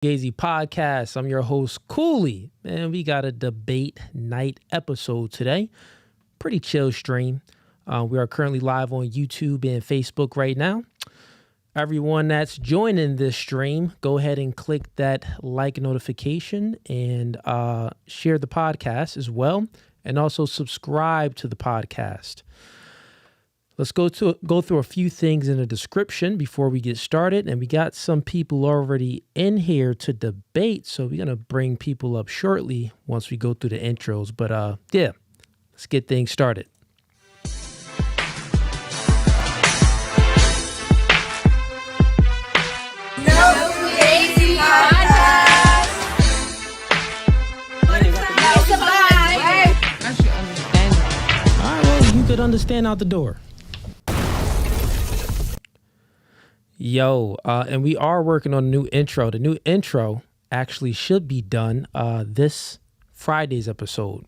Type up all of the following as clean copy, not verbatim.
Fugazee podcast. I'm your host, Cooley, and we got a debate night episode today. Pretty chill stream. We are currently live on YouTube and Facebook right now. Everyone that's joining this stream, go ahead and click that like notification and share the podcast as well, and also subscribe to the podcast. Let's go through a few things in the description before we get started. And we got some people already in here to debate, so we're going to bring people up shortly once we go through the intros. But yeah, let's get things started. You could understand out the door. And we are working on a new intro. The new intro actually should be done this Friday's episode.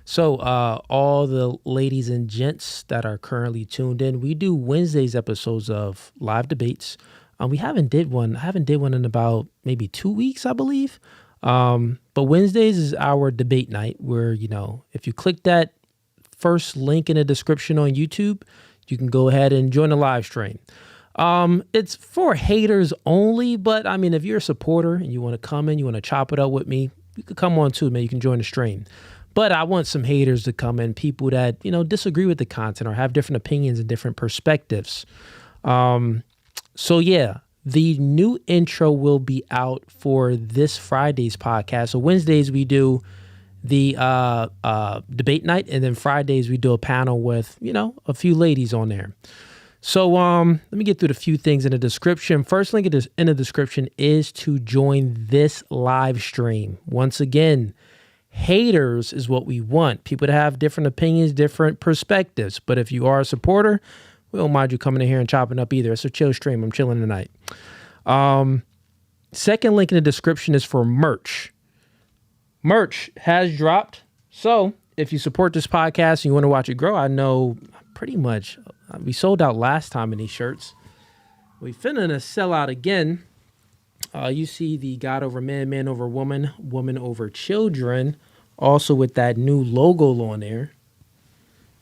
So all the ladies and gents that are currently tuned in, we do Wednesdays episodes of live debates. I haven't did one in about maybe 2 weeks, I believe. But Wednesdays is our debate night where, if you click that first link in the description on YouTube, you can go ahead and join the live stream. It's for haters only, but if you're a supporter and you want to come in, you want to chop it up with me, you could come on too, man. You can join the stream. But I want some haters to come in, people that, disagree with the content or have different opinions and different perspectives. So yeah, the new intro will be out for this Friday's podcast. So Wednesdays we do the debate night, and then Fridays we do a panel with, a few ladies on there. So let me get through the few things in the description. First link in the description is to join this live stream. Once again, haters is what we want. People to have different opinions, different perspectives. But if you are a supporter, we don't mind you coming in here and chopping up either. It's a chill stream. I'm chilling tonight. Second link in the description is for merch. Merch has dropped. So if you support this podcast and you want to watch it grow, I know pretty much we sold out last time in these shirts. We finna sell out again. You see the God over man, man over woman, woman over children, also with that new logo on there.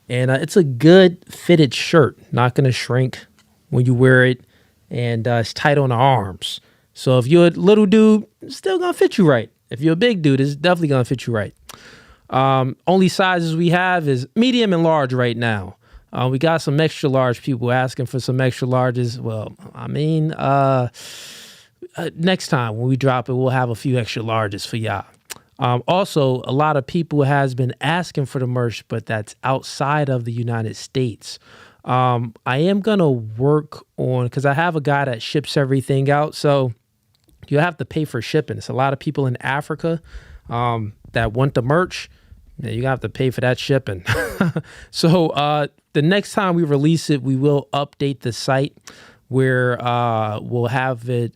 And it's a good fitted shirt, not going to shrink when you wear it, and it's tight on the arms. So if you're a little dude, it's still going to fit you right. If you're a big dude, it's definitely going to fit you right. Only sizes we have is medium and large right now. We got some extra large people asking for some extra larges. Well, next time when we drop it, we'll have a few extra larges for y'all. Also, a lot of people has been asking for the merch, but that's outside of the United States. I am going to work on, because I have a guy that ships everything out. So you have to pay for shipping. It's a lot of people in Africa that want the merch. You have to pay for that shipping. So the next time we release it, we will update the site where we'll have it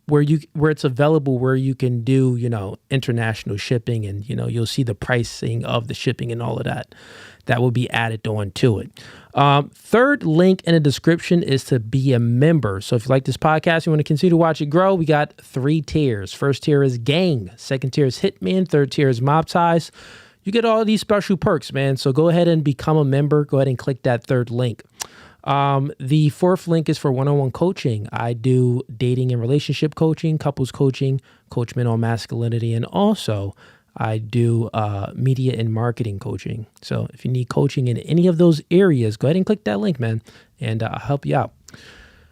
where it's available, where you can do, international shipping, and, you'll see the pricing of the shipping and all of that. That will be added on to it. Third link in the description is to be a member. So if you like this podcast, you want to continue to watch it grow, we got 3 tiers. First tier is Gang. Second tier is Hitman. Third tier is Mob Ties. You get all these special perks, man. So go ahead and become a member. Go ahead and click that third link. The fourth link is for one-on-one coaching. I do dating and relationship coaching, couples coaching, coach men on masculinity, and also I do media and marketing coaching. So if you need coaching in any of those areas, go ahead and click that link, man, and I'll help you out.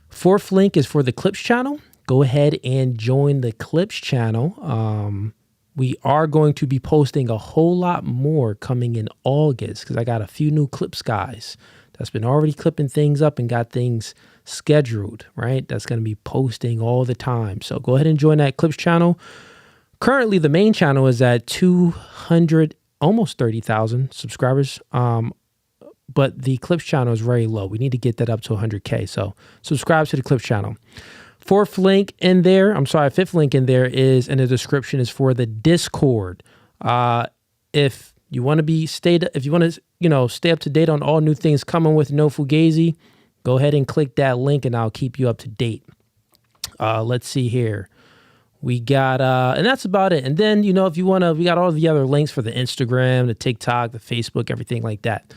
Fourth link is for the Clips channel. Go ahead and join the Clips channel. We are going to be posting a whole lot more coming in August, because I got a few new Clips guys that's been already clipping things up and got things scheduled, right? That's going to be posting all the time. So go ahead and join that Clips channel. Currently, the main channel is at 200, almost 30,000 subscribers. But the Clips channel is very low. We need to get that up to 100K. So subscribe to the Clips channel. Fifth link in there is in the description is for the Discord. If you want to stay up to date on all new things coming with No Fugazi, go ahead and click that link and I'll keep you up to date. Let's see here. We got, and that's about it. And then, if you want to, we got all the other links for the Instagram, the TikTok, the Facebook, everything like that.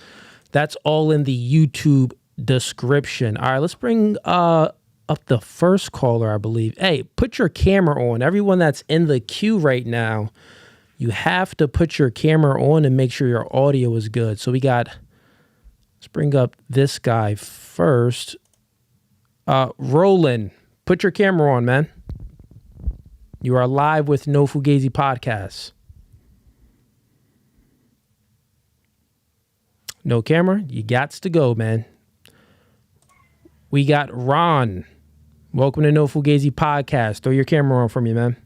That's all in the YouTube description. All right, let's bring up the first caller, I believe. Hey, put your camera on. Everyone that's in the queue right now, you have to put your camera on and make sure your audio is good. So let's bring up this guy first. Roland, put your camera on, man. You are live with No Fugazee Podcast. No camera? You gots to go, man. We got Ron. Welcome to No Fugazee Podcast. Throw your camera on for me, man.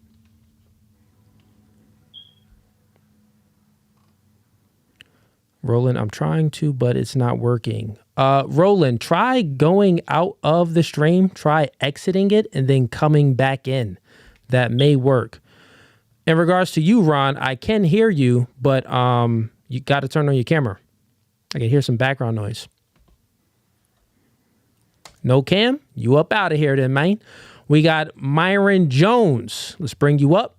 Roland, I'm trying to, but it's not working. Roland, try going out of the stream. Try exiting it and then coming back in. That may work. In regards to you, Ron, I can hear you, but you got to turn on your camera. I can hear some background noise. No cam? You up out of here then, man. We got Myron Jones. Let's bring you up.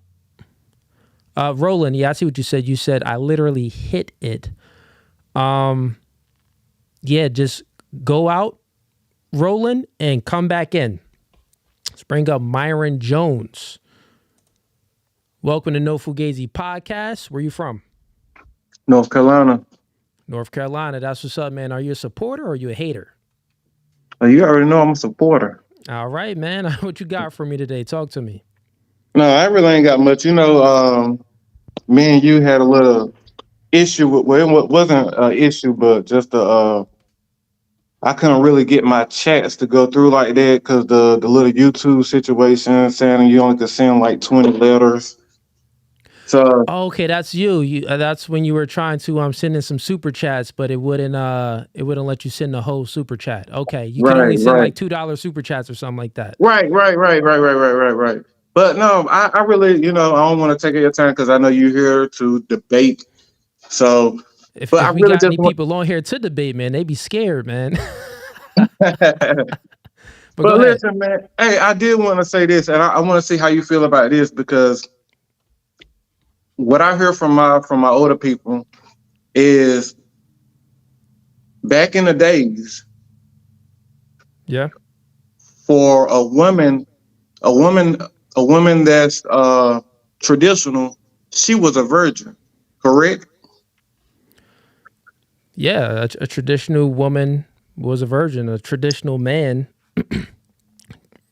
Roland, yeah, I see what you said. You said I literally hit it. Yeah, just go out, Roland, and come back in. Let's bring up Myron Jones. Welcome to No Fugazee Podcast. Where you from? North Carolina. North Carolina. That's what's up, man. Are you a supporter or are you a hater? You already know I'm a supporter. All right, man. What you got for me today? Talk to me. No, I really ain't got much. Me and you had a little issue with, well, it wasn't an issue, but just I couldn't really get my chats to go through like that because the little YouTube situation saying you only could send like 20 letters. So okay, that's you. That's when you were trying to send in some super chats, but it wouldn't let you send the whole super chat. Okay, you can only send like $2 super chats or something like that. Right. But no, I really, I don't want to take your time because I know you're here to debate. So, if I we really got any people on here to debate, man, they be scared, man. But listen, man, hey, I did want to say this, and I want to see how you feel about this because what I hear from my older people is back in the days, yeah, for a woman that's traditional, she was a virgin, correct? Yeah, a traditional woman was a virgin. A traditional man,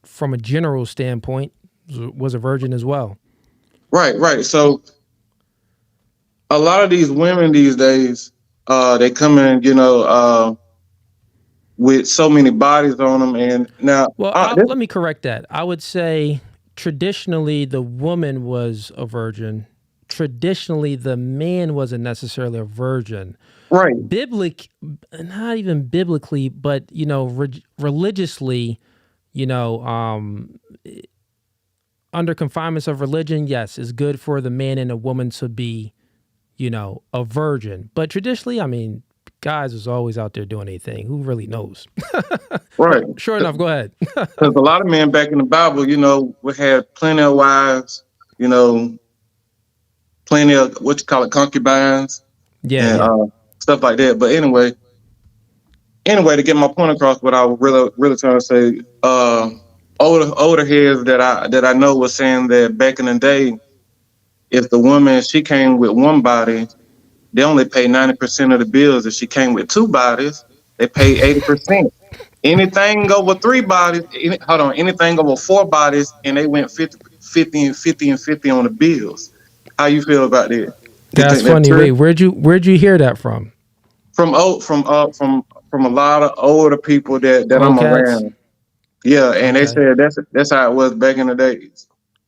from a general standpoint, was a virgin as well. Right. So a lot of these women these days, they come in, with so many bodies on them. And now, let me correct that. I would say traditionally the woman was a virgin. Traditionally, the man wasn't necessarily a virgin. Right. Not even biblically, but, religiously, under confinements of religion, yes, it's good for the man and a woman to be, a virgin. But traditionally, I mean, guys was always out there doing anything. Who really knows? Right. Sure enough, go ahead. Because a lot of men back in the Bible, we had plenty of wives, plenty of concubines, and stuff like that. But anyway, to get my point across, what I was really trying to say, older heads that I know was saying that back in the day, if the woman she came with one body, they only pay 90% of the bills. If she came with two bodies, they pay 80%. Anything over three bodies, anything over four bodies, and they went 50 on the bills. How you feel about that? That's funny. Wait, where'd you hear that from? From a lot of older people that I'm around. Yeah, and they said that's how it was back in the days.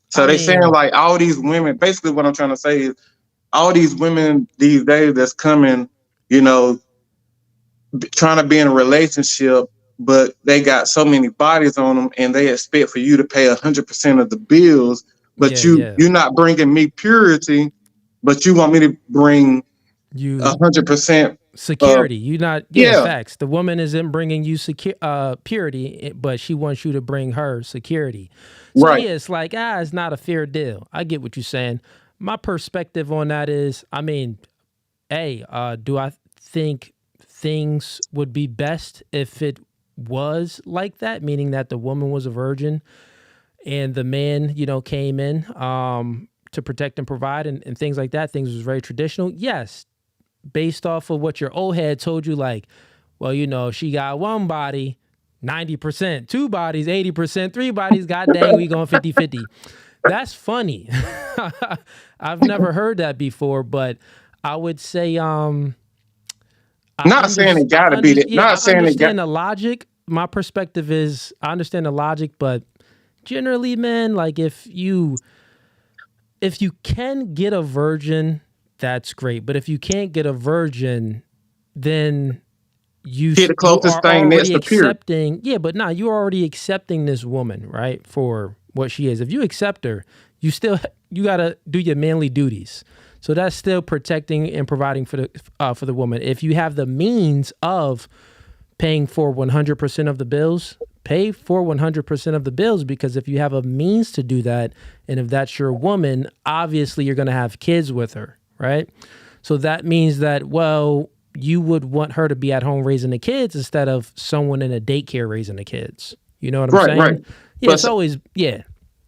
So they saying like all these women. Basically, what I'm trying to say is all these women these days that's coming, trying to be in a relationship, but they got so many bodies on them, and they expect for you to pay 100% of the bills. But you're not bringing me purity, but you want me to bring 100% security. You not facts. The woman isn't bringing you purity, but she wants you to bring her security. So Right. it's like it's not a fair deal. I get what you're saying. My perspective on that is, I mean, do I think things would be best if it was like that, meaning that the woman was a virgin and the man, came in to protect and provide and things like that. Things was very traditional. Yes, based off of what your old head told you, like, well, she got one body, 90%, two bodies, 80%, three bodies, god dang, we going 50-50. That's funny. I've never heard that before, but I would say, saying it gotta be that. Not saying it. I understand the logic. My perspective is, I understand the logic, but generally, man, like if you can get a virgin, that's great. But if you can't get a virgin, then you get the closest thing next to pure. You're already accepting this woman, right, for what she is. If you accept her, you gotta do your manly duties. So that's still protecting and providing for the woman. If you have the means of paying for 100% of the bills, pay for 100% of the bills, because if you have a means to do that, and if that's your woman, obviously you're going to have kids with her, right? So that means that, you would want her to be at home raising the kids instead of someone in a daycare raising the kids. You know what I'm saying? Right. Yeah, it's always.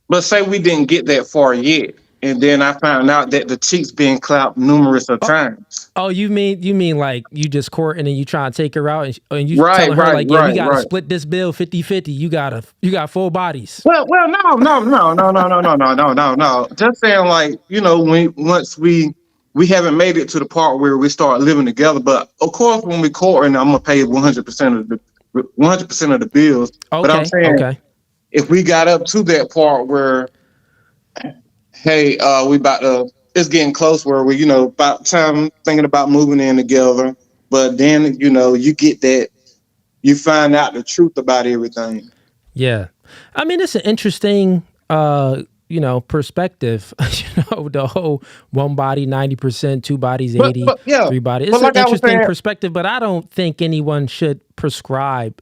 But say we didn't get that far yet, and then I found out that the cheeks being clapped numerous of times. Oh, you mean like you just courting and you trying to take her out and you telling her like, we gotta split this bill 50-50. You got full bodies. Well, no. Just saying, like, once we haven't made it to the part where we start living together, but of course when we courting, I'm gonna pay 100% of the bills. Okay, but I'm saying, if we got up to that part where, hey, it's getting close where we, about time thinking about moving in together, but then, you get that, you find out the truth about everything. Yeah. I mean, it's an interesting, perspective, the whole one body, 90%, two bodies, 80, three bodies. It's an interesting perspective, but I don't think anyone should prescribe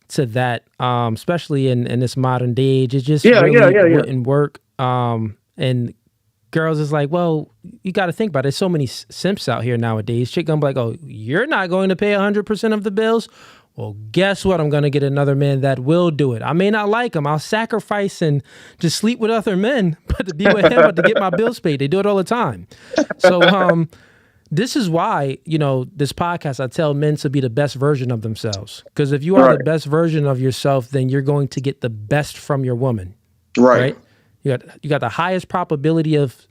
to that, especially in this modern day age. It just wouldn't work. And girls is like, well, you got to think about it. There's so many simps out here nowadays. Chick gonna be like, oh, you're not going to pay 100% of the bills? Well, guess what? I'm going to get another man that will do it. I may not like him. I'll sacrifice and just sleep with other men, but to be with him, but to get my bills paid. They do it all the time. So this is why, this podcast, I tell men to be the best version of themselves. Because if you are the best version of yourself, then you're going to get the best from your woman. Right? You got the highest probability of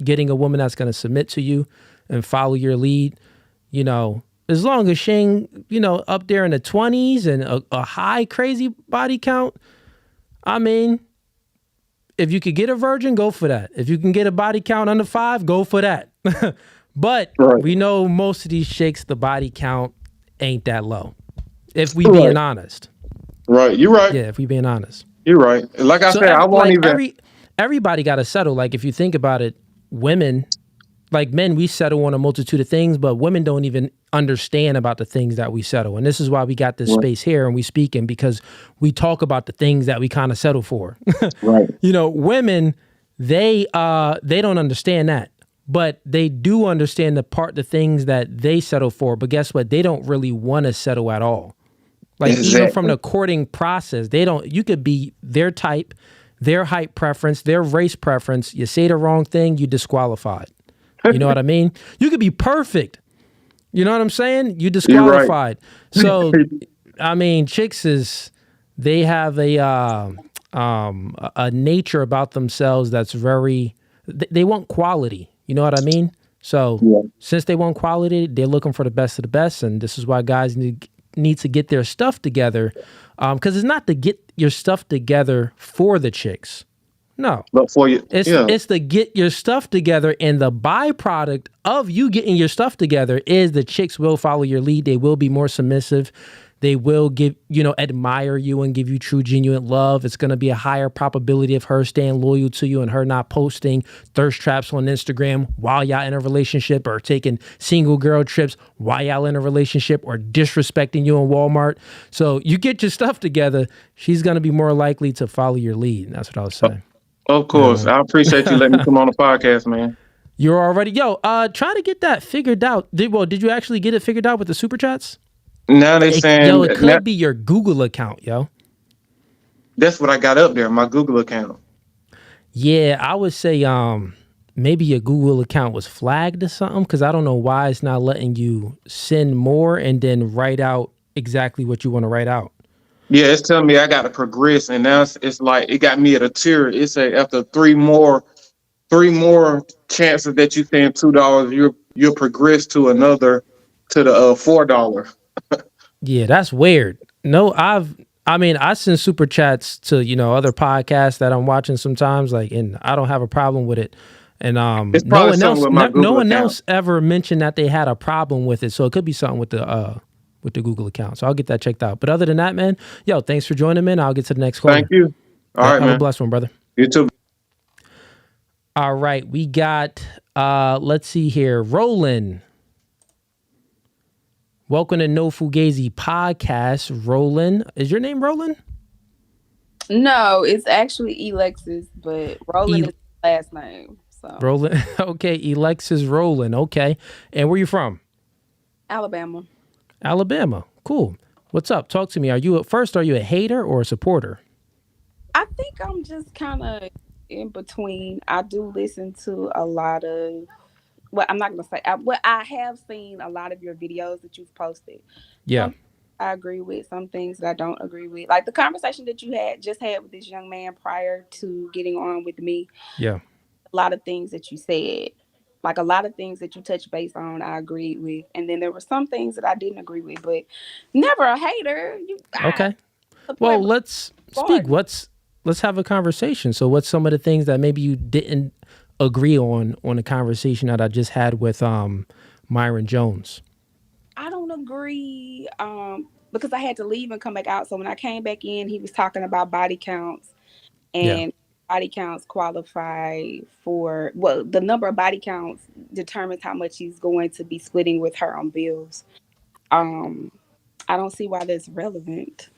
getting a woman that's going to submit to you and follow your lead, as long as she ain't, up there in the 20s and a high crazy body count. I mean, if you could get a virgin, go for that. If you can get a body count under 5, go for that. But we know most of these chicks, the body count ain't that low. If we being honest. Right. You're right. Yeah, if we being honest. You're right. Like I said, I won't even. Everybody got to settle. Like if you think about it, women, like men, we settle on a multitude of things, but women don't even understand about the things that we settle. And this is why we got this space here and we speaking, because we talk about the things that we kind of settle for. Right. Women, they don't understand that, but they do understand the things that they settle for. But guess what? They don't really want to settle at all. Like even from the courting process, you could be their type, their height preference, their race preference. You say the wrong thing, you disqualified. You know what I mean? You could be perfect. You know what I'm saying? You disqualified. Right. So, I mean, chicks they have a nature about themselves that's very, they want quality. You know what I mean? So since they want quality, they're looking for the best of the best. And this is why guys need to get their stuff together. Because it's not to get your stuff together for the chicks. No, but for you, it's to get your stuff together, and the byproduct of you getting your stuff together is the chicks will follow your lead. They will be more submissive. They will admire you and give you true, genuine love. It's going to be a higher probability of her staying loyal to you and her not posting thirst traps on Instagram while y'all in a relationship, or taking single girl trips while y'all in a relationship, or disrespecting you in Walmart. So you get your stuff together, she's going to be more likely to follow your lead. That's what I was saying. Of course. I appreciate you letting me come on the podcast, man. You're already, try to get that figured out. Did you actually get it figured out with the super chats? Now they saying, it could be your Google account, yo. That's what I got up there, my Google account. Yeah, I would say maybe your Google account was flagged or something, because I don't know why it's not letting you send more and then write out exactly what you want to write out. Yeah, it's telling me I got to progress, and now it's like it got me at a tier. It say after three more chances that you send $2, you'll progress to the $4. Yeah, that's weird. No, I send super chats to, other podcasts that I'm watching sometimes, and I don't have a problem with it. And no one else ever mentioned that they had a problem with it. So it could be something with the Google account. So I'll get that checked out. But other than that, man, thanks for joining, man. I'll get to the next call. Thank you. All right, man. Have a blessed one, brother. You too. All right, we got, let's see here, Roland. Welcome to No Fugazee podcast, Roland. Is your name Roland? No, it's actually Alexis, but Roland is the last name. So Roland, okay, Alexis Roland, okay. And where you from? Alabama. Alabama, cool. What's up? Talk to me. Are you a hater or a supporter? I think I'm just kind of in between. I do listen to a lot of, well, I'm not going to say, I have seen a lot of your videos that you've posted. Yeah. I agree with some things that I don't agree with. Like the conversation that you just had with this young man prior to getting on with me. Yeah. A lot of things that you said, like a lot of things that you touched base on, I agreed with. And then there were some things that I didn't agree with, but never a hater. Okay. Well, let's speak. Let's have a conversation. So what's some of the things that maybe you didn't agree on a conversation that I just had with Myron Jones? I don't agree because I had to leave and come back out. So when I came back in, he was talking about body counts, and body counts qualify for, well, the number of body counts determines how much he's going to be splitting with her on bills. I don't see why that's relevant.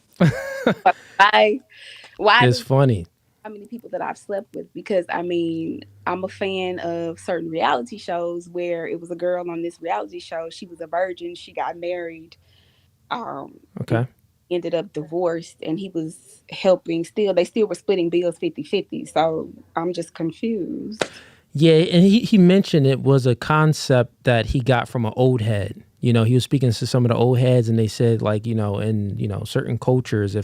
Why it's funny. How many people that I've slept with, because I'm a fan of certain reality shows where it was a girl on this reality show. She was a virgin. She got married. Okay. Ended up divorced, and he was helping they still were splitting bills 50-50. So I'm just confused. Yeah. And he mentioned it was a concept that he got from an old head. He was speaking to some of the old heads, and they said, like, in certain cultures,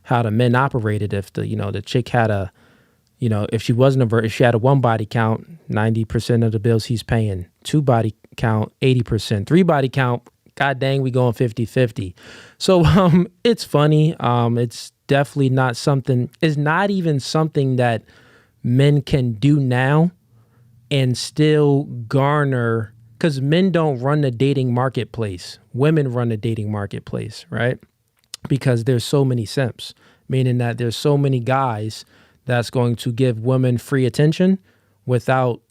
how the men operated, if the chick had if she wasn't a virgin, if she had a one body count, 90% of the bills he's paying. 2 body count, 80%. 3 body count, god dang, we going 50-50. So it's funny. It's definitely not something, it's not even something that men can do now and still garner, because men don't run the dating marketplace. Women run the dating marketplace, right? Because there's so many simps, meaning that there's so many guys that's going to give women free attention without,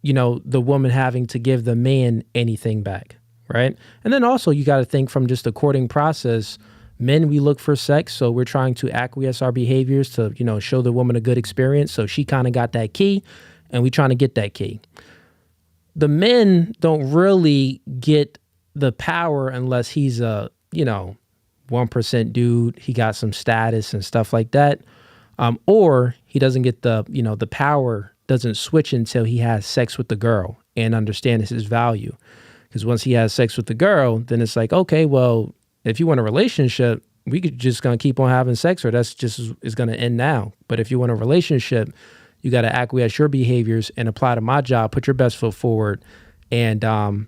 the woman having to give the man anything back, right? And then also you got to think from just the courting process. Men, we look for sex, so we're trying to acquiesce our behaviors to, show the woman a good experience. So she kind of got that key, and we trying to get that key. The men don't really get the power unless he's a, 1% dude, he got some status and stuff like that. Or he doesn't get the power doesn't switch until he has sex with the girl and understands his value. Because once he has sex with the girl, then it's like, okay, well, if you want a relationship, we could just gonna keep on having sex, or that's just is gonna end now. But if you want a relationship, you got to acquiesce your behaviors and apply to my job, put your best foot forward, and, kind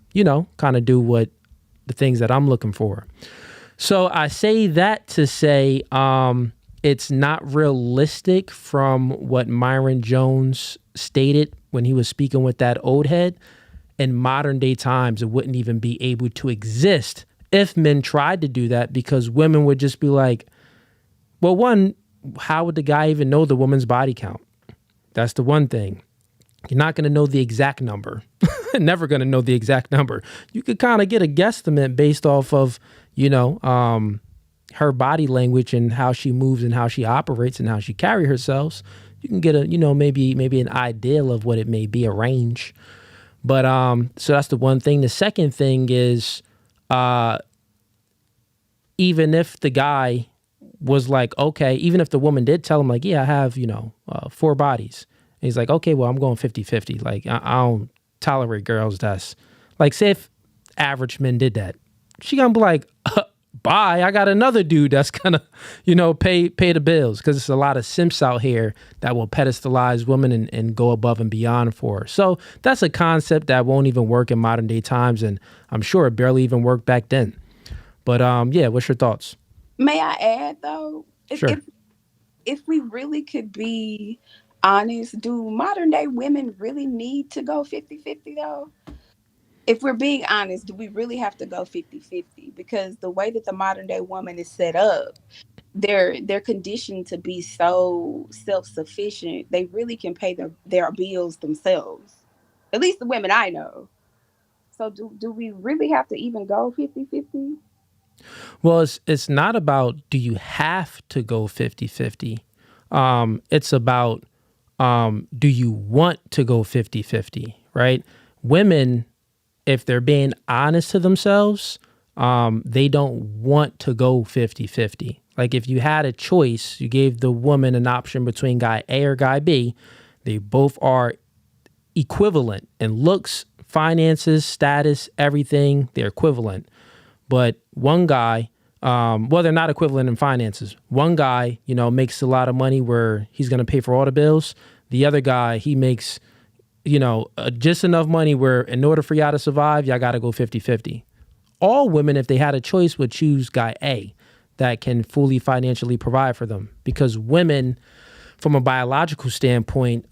of do what the things that I'm looking for. So I say that to say it's not realistic from what Myron Jones stated when he was speaking with that old head. In modern day times, it wouldn't even be able to exist if men tried to do that, because women would just be like, well, one, how would the guy even know the woman's body count? That's the one thing. You're not going to know the exact number. Never going to know the exact number. You could kind of get a guesstimate based off of, her body language and how she moves and how she operates and how she carry herself. You can get a, maybe an ideal of what it may be, a range. But so that's the one thing. The second thing is, even if the guy was like, okay, even if the woman did tell him like, yeah, I have, 4 bodies. And he's like, okay, well, I'm going 50-50. Like, I don't tolerate girls that's like, say if average men did that, she gonna be like, bye, I got another dude that's gonna, pay the bills, because there's a lot of simps out here that will pedestalize women and go above and beyond for her. So that's a concept that won't even work in modern day times, and I'm sure it barely even worked back then. But yeah, what's your thoughts? May I add though, Sure. if we really could be honest, do modern day women really need to go 50-50 though? If we're being honest, do we really have to go 50-50? Because the way that the modern day woman is set up, they're conditioned to be so self-sufficient. They really can pay their bills themselves. At least the women I know. So do we really have to even go 50-50? Well, it's not about do you have to go 50-50. It's about do you want to go 50-50, right? Women, if they're being honest to themselves, they don't want to go 50-50. Like if you had a choice, you gave the woman an option between guy A or guy B, they both are equivalent in looks, finances, status, everything, they're equivalent. But one guy, well, they're not equivalent in finances. One guy, makes a lot of money where he's going to pay for all the bills. The other guy, he makes, just enough money where in order for y'all to survive, y'all got to go 50-50. All women, if they had a choice, would choose guy A that can fully financially provide for them. Because women, from a biological standpoint,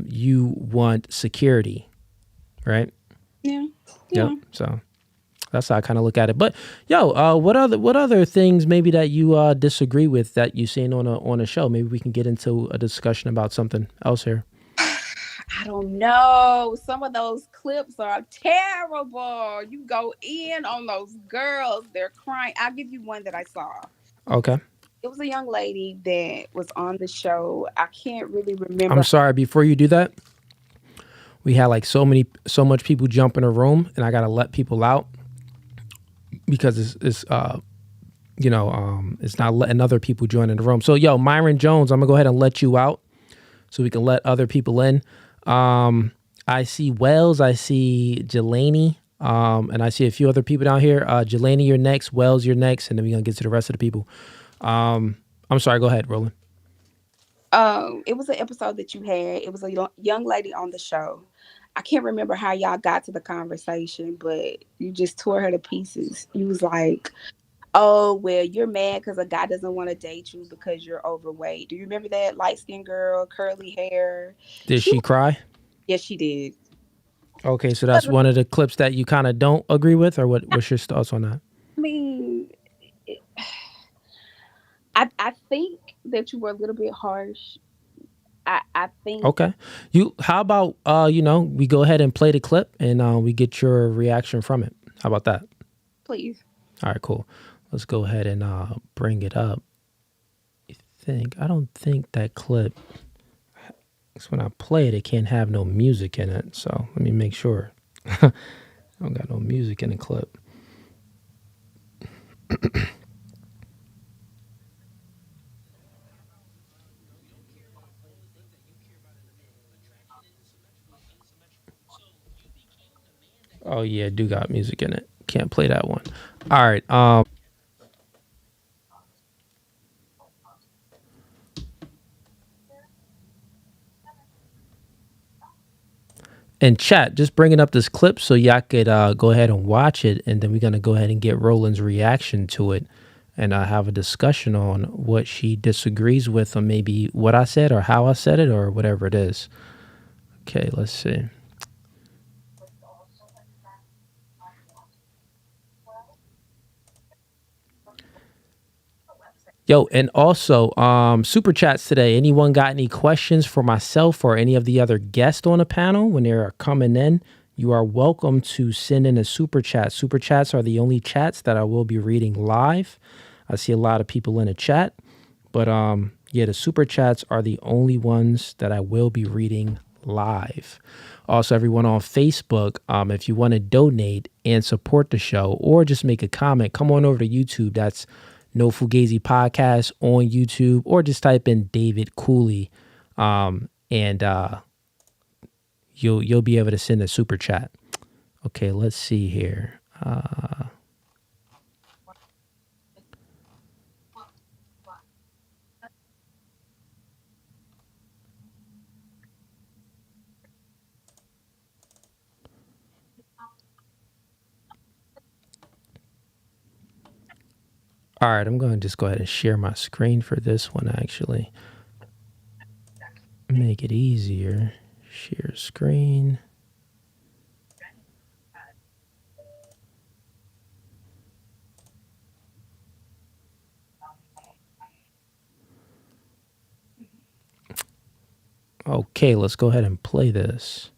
you want security, right? Yeah. Yep. So that's how I kind of look at it. But what other things maybe that you disagree with that you've seen on a show? Maybe we can get into a discussion about something else here. I don't know. Some of those clips are terrible. You go in on those girls. They're crying. I'll give you one that I saw. Okay. It was a young lady that was on the show. I can't really remember. I'm sorry. Before you do that, we had like so much people jump in a room, and I got to let people out because it's not letting other people join in the room. So Myron Jones, I'm gonna go ahead and let you out so we can let other people in. I see Wells, I see Jelani, and I see a few other people down here. Jelani, you're next. Wells, you're next, and then we're gonna get to the rest of the people. I'm sorry. Go ahead, Roland. It was an episode that you had. It was a young lady on the show. I can't remember how y'all got to the conversation, but you just tore her to pieces. You was like, oh, well, you're mad because a guy doesn't want to date you because you're overweight. Do you remember that light-skinned girl, curly hair? Did she cry? Yes, she did. Okay, so that's one of the clips that you kind of don't agree with, or what's your thoughts on that? I mean, I think that you were a little bit harsh. I think. Okay. How about we go ahead and play the clip and we get your reaction from it. How about that? Please. All right, cool. Let's go ahead and bring it up. I don't think that clip, when I play it, it can't have no music in it. So let me make sure. I don't got no music in the clip. Oh yeah, do got music in it. Can't play that one. All right. And chat, just bringing up this clip so y'all could go ahead and watch it, and then we're gonna go ahead and get Roland's reaction to it, and have a discussion on what she disagrees with, or maybe what I said, or how I said it, or whatever it is. Okay, let's see. Yo, and also super chats today. Anyone got any questions for myself or any of the other guests on the panel when they're coming in? You are welcome to send in a super chat. Super chats are the only chats that I will be reading live. I see a lot of people in the chat, but yeah, the super chats are the only ones that I will be reading live. Also, everyone on Facebook, if you want to donate and support the show or just make a comment, come on over to YouTube. That's No Fugazee Podcast on YouTube, or just type in David Cooley, and you'll be able to send a super chat. Okay, let's see here. All right, I'm going to just go ahead and share my screen for this one, actually. Make it easier. Share screen. Okay, let's go ahead and play this.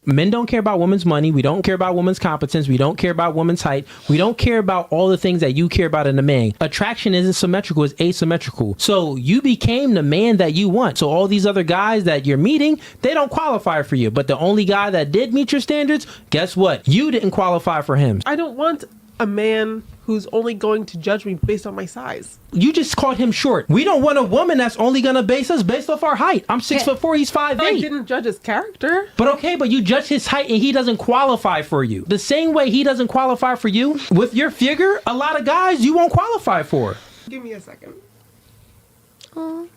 Men don't care about women's money. We don't care about women's competence. We don't care about women's height. We don't care about all the things that you care about in a man. Attraction isn't symmetrical, it's asymmetrical. So you became the man that you want. So all these other guys that you're meeting, they don't qualify for you. But the only guy that did meet your standards, guess what? You didn't qualify for him. I don't want a man who's only going to judge me based on my size. You just called him short. We don't want a woman that's only gonna base us based off our height. I'm 6'4", he's 5'8". I didn't judge his character. But okay, but you judge his height and he doesn't qualify for you. The same way he doesn't qualify for you, with your figure, a lot of guys you won't qualify for. Give me a second. No,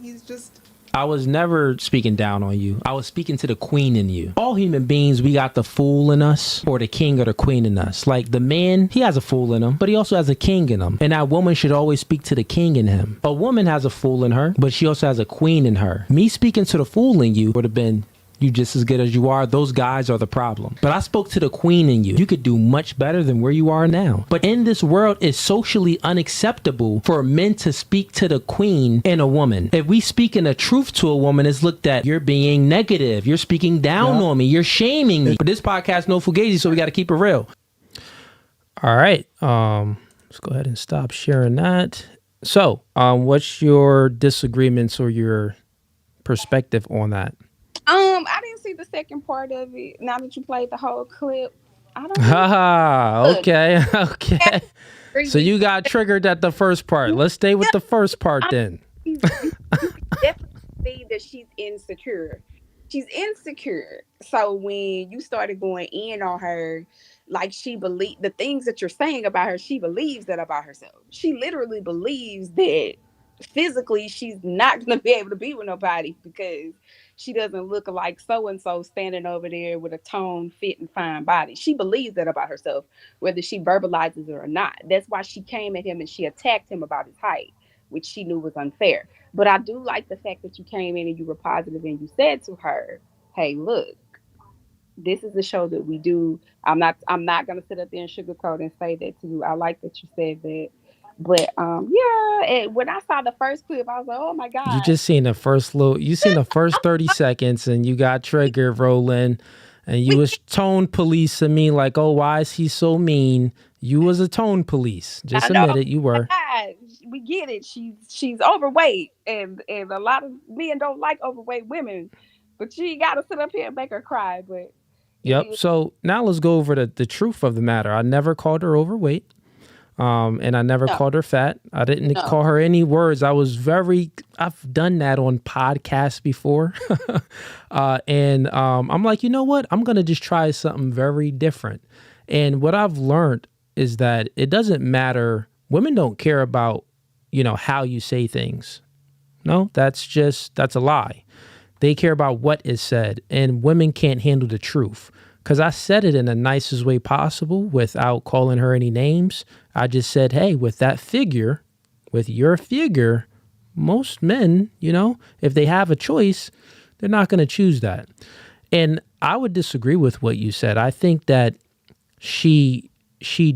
he's just... I was never speaking down on you. I was speaking to the queen in you. All human beings, we got the fool in us or the king or the queen in us. Like the man, he has a fool in him, but he also has a king in him. And that woman should always speak to the king in him. A woman has a fool in her, but she also has a queen in her. Me speaking to the fool in you would have been, you just as good as you are. Those guys are the problem. But I spoke to the queen in you. You could do much better than where you are now. But in this world, it's socially unacceptable for men to speak to the queen in a woman. If we speak in the truth to a woman, it's looked at, you're being negative. You're speaking down on me. You're shaming me. But this podcast, no fugazi, so we got to keep it real. All right. Let's go ahead and stop sharing that. So, what's your disagreements or your perspective on that? I didn't see the second part of it. Now that you played the whole clip, I don't know. Okay. So you got triggered at the first part. Let's stay with the first part then. You definitely see that she's insecure. She's insecure. So when you started going in on her, like she believe the things that you're saying about her, she believes that about herself. She literally believes that physically she's not going to be able to be with nobody because she doesn't look like so-and-so standing over there with a toned, fit, and fine body. She believes that about herself, whether she verbalizes it or not. That's why she came at him and she attacked him about his height, which she knew was unfair. But I do like the fact that you came in and you were positive and you said to her, hey, look, this is the show that we do. I'm not going to sit up there and sugarcoat and say that to you. I like that you said that. But when I saw the first clip, I was like, oh my God. You just seen the first 30 seconds and you got triggered, Roland, and you was tone policing me like, oh, why is he so mean? You was a tone police. Just admit it, you were. We get it. She's overweight and a lot of men don't like overweight women, but you got to sit up here and make her cry. But yep. So now let's go over the truth of the matter. I never called her overweight. And I never called her fat. I didn't call her any words. I've done that on podcasts before. And I'm like, you know what? I'm going to just try something very different. And what I've learned is that it doesn't matter. Women don't care about, how you say things. No, that's a lie. They care about what is said, and women can't handle the truth. Because I said it in the nicest way possible without calling her any names. I just said, hey, with your figure, most men, if they have a choice, they're not going to choose that. And I would disagree with what you said. I think that she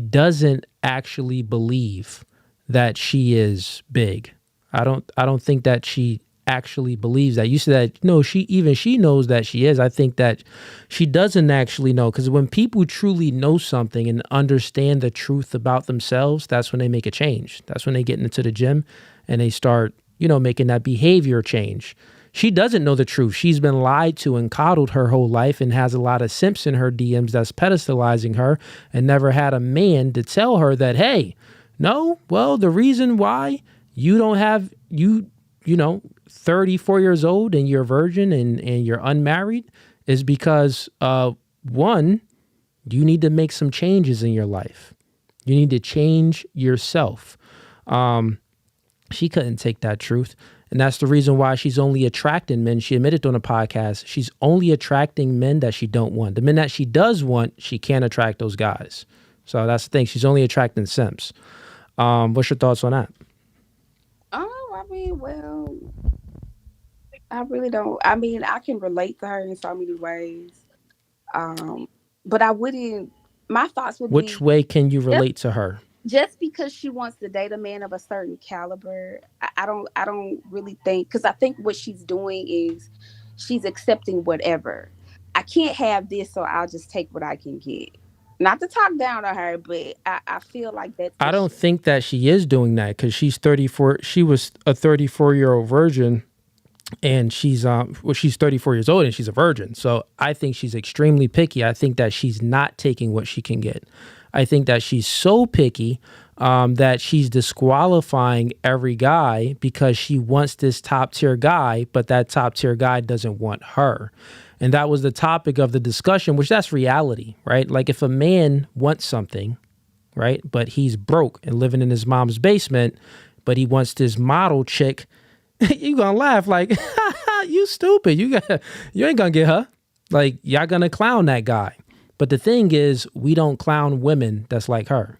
doesn't actually believe that she is big. I don't think that she actually believes that. You said that no, she knows that she is. I think that she doesn't actually know, because when people truly know something and understand the truth about themselves, that's when they make a change. That's when they get into the gym and they start, making that behavior change. She doesn't know the truth. She's been lied to and coddled her whole life and has a lot of simps in her DMs that's pedestalizing her, and never had a man to tell her that, hey, no, well, the reason why you don't have, 34 years old and you're a virgin and you're unmarried is because, one, you need to make some changes in your life. You need to change yourself. She couldn't take that truth. And that's the reason why she's only attracting men. She admitted on a podcast, she's only attracting men that she don't want. The men that she does want, she can't attract those guys. So that's the thing. She's only attracting simps. What's your thoughts on that? I mean, well, I really don't. I mean, I can relate to her in so many ways. But I wouldn't, my thoughts would be. Which way can you relate to her? Just because she wants to date a man of a certain caliber, I don't really think, because I think what she's doing is she's accepting whatever. I can't have this, so I'll just take what I can get. Not to talk down on her, but I feel like that's. I don't think that she is doing that, because she's 34. She was a 34-year-old virgin, and she's 34 years old and she's a virgin. So I think she's extremely picky. I think that she's not taking what she can get. I think that she's so picky that she's disqualifying every guy because she wants this top tier guy, but that top tier guy doesn't want her. And that was the topic of the discussion, which that's reality, right? Like if a man wants something, right, but he's broke and living in his mom's basement, but he wants this model chick, you gonna laugh like, you stupid. You ain't gonna get her. Like, y'all gonna clown that guy. But the thing is, we don't clown women that's like her.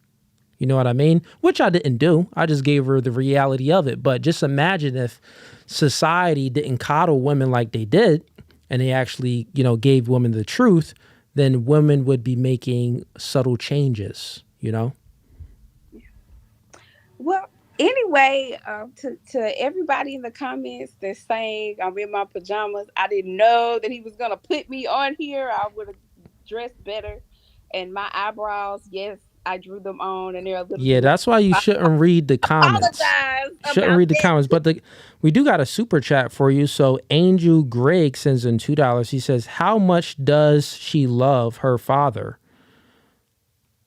You know what I mean? Which I didn't do. I just gave her the reality of it. But just imagine if society didn't coddle women like they did, and they actually, gave women the truth, then women would be making subtle changes, Well, anyway, to everybody in the comments that's saying I'm in my pajamas, I didn't know that he was going to put me on here. I would have dressed better. And my eyebrows, yes, I drew them on, and they're a little. Yeah, that's why you shouldn't read the comments. Shouldn't read the comments. But we do got a super chat for you. So Angel Greg sends in $2. He says, "How much does she love her father?"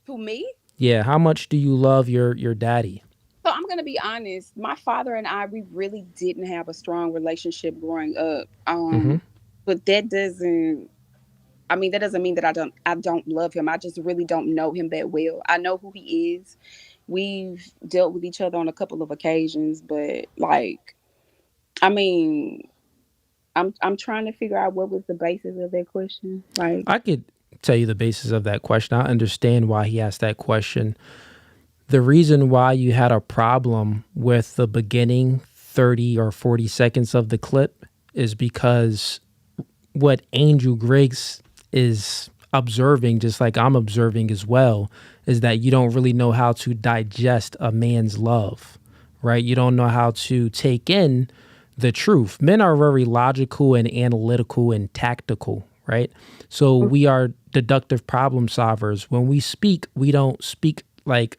Who, me? Yeah, how much do you love your daddy? So I'm going to be honest. My father and I, we really didn't have a strong relationship growing up. But that doesn't mean that I don't love him. I just really don't know him that well. I know who he is. We've dealt with each other on a couple of occasions, but I'm trying to figure out what was the basis of that question. Like, I could tell you the basis of that question. I understand why he asked that question. The reason why you had a problem with the beginning 30 or 40 seconds of the clip is because what Angel Griggs is observing, just like I'm observing as well, is that you don't really know how to digest a man's love, right? You don't know how to take in the truth. Men are very logical and analytical and tactical, right? So we are deductive problem solvers. When we speak, we don't speak like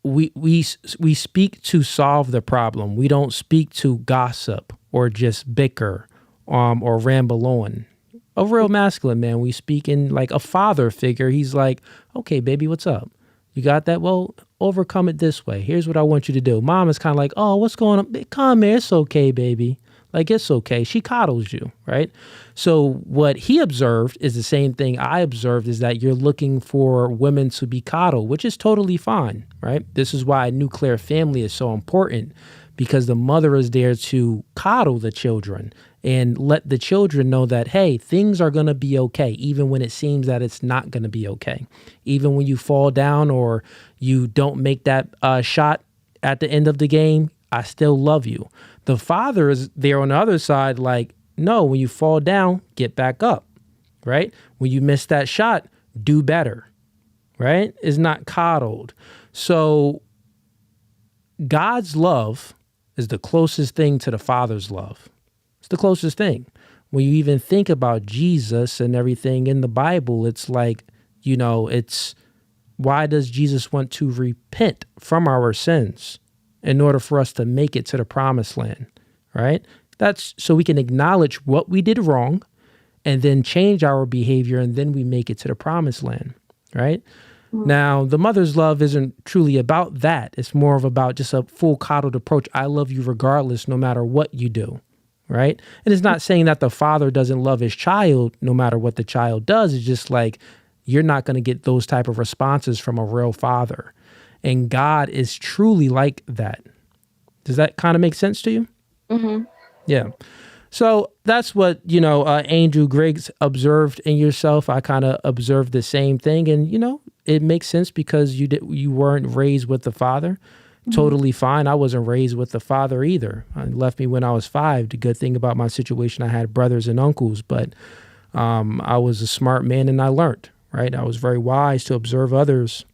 we speak to solve the problem. We don't speak to gossip or just bicker or ramble on. A real masculine man, we speak in like a father figure. He's like, okay, baby, what's up? You got that? Well, overcome it this way. Here's what I want you to do. Mom is kind of like, oh, what's going on? Come here. It's okay, baby. Like, it's okay. She coddles you, right? So what he observed is the same thing I observed, is that you're looking for women to be coddled, which is totally fine, right? This is why a nuclear family is so important, because the mother is there to coddle the children and let the children know that, hey, things are going to be okay, even when it seems that it's not going to be okay. Even when you fall down or you don't make that shot at the end of the game, I still love you. The father is there on the other side, like, no, when you fall down, get back up, right? When you miss that shot, do better, right? Is not coddled. So God's love is the closest thing to the Father's love. It's the closest thing. When you even think about Jesus and everything in the Bible, it's like, it's why does Jesus want to repent from our sins in order for us to make it to the promised land, right? That's so we can acknowledge what we did wrong and then change our behavior, and then we make it to the promised land, right? Mm-hmm. Now, the mother's love isn't truly about that. It's more of about just a full coddled approach. I love you regardless, no matter what you do, right? And it's not saying that the father doesn't love his child no matter what the child does. It's just like you're not going to get those type of responses from a real father. And God is truly like that. Does that kind of make sense to you? Mm-hmm. Yeah. So that's what, Andrew Griggs observed in yourself. I kind of observed the same thing. And, it makes sense because you weren't raised with the father. Mm-hmm. Totally fine. I wasn't raised with the father either. He left me when I was 5. The good thing about my situation, I had brothers and uncles, but I was a smart man and I learned, right? I was very wise to observe others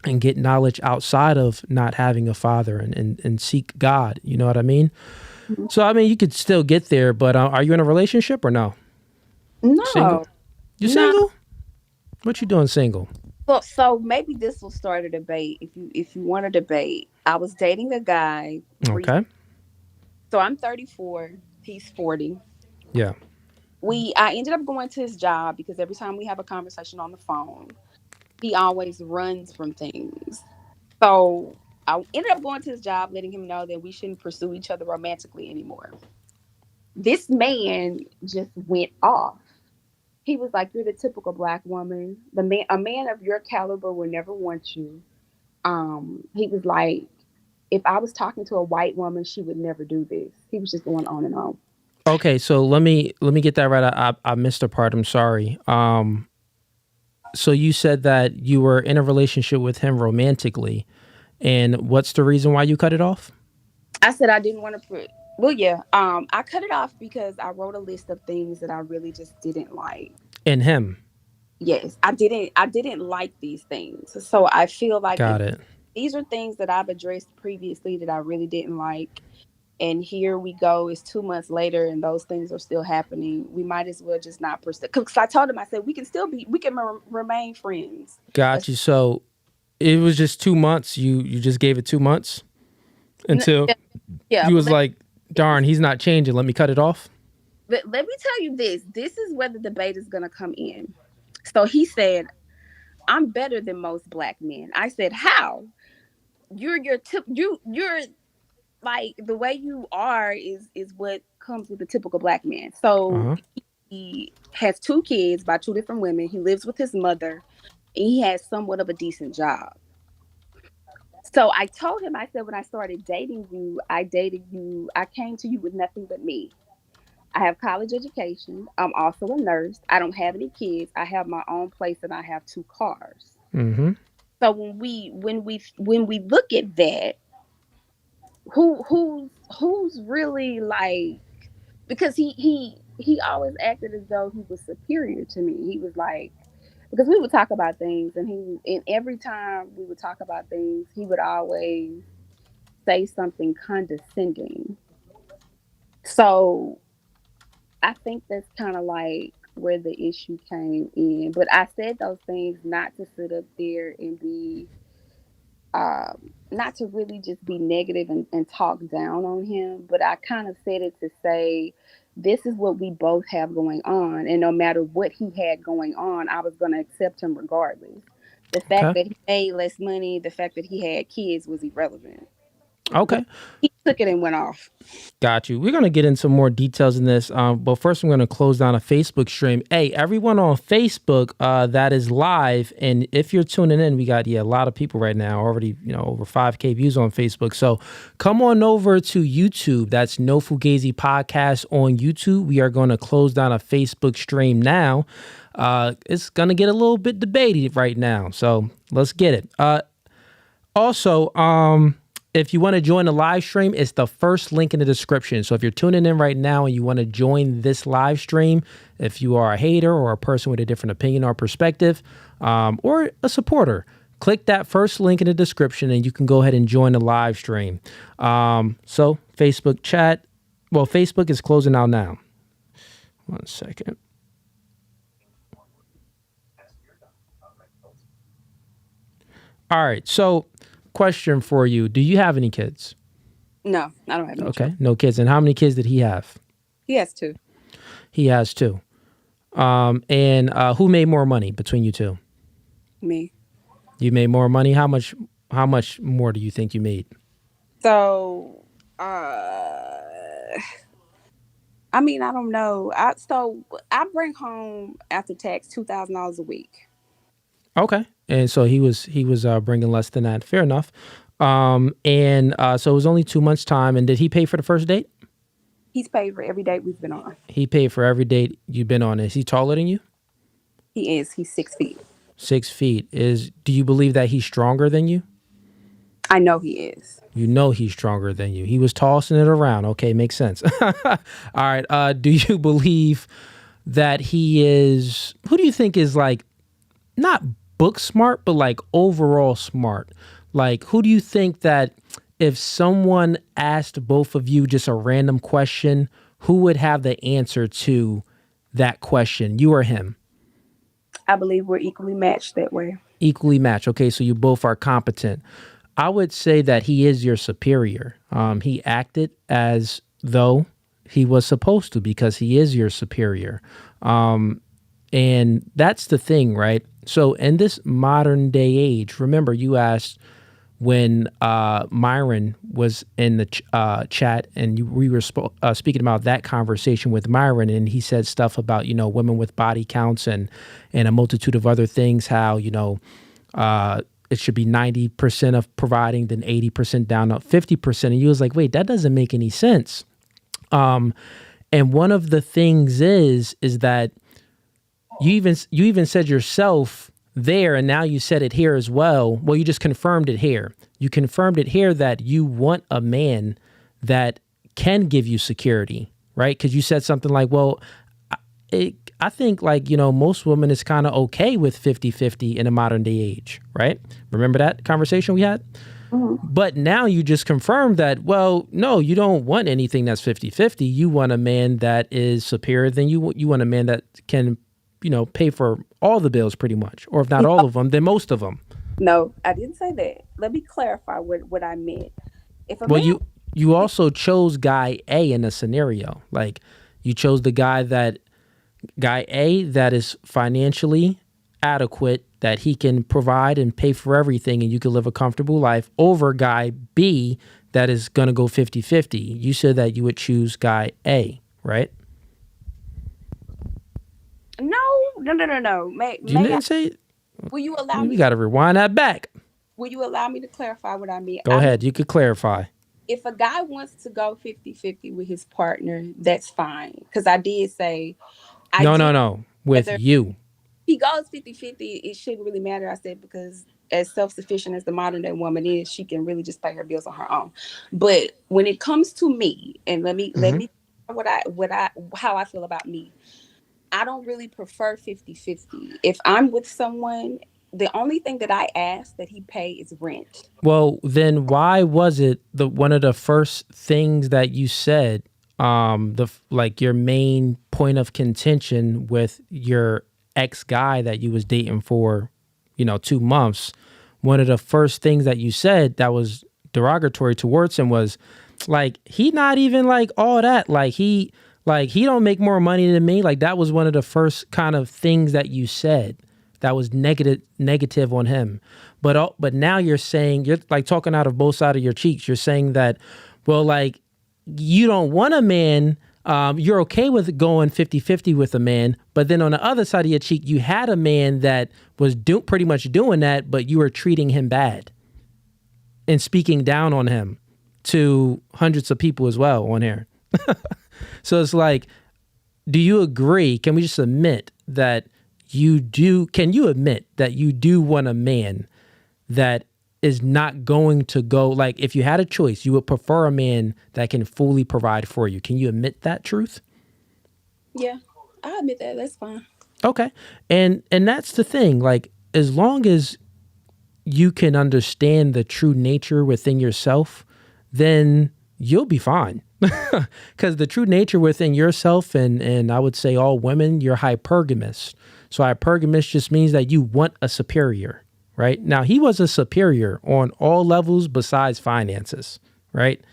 and get knowledge outside of not having a father and seek God. You know what I mean? Mm-hmm. So, you could still get there, but are you in a relationship or no? No. Single? You single? What you doing single? Well, so maybe this will start a debate. If you want to debate, I was dating a guy. Okay. So I'm 34. He's 40. Yeah. I ended up going to his job because every time we have a conversation on the phone, he always runs from things. So I ended up going to his job, letting him know that we shouldn't pursue each other romantically anymore. This man just went off. He was like, "You're the typical Black woman. A man of your caliber will never want you." He was like, "If I was talking to a white woman, she would never do this." He was just going on and on. Okay, so let me get that right. I missed a part. I'm sorry. So you said that you were in a relationship with him romantically, and what's the reason why you cut it off? I said I didn't want to put. Well, yeah. I cut it off because I wrote a list of things that I really just didn't like. In him? Yes, I didn't like these things. So I feel like these are things that I've addressed previously that I really didn't like. And here we go. It's 2 months later, and those things are still happening. We might as well just not pursue. Because I told him, I said we can remain friends. Got you. So it was just 2 months. You just gave it 2 months until he was like, "Darn, he's not changing. Let me cut it off." But let me tell you this. This is where the debate is going to come in. So he said, "I'm better than most Black men." I said, "How? You're like the way you are is what comes with a typical Black man." So he has 2 kids by 2 different women. He lives with his mother. And he has somewhat of a decent job. So I told him, I said, when I started dating you, I came to you with nothing but me. I have college education. I'm also a nurse. I don't have any kids. I have my own place and I have 2 cars. Mm-hmm. So when we look at that, who's really like, because he always acted as though he was superior to me. He was like, because we would talk about things and every time we would talk about things, he would always say something condescending. So I think that's kind of like where the issue came in. But I said those things not to sit up there and be, not to really just be negative and talk down on him. But I kind of said it to say, this is what we both have going on. And no matter what he had going on, I was going to accept him regardless. The fact that he made less money, the fact that he had kids was irrelevant. Okay. He took it and went off. Got you. We're going to get into more details in this. But first, I'm going to close down a Facebook stream. Hey, everyone on Facebook that is live. And if you're tuning in, we got a lot of people right now, already, over 5K views on Facebook. So come on over to YouTube. That's No Fugazee Podcast on YouTube. We are going to close down a Facebook stream now. It's going to get a little bit debated right now. So let's get it. Also, if you want to join the live stream, it's the first link in the description. So if you're tuning in right now and you want to join this live stream, if you are a hater or a person with a different opinion or perspective, or a supporter, click that first link in the description and you can go ahead and join the live stream. So Facebook chat. Well, Facebook is closing out now. 1 second. All right. So question for you. Do you have any kids? No, I don't have any children. No kids. And how many kids did he have? He has 2. He has 2. And who made more money between you two? Me. You made more money? How much more do you think you made? So, I mean, I don't know. I bring home after tax $2,000 a week. Okay, and so he was bringing less than that. Fair enough. So it was only 2 months' time. And did he pay for the first date? He's paid for every date we've been on. He paid for every date you've been on. Is he taller than you? He is. He's 6 feet. 6 feet. Do you believe that he's stronger than you? I know he is. You know he's stronger than you. He was tossing it around. Okay, makes sense. All right. Do you believe that he is, who do you think is like, not book smart, but like overall smart? Like, who do you think that if someone asked both of you just a random question, who would have the answer to that question, you or him? I believe we're equally matched that way. Equally matched. Okay, so you both are competent. I would say that he is your superior. He acted as though he was supposed to because he is your superior. And that's the thing, right? So in this modern day age, remember you asked when Myron was in the chat and we were speaking about that conversation with Myron, and he said stuff about, women with body counts and a multitude of other things, how, it should be 90% of providing, then 80% down to 50%. And you was like, wait, that doesn't make any sense. And one of the things is that you even said yourself there, and now you said it here as well. Well, you just confirmed it here. You confirmed it here that you want a man that can give you security, right? Because you said something like, well, I think like, most women is kind of okay with 50-50 in a modern day age, right? Remember that conversation we had? Mm-hmm. But now you just confirmed that, well, no, you don't want anything that's 50-50. You want a man that is superior than you. You want a man that can, pay for all the bills pretty much, or if not all of them, then most of them. No, I didn't say that. Let me clarify what I meant. You also chose guy A in a scenario. Like you chose the guy A that is financially adequate, that he can provide and pay for everything and you can live a comfortable life, over guy B that is going to go 50-50. You said that you would choose guy A, right? No. You didn't say. Will you allow me? We got to rewind that back. Will you allow me to clarify what I mean? Go ahead. You could clarify. If a guy wants to go 50-50 with his partner, that's fine. Because I did say... No. With you. He goes 50-50, it shouldn't really matter, I said, because as self-sufficient as the modern day woman is, she can really just pay her bills on her own. But when it comes to me, and let me how I feel about me, I don't really prefer 50-50. If I'm with someone, the only thing that I ask that he pay is rent. Well, then why was it one of the first things that you said, your main point of contention with your ex guy that you was dating for, 2 months? One of the first things that you said that was derogatory towards him was like, he not even like all that. Like he don't make more money than me. Like that was one of the first kind of things that you said that was negative on him. But now you're saying, you're like talking out of both sides of your cheeks. You're saying that, well, like you don't want a man, you're okay with going 50-50 with a man, but then on the other side of your cheek, you had a man that was pretty much doing that, but you were treating him bad and speaking down on him to hundreds of people as well on here. So it's like, do you agree? Can we just admit that can you admit that you do want a man that is not going to go, like if you had a choice, you would prefer a man that can fully provide for you. Can you admit that truth? Yeah, I admit that. That's fine. Okay. And that's the thing. Like, as long as you can understand the true nature within yourself, then you'll be fine. Because the true nature within yourself, and I would say all women, you're hypergamous. So hypergamous just means that you want a superior, right? Now, he was a superior on all levels besides finances, right?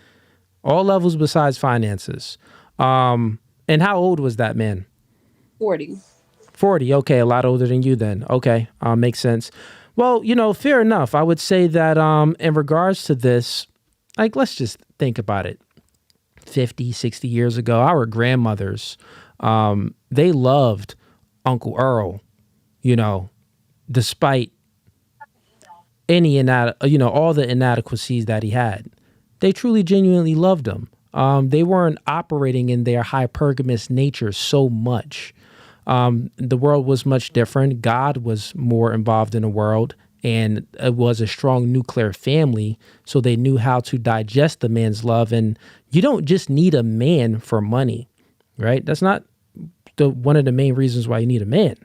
All levels besides finances. And how old was that man? 40. 40. Okay, a lot older than you then. Okay, makes sense. Well, fair enough. I would say that in regards to this, like, let's just think about it. 50, 60 years ago, our grandmothers, they loved Uncle Earl, despite all the inadequacies that he had. They truly, genuinely loved him. They weren't operating in their hypergamous nature so much. The world was much different. God was more involved in the world, and it was a strong nuclear family. So they knew how to digest the man's love. And you don't just need a man for money, right? That's not one of the main reasons why you need a man.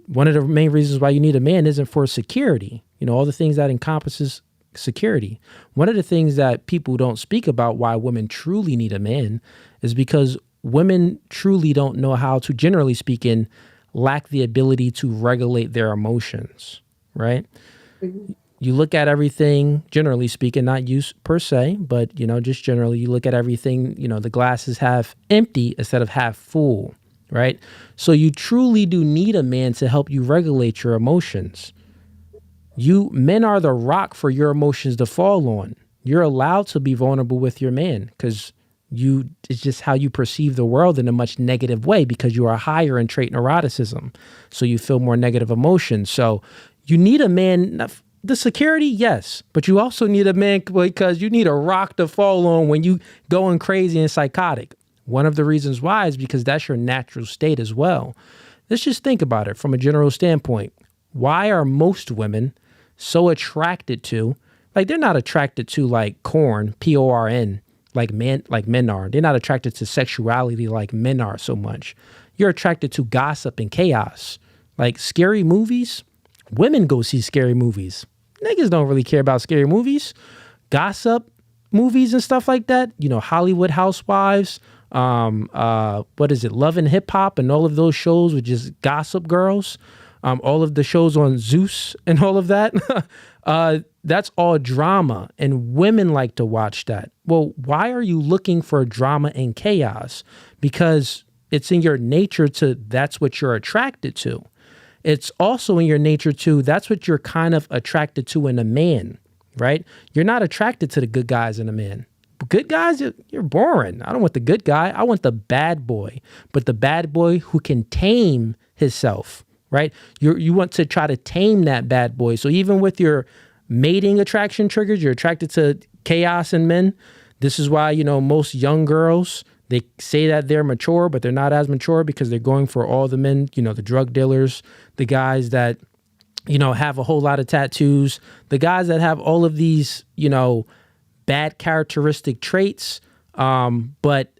One of the main reasons why you need a man isn't for security. All the things that encompasses security. One of the things that people don't speak about why women truly need a man is because women truly don't know how to, generally speaking, lack the ability to regulate their emotions, right? Mm-hmm. You look at everything, generally speaking, not you per se, but, just generally, you look at everything, the glass is half empty instead of half full, right? So you truly do need a man to help you regulate your emotions. Men are the rock for your emotions to fall on. You're allowed to be vulnerable with your man because it's just how you perceive the world in a much negative way because you are higher in trait neuroticism. So you feel more negative emotions. So you need a man. The security, yes, but you also need a man because you need a rock to fall on when you going crazy and psychotic. One of the reasons why is because that's your natural state as well. Let's just think about it from a general standpoint. Why are most women so attracted to, like, they're not attracted to like corn, porn, like men are. They're not attracted to sexuality like men are so much. You're attracted to gossip and chaos. Like scary movies, women go see scary movies. Niggas don't really care about scary movies. Gossip movies and stuff like that. Hollywood Housewives, what is it, Love and Hip Hop, and all of those shows with just gossip girls. All of the shows on Zeus and all of that, that's all drama, and women like to watch that. Well, why are you looking for drama and chaos? Because it's in your nature that's what you're attracted to. It's also in your nature that's what you're kind of attracted to in a man, right? You're not attracted to the good guys in a man. Good guys, you're boring. I don't want the good guy. I want the bad boy, but the bad boy who can tame himself. Right? You want to try to tame that bad boy. So even with your mating attraction triggers, you're attracted to chaos in men. This is why, most young girls, they say that they're mature, but they're not as mature because they're going for all the men, the drug dealers, the guys that, have a whole lot of tattoos, the guys that have all of these, bad characteristic traits, but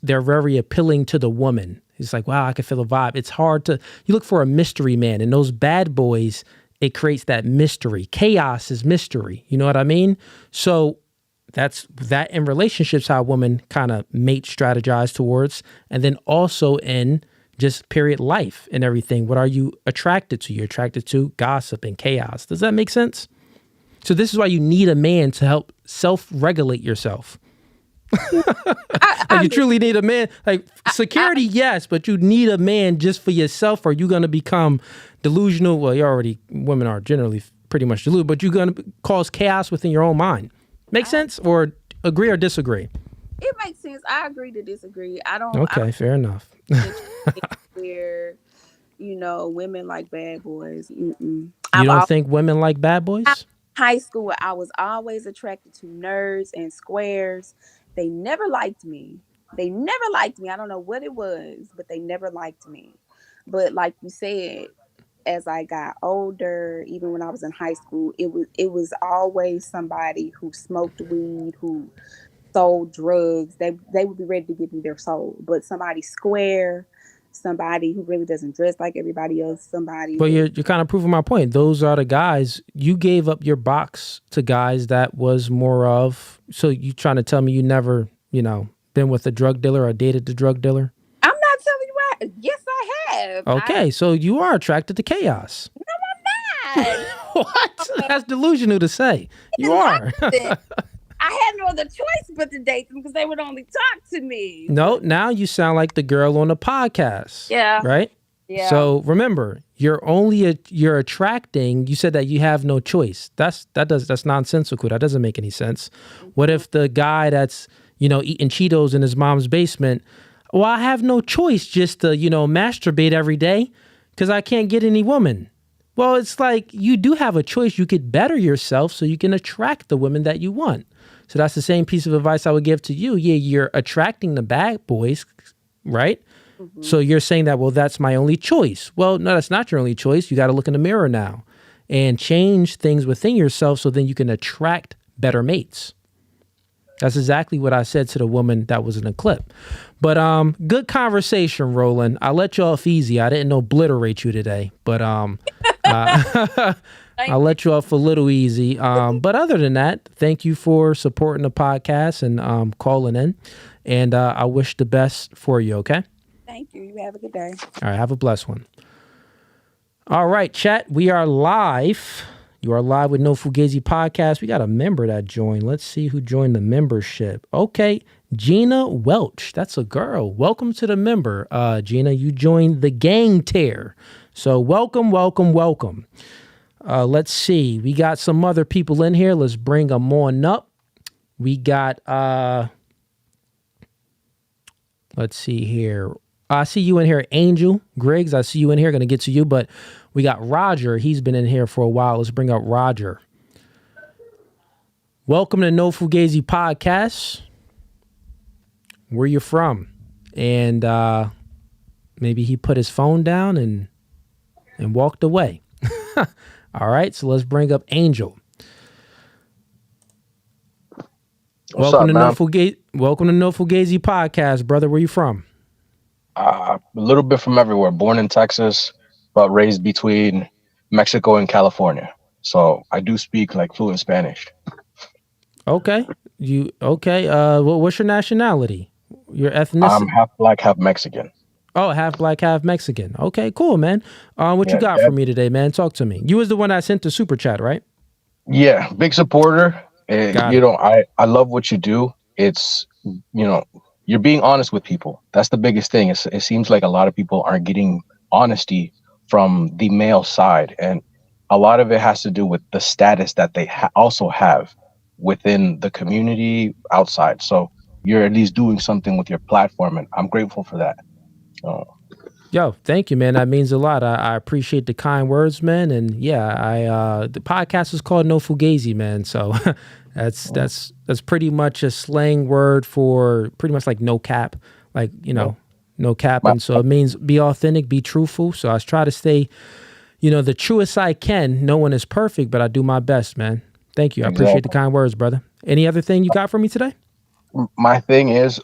they're very appealing to the woman. It's like, wow, I can feel the vibe. It's hard you look for a mystery man, and those bad boys, it creates that mystery. Chaos is mystery. You know what I mean? So that's that in relationships, how women kind of mate, strategize towards, and then also in just period life and everything. What are you attracted to? You're attracted to gossip and chaos. Does that make sense? So this is why you need a man to help self-regulate yourself. You truly need a man. Like security, yes, but you need a man just for yourself, or you're gonna become delusional. Well, women are generally pretty much delusional, but you're gonna cause chaos within your own mind. Make sense, or agree or disagree? It makes sense. I agree to disagree. I don't. Okay, fair enough. Where women like bad boys. You don't think women like bad boys? High school, I was always attracted to nerds and squares. They never liked me. I don't know what it was, but they never liked me. But like you said, as I got older, even when I was in high school, it was always somebody who smoked weed, who sold drugs. They would be ready to give me their soul. But somebody square, somebody who really doesn't dress like everybody else, somebody. But you're kind of proving my point. Those are the guys you gave up your box to guys that was more of. So you trying to tell me you never, been with a drug dealer or dated the drug dealer? I'm not telling you what. Yes, I have. Okay, so you are attracted to chaos. No, I'm not. What? That's delusional to say. You are. I had no other choice but to date them because they would only talk to me. No, now you sound like the girl on the podcast. Yeah. Right? Yeah. So remember, you're attracting, you said that you have no choice. That's nonsensical. That doesn't make any sense. What if the guy that's, eating Cheetos in his mom's basement, well, I have no choice just to, masturbate every day because I can't get any woman. Well, it's like you do have a choice. You could better yourself so you can attract the women that you want. So that's the same piece of advice I would give to you. Yeah, you're attracting the bad boys, right? Mm-hmm. So you're saying that, well, that's my only choice. Well, no, that's not your only choice. You got to look in the mirror now and change things within yourself so then you can attract better mates. That's exactly what I said to the woman that was in the clip. But good conversation, Roland. I let you off easy. I didn't obliterate you today, but I'll let you off a little easy. But other than that, thank you for supporting the podcast and calling in. And I wish the best for you, okay? Thank you. You have a good day. All right, have a blessed one. All right, chat. We are live. You are live with No Fugazee Podcast. We got a member that joined. Let's see who joined the membership. Okay, Gina Welch. That's a girl. Welcome to the member. Gina, you joined the gang tear. So welcome. Let's see. We got some other people in here. Let's bring them on up. We got, let's see here. I see you in here, Angel Griggs. I see you in here. Going to get to you, but we got Roger. He's been in here for a while. Let's bring up Roger. Welcome to No Fugazee Podcast. Where you from? And maybe he put his phone down and walked away. All right, so let's bring up Angel. Welcome to No Fugazee Podcast, brother. Where you from? A little bit from everywhere. Born in Texas, but raised between Mexico and California. So I do speak like fluent Spanish. Okay. What's your nationality? Your ethnicity? I'm half black, half Mexican. Oh, half black, half Mexican. Okay, cool, man. What you got for me today, man? Talk to me. You was the one that sent the super chat, right? Yeah, big supporter. I love what you do. It's, you're being honest with people. That's the biggest thing. It seems like a lot of people aren't getting honesty from the male side. And a lot of it has to do with the status that they also have within the community outside. So you're at least doing something with your platform. And I'm grateful for that. Yo, thank you, man. That means a lot. I appreciate the kind words, man. And yeah, the podcast is called No Fugazi, man. So that's pretty much a slang word for pretty much like no cap, like, no cap. And so it means be authentic, be truthful. So I try to stay, the truest I can. No one is perfect, but I do my best, man. Thank you. I appreciate the kind words, brother. Any other thing you got for me today? My thing is,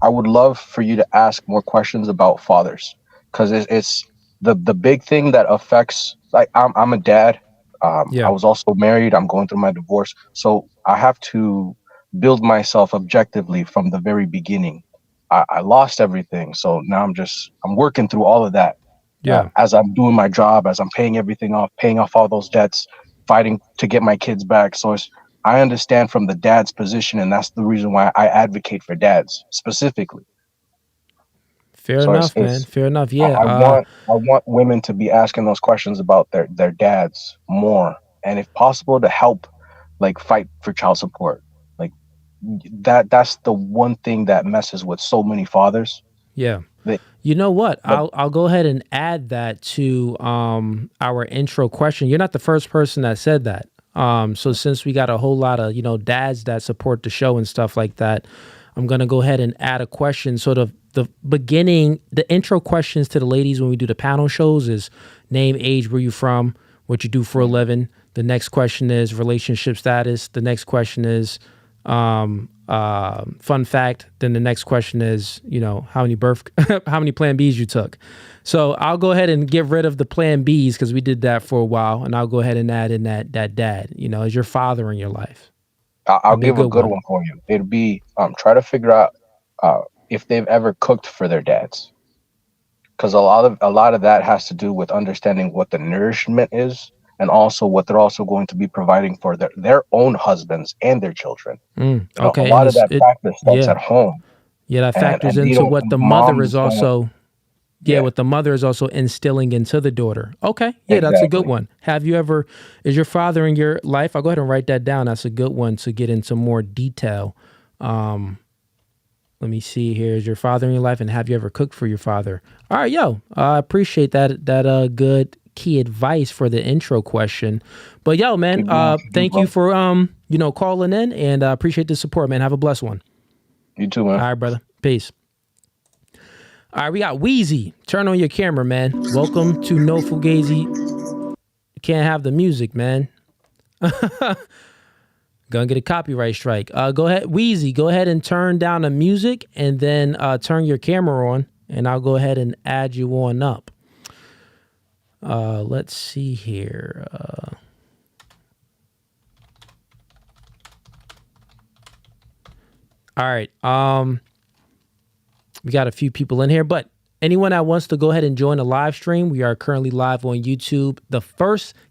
I would love for you to ask more questions about fathers, because it's the big thing that affects, like, I'm a dad. I was also married. I'm going through my divorce. So I have to build myself objectively from the very beginning. I lost everything. So now I'm working through all of that. As I'm doing my job, as I'm paying everything off, paying off all those debts, fighting to get my kids back. So I understand from the dad's position, and that's the reason why I advocate for dads specifically. Fair enough, man. Fair enough. Yeah. I want women to be asking those questions about their dads more, and if possible, to help, like, fight for child support. Like that's the one thing that messes with so many fathers. Yeah. You know what? I'll go ahead and add that to our intro question. You're not the first person that said that. So since we got a whole lot of, dads that support the show and stuff like that, I'm going to go ahead and add a question. Sort of the beginning, the intro questions to the ladies when we do the panel shows is name, age, where you from, what you do for a living. The next question is relationship status. The next question is Fun fact. Then the next question is, how many how many Plan Bs you took. So I'll go ahead and get rid of the Plan Bs because we did that for a while, and I'll go ahead and add in that dad. Is your father in your life? I'll give a good one for you. It'd be try to figure out if they've ever cooked for their dads, because a lot of that has to do with understanding what the nourishment is, and also what they're also going to be providing for their own husbands and their children. Okay, a lot of that practice starts at home. Yeah, that factors into what the mother is also. What the mother is also instilling into the daughter. Okay, That's a good one. Is your father in your life? I'll go ahead and write that down. That's a good one to get into more detail. Let me see here. Is your father in your life, and have you ever cooked for your father? All right, I appreciate that good key advice for the intro question. But man, thank you for calling in, and appreciate the support, man. Have a blessed one. You too, man. All right, brother. Peace. All right, we got Wheezy. Turn on your camera, man. Welcome to No Fugazee. You can't have the music, man. Gonna get a copyright strike. Go ahead, Wheezy. Go ahead and turn down the music, and then turn your camera on, and I'll go ahead and add you on up. Let's see here. All right. We got a few people in here, but anyone that wants to go ahead and join the live stream, we are currently live on YouTube.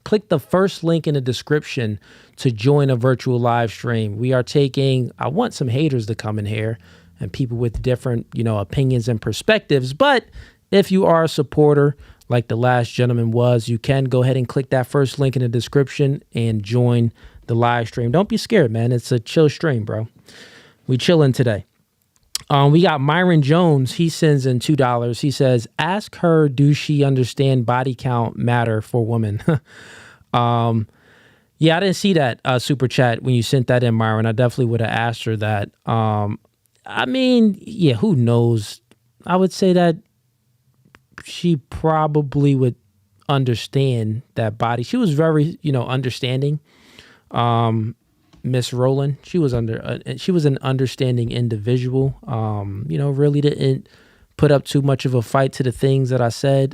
Click the first link in the description to join a virtual live stream. We are I want some haters to come in here and people with different, opinions and perspectives. But if you are a supporter, like the last gentleman was, you can go ahead and click that first link in the description and join the live stream. Don't be scared, man. It's a chill stream, bro. We chilling today. We got Myron Jones. He sends in $2. He says, ask her, do she understand body count matter for women? I didn't see that super chat when you sent that in, Myron. I definitely would have asked her that. Who knows? I would say that she probably would understand that body. She was very, understanding. Miss Rowland, she was an understanding individual. Really didn't put up too much of a fight to the things that I said.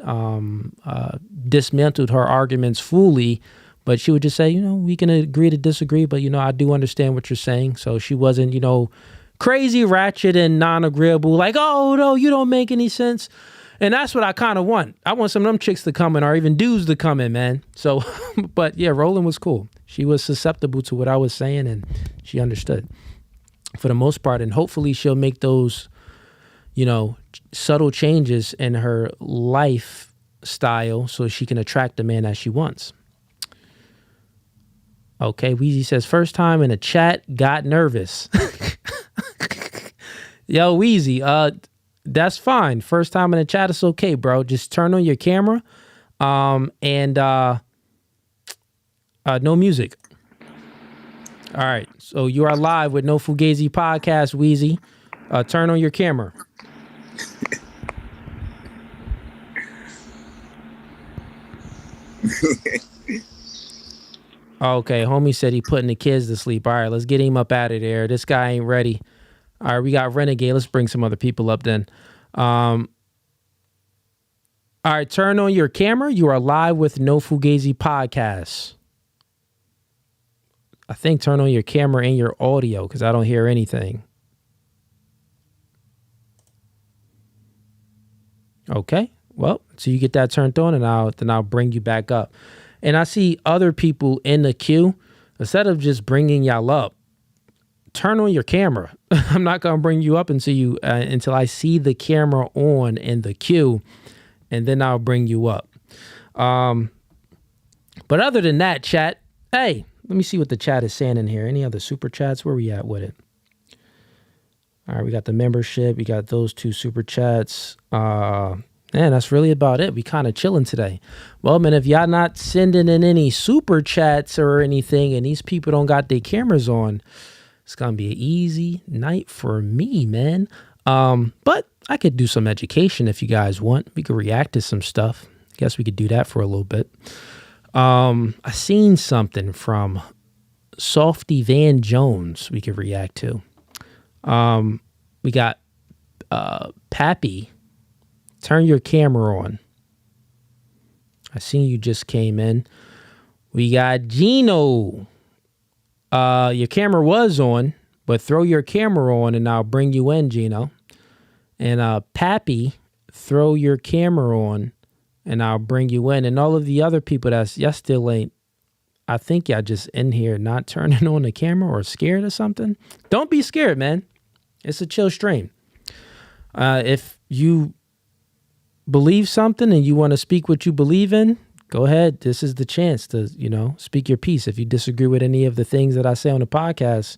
Dismantled her arguments fully, but she would just say, we can agree to disagree, but I do understand what you're saying. So she wasn't, crazy, ratchet, and non-agreeable. Like, oh no, you don't make any sense. And that's what I kind of want. I want some of them chicks to come in, or even dudes to come in, man. So, but yeah, Rowland was cool. She was susceptible to what I was saying, and she understood for the most part. And hopefully she'll make those, subtle changes in her lifestyle so she can attract the man that she wants. Okay, Weezy says, first time in a chat, got nervous. Yo, Weezy, that's fine. First time in the chat, it's okay, bro. Just turn on your camera, and no music. All right, so you are live with No Fugazee podcast, Wheezy. Turn on your camera. Okay, homie said he putting the kids to sleep. All right, let's get him up out of there. This guy ain't ready. All right, we got Renegade. Let's bring some other people up then. All right, turn on your camera. You are live with No Fugazee podcast. I think turn on your camera and your audio because I don't hear anything. Okay, well, so you get that turned on, and I'll bring you back up. And I see other people in the queue. Instead of just bringing y'all up, turn on your camera. I'm not gonna bring you up until I see the camera on in the queue, and then I'll bring you up. But other than that, chat. Hey, let me see what the chat is saying in here. Any other super chats? Where we at with it? All right, we got the membership. We got those 2 super chats. Man, that's really about it. We kind of chilling today. Well, man, if y'all not sending in any super chats or anything, and these people don't got their cameras on, it's gonna be an easy night for me, man. But I could do some education if you guys want. We could react to some stuff. I guess we could do that for a little bit. I seen something from Softy Van Jones we could react to. We got Pappy. Turn your camera on. I seen you just came in. We got Gino. Your camera was on, but throw your camera on and I'll bring you in, Gino. And Pappy, throw your camera on and I'll bring you in. And all of the other people y'all still ain't, I think y'all just in here not turning on the camera or scared or something. Don't be scared, man. It's a chill stream. If you believe something and you want to speak what you believe in, go ahead. This is the chance to, speak your piece. If you disagree with any of the things that I say on the podcast,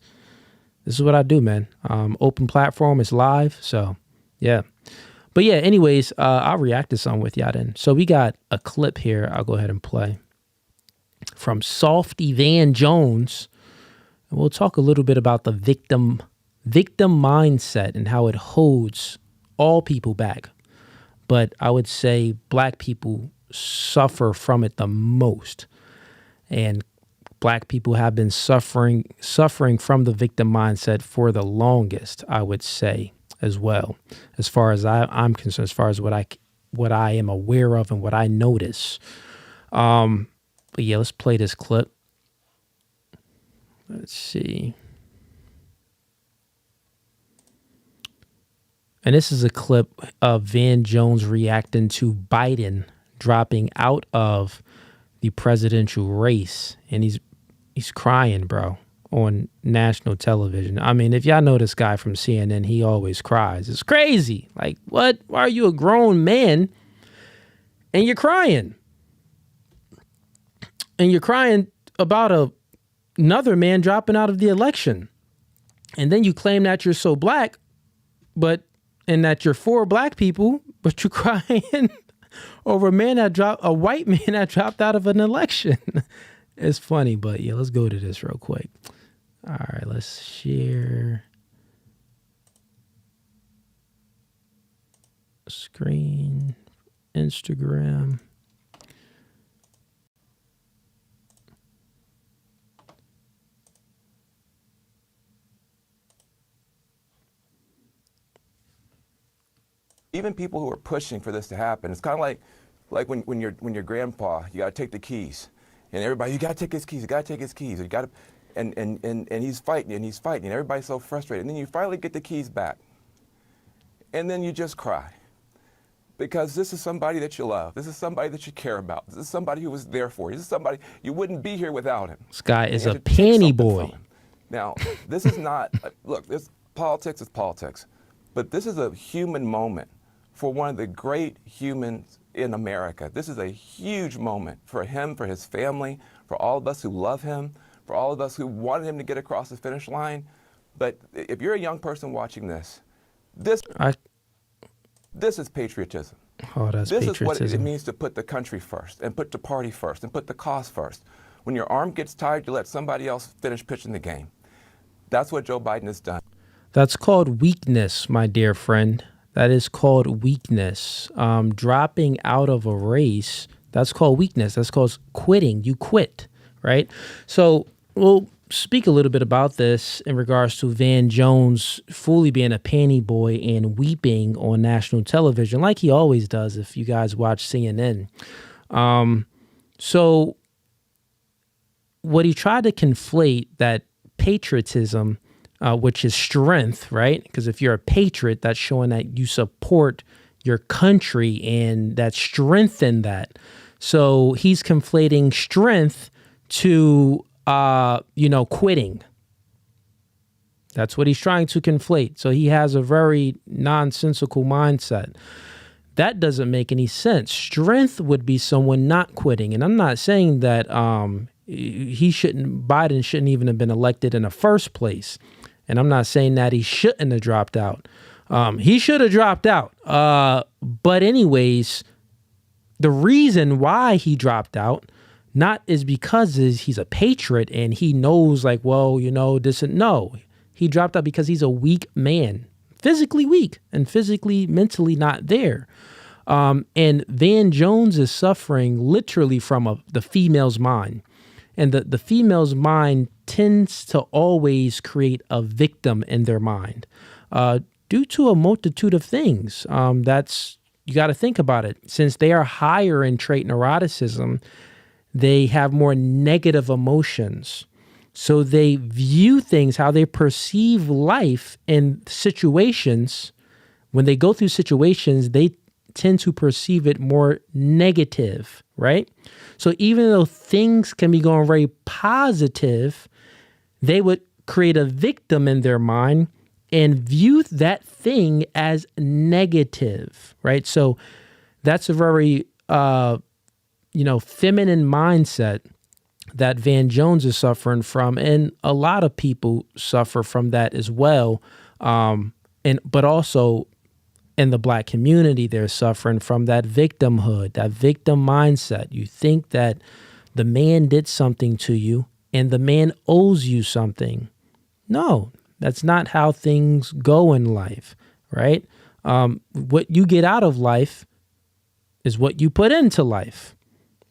this is what I do, man. Open platform, it's live. So, yeah. But yeah, anyways, I'll react to some with y'all then. So we got a clip here. I'll go ahead and play from Softy Van Jones. And we'll talk a little bit about the victim mindset and how it holds all people back. But I would say black people suffer from it the most. And black people have been suffering from the victim mindset for the longest, I would say, as well, as far as I'm concerned, as far as what I am aware of and what I notice. But yeah, let's play this clip. Let's see. And this is a clip of Van Jones reacting to Biden dropping out of the presidential race. And he's crying, bro, on national television. I mean, if y'all know this guy from CNN, he always cries. It's crazy. Like, what? Why are you a grown man and you're crying? And you're crying about another man dropping out of the election. And then you claim that you're so black, and that you're for black people, but you're crying over a white man that dropped out of an election. It's funny, but yeah, let's go to this real quick. All right, let's share screen, Instagram. Even people who are pushing for this to happen, it's kind of like when your grandpa, you got to take the keys, and everybody, you got to take his keys, you got to, and he's fighting, and everybody's so frustrated, and then you finally get the keys back, and then you just cry, because this is somebody that you love, this is somebody that you care about, this is somebody who was there for you, this is somebody you wouldn't be here without him. This guy is a panty boy. Now, this is not, look, politics is politics, but this is a human moment for one of the great humans in America. This is a huge moment for him, for his family, for all of us who love him, for all of us who wanted him to get across the finish line. But if you're a young person watching this is patriotism. Oh, that's this patriotism. Is what it means to put the country first, and put the party first, and put the cause first. When your arm gets tired, you let somebody else finish pitching the game. That's what Joe Biden has done. That's called weakness, my dear friend. That is called weakness. Dropping out of a race, that's called weakness. That's called quitting. You quit, right? So we'll speak a little bit about this in regards to Van Jones fully being a panty boy and weeping on national television like he always does if you guys watch CNN. So what he tried to conflate, that patriotism, which is strength, right? Because if you're a patriot, that's showing that you support your country and that strength in that. So he's conflating strength to, quitting. That's what he's trying to conflate. So he has a very nonsensical mindset. That doesn't make any sense. Strength would be someone not quitting. And I'm not saying that Biden shouldn't even have been elected in the first place. And I'm not saying that he shouldn't have dropped out. He should have dropped out. But anyways, the reason why he dropped out, not is because he's a patriot and he knows no. He dropped out because he's a weak man, physically weak and physically, mentally not there. And Van Jones is suffering literally from the female's mind. And the female's mind tends to always create a victim in their mind due to a multitude of things. You got to think about it. Since they are higher in trait neuroticism, they have more negative emotions. So they view things, how they perceive life in situations. When they go through situations, they tend to perceive it more negative, right? So even though things can be going very positive, they would create a victim in their mind and view that thing as negative, right? So that's a very, feminine mindset that Van Jones is suffering from, and a lot of people suffer from that as well. But also in the Black community, they're suffering from that victimhood, that victim mindset. You think that the man did something to you and the man owes you something. No, that's not how things go in life, right? What you get out of life is what you put into life,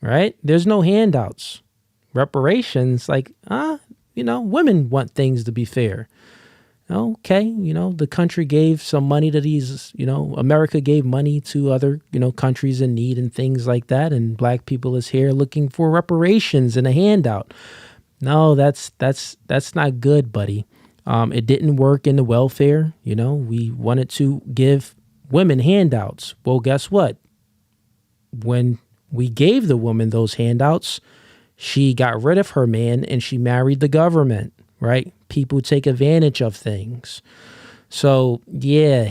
right? There's no handouts. Reparations, women want things to be fair. Okay, the country gave some money to these, America gave money to other, countries in need and things like that. And Black people is here looking for reparations and a handout. No, that's not good, buddy. It didn't work in the welfare. We wanted to give women handouts. Well, guess what? When we gave the woman those handouts, she got rid of her man and she married the government, right? People take advantage of things. So yeah,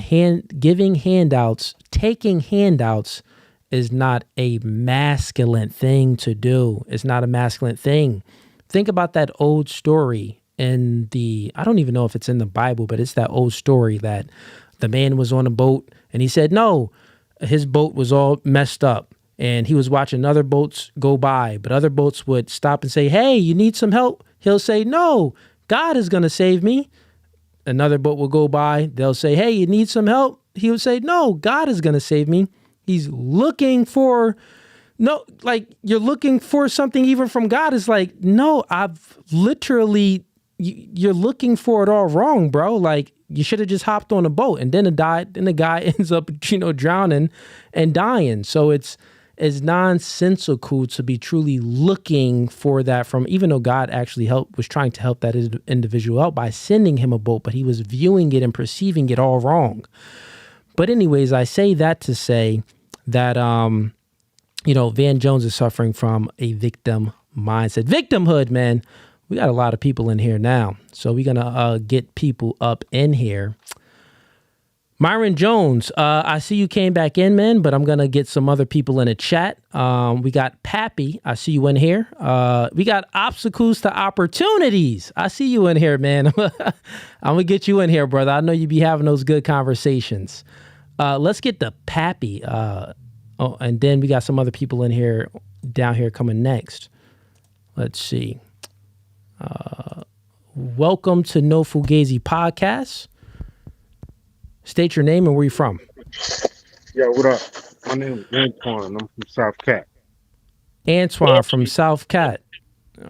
giving handouts, taking handouts is not a masculine thing to do. It's not a masculine thing. Think about that old story I don't even know if it's in the Bible, but it's that old story that the man was on a boat and he said, no, his boat was all messed up. And he was watching other boats go by, but other boats would stop and say, hey, you need some help? He'll say, no, God is going to save me. Another boat will go by. They'll say, hey, you need some help? He would say, no, God is going to save me. He's looking for, you're looking for something even from God. It's like, no, I've literally, you're looking for it all wrong, bro. Like, you should have just hopped on a boat. And then the guy ends up, drowning and dying. So it's nonsensical to be truly looking for that from, even though God actually was trying to help that individual out by sending him a boat, but he was viewing it and perceiving it all wrong. But anyways, I say that to say that, Van Jones is suffering from a victim mindset. Victimhood, man. We got a lot of people in here now. So we're going to get people up in here. Myron Jones, I see you came back in, man, but I'm going to get some other people in the chat. We got Pappy. I see you in here. We got Obstacles to Opportunities. I see you in here, man. I'm going to get you in here, brother. I know you be having those good conversations. Let's get the Pappy. And then we got some other people in here, down here coming next. Let's see. Welcome to No Fugazee Podcast. State your name and where you from. Yeah, what up? My name is Antoine. I'm from South Cat. Antoine from South Cat.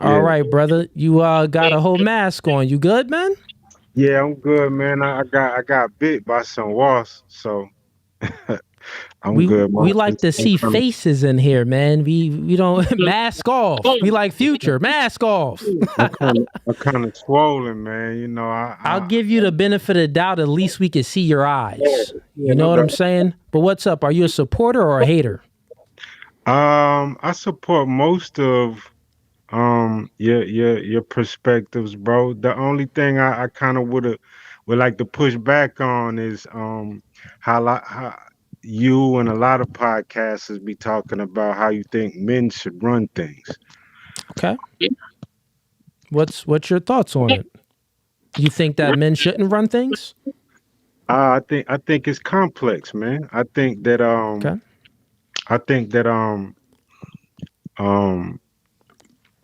All right, brother. You got a whole mask on. You good, man? Yeah, I'm good, man. I got bit by some wasps, so I'm good. We like to see faces in here, man. We don't mask off. We like Future. Mask off. I'm kind of swollen, man. I'll give you the benefit of the doubt. At least we can see your eyes. You know what I'm saying? But what's up? Are you a supporter or a hater? I support most of your perspectives, bro. The only thing I kind of would like to push back on is how you and a lot of podcasters be talking about how you think men should run things. Okay. What's your thoughts on it? You think that men shouldn't run things? I think it's complex, man. I think that okay. I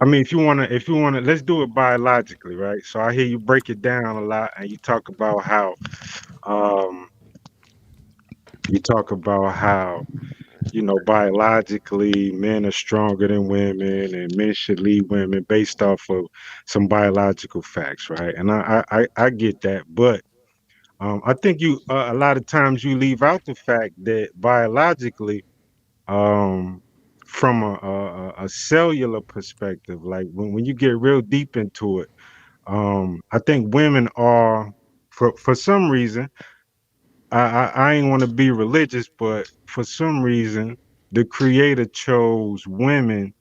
mean, if you wanna, let's do it biologically, right? So I hear you break it down a lot, and you talk about how biologically men are stronger than women and men should lead women based off of some biological facts, right? And I get that, but I think you a lot of times you leave out the fact that biologically, um, from a cellular perspective, like when you get real deep into it, I think women are for some reason. I ain't want to be religious, but for some reason, the Creator chose women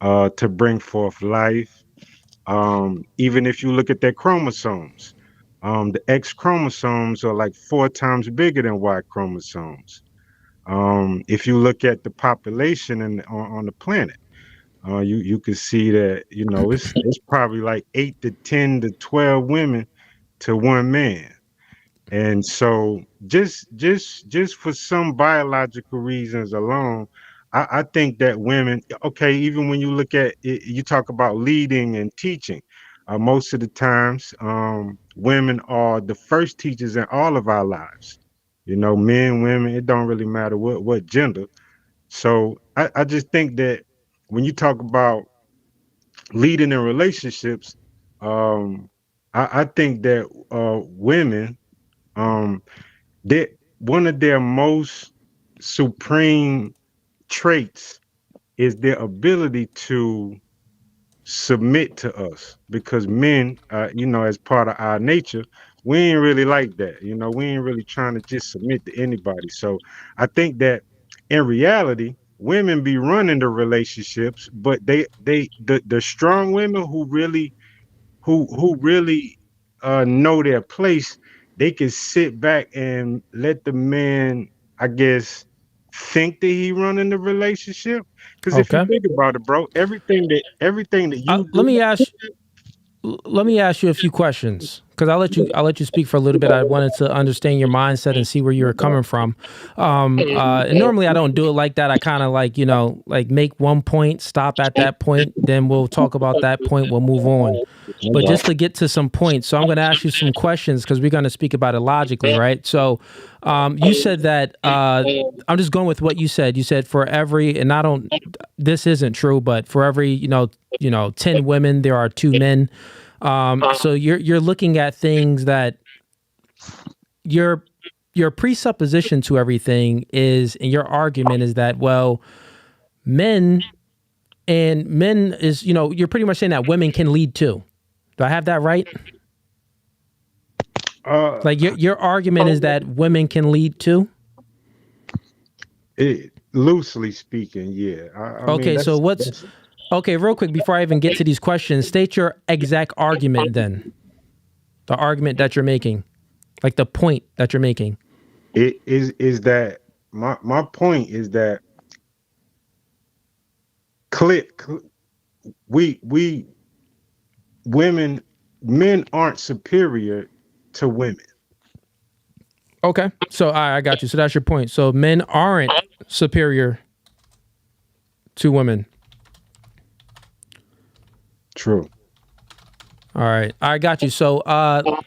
to bring forth life. Even if you look at their chromosomes, the X chromosomes are like 4 times bigger than Y chromosomes. If you look at the population on the planet, you can see that it's probably like 8 to 10 to 12 women to one man. And so just for some biological reasons alone, I think that women, okay, even when you look at it, you talk about leading and teaching, most of the times, women are the first teachers in all of our lives. Men, women, it don't really matter what gender. So I just think that when you talk about leading in relationships, um, I think that women, um, they one of their most supreme traits is their ability to submit to us, because men, as part of our nature, we ain't really like that. We ain't really trying to just submit to anybody. So I think that in reality, women be running the relationships, but the strong women who really know their place, they can sit back and let the man, I guess, think that he running the relationship. Because if you Okay. think about it, bro, everything that you Let do. me ask you a few questions, because I'll let you speak for a little bit. I wanted to understand your mindset and see where you're coming from. And normally I don't do it like that. I kind of like make one point, stop at that point, then we'll talk about that point, we'll move on. But just to get to some points, so I'm going to ask you some questions because we're going to speak about it logically, right? So you said that, I'm just going with what you said. You said for every, and this isn't true, but for every, 10 women, there are 2 men. So you're looking at things that your presupposition to everything is, and your argument is that, well, men is, you're pretty much saying that women can lead too. Do I have that right? Like your argument is that women can lead too? Loosely speaking, yeah. I mean, Okay, so okay, real quick, before I even get to these questions, state your exact argument then. The argument that you're making, like the point that you're making. it is that my point is that we women, men aren't superior to women. Okay, so I got you. So that's your point. So men aren't superior to women. True. All right, I got you. So,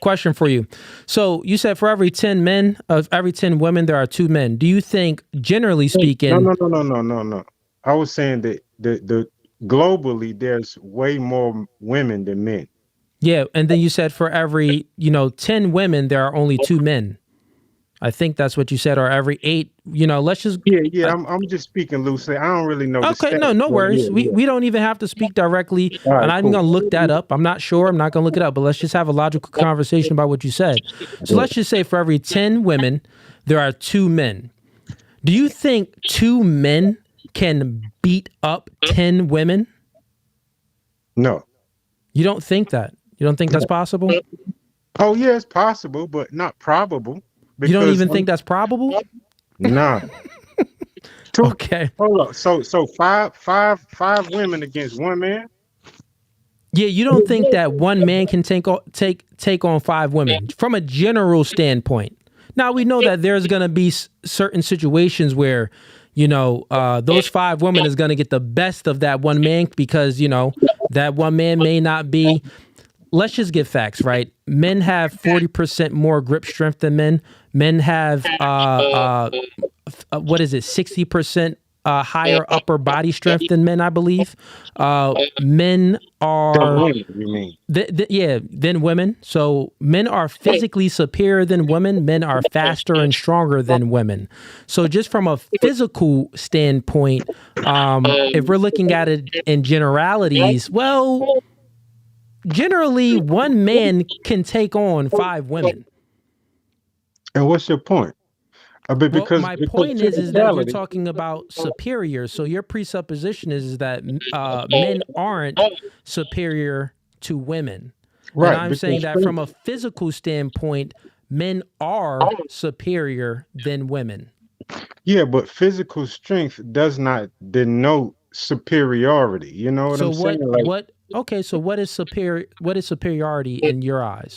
question for you. So you said for every 10 women, there are 2 men. Do you think, generally speaking? No. I was saying that the globally there's way more women than men. Yeah, and then you said for every 10 women, there are only 2 men. I think that's what you said, or every 8, let's just... Yeah, I'm just speaking loosely. I don't really know. Okay, no worries. Yeah. We don't even have to speak directly. Right, and I'm cool. going to look that up. I'm not sure. I'm not going to look it up, but let's just have a logical conversation about what you said. So let's just say for every 10 women, there are 2 men. Do you think 2 men can beat up 10 women? No. You don't think that? You don't think that's possible? Oh, yeah, it's possible, but not probable. You don't even think that's probable? Nah. Okay. Hold up. So five women against 1 man? Yeah, you don't think that 1 man can take on 5 women from a general standpoint. Now, we know that there's going to be certain situations where, those 5 women is going to get the best of that 1 man because, that 1 man may not be... Let's just get facts, right? Men have 40% more grip strength than men. Men have what is it, 60% higher upper body strength than men, I believe. Men are, You mean? than women. So men are physically superior than women. Men are faster and stronger than women. So just from a physical standpoint, if we're looking at it in generalities, well, generally one man can take on 5 women. And what's your point? But Well, my point is that you're physicality, talking about superior. So your presupposition is that men aren't superior to women. And right? I'm saying Because that from a physical standpoint, men are superior than women. yeah, but physical strength does not denote superiority. You know what So I'm saying? Like, okay, so what is superiority in your eyes?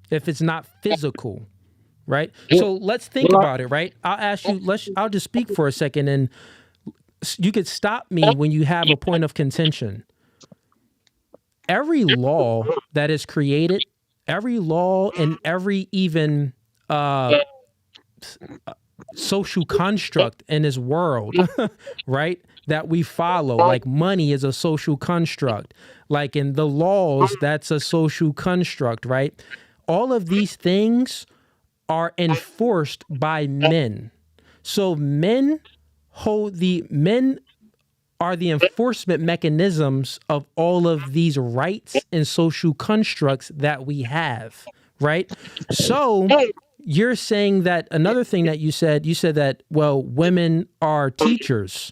If it's not physical, right? So let's think well, about it, right? I'll just speak for a second, and you could stop me when you have a point of contention. Every law that is created, every law and every even social construct in this world, right, that we follow, like money is a social construct, like in the laws, that's a social construct, right? All of these things are enforced by men. So men are the enforcement mechanisms of all of these rights and social constructs that we have, right? So you're saying that another thing that you said that, well, women are teachers.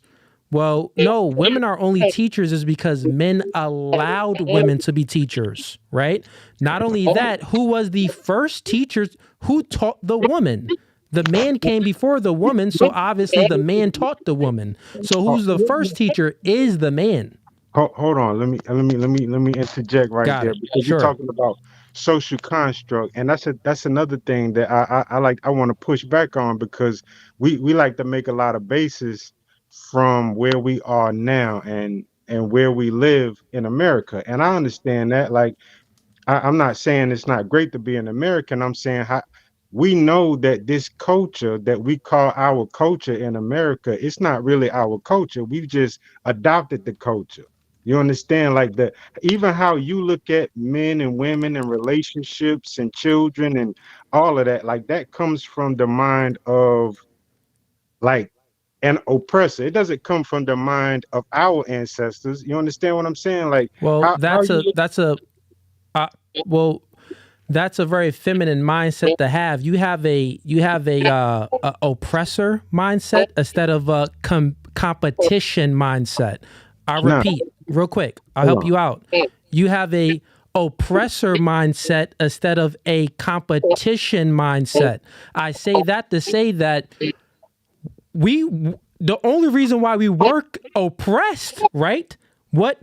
Well, no, women are only teachers is because men allowed women to be teachers, right? Not only that, who was the first teachers? Who taught the woman? The man came before the woman, so obviously the man taught the woman. So who's the first teacher is the man. hold on. Let me interject right Got there, it. because you're Sure. talking about social construct, and that's another thing that I want to push back on, because we like to make a lot of bases from where we are now and where we live in America, and I understand that. Like, I'm not saying it's not great to be an American. I'm saying how we know that this culture that we call our culture in America, it's not really our culture. We've just adopted the culture. You understand? Like, the even how you look at men and women and relationships and children and all of that, like that comes from the mind of, like, an oppressor. It doesn't come from the mind of our ancestors. You understand what I'm saying? Like, Well, how you look. uh, well, that's a very feminine mindset to have. You have a oppressor mindset instead of a competition mindset. I Nah, repeat, real quick. I'll hold help on. you out. You have a oppressor mindset instead of a competition mindset. I say that to say that we the only reason why we work oppressed, right? What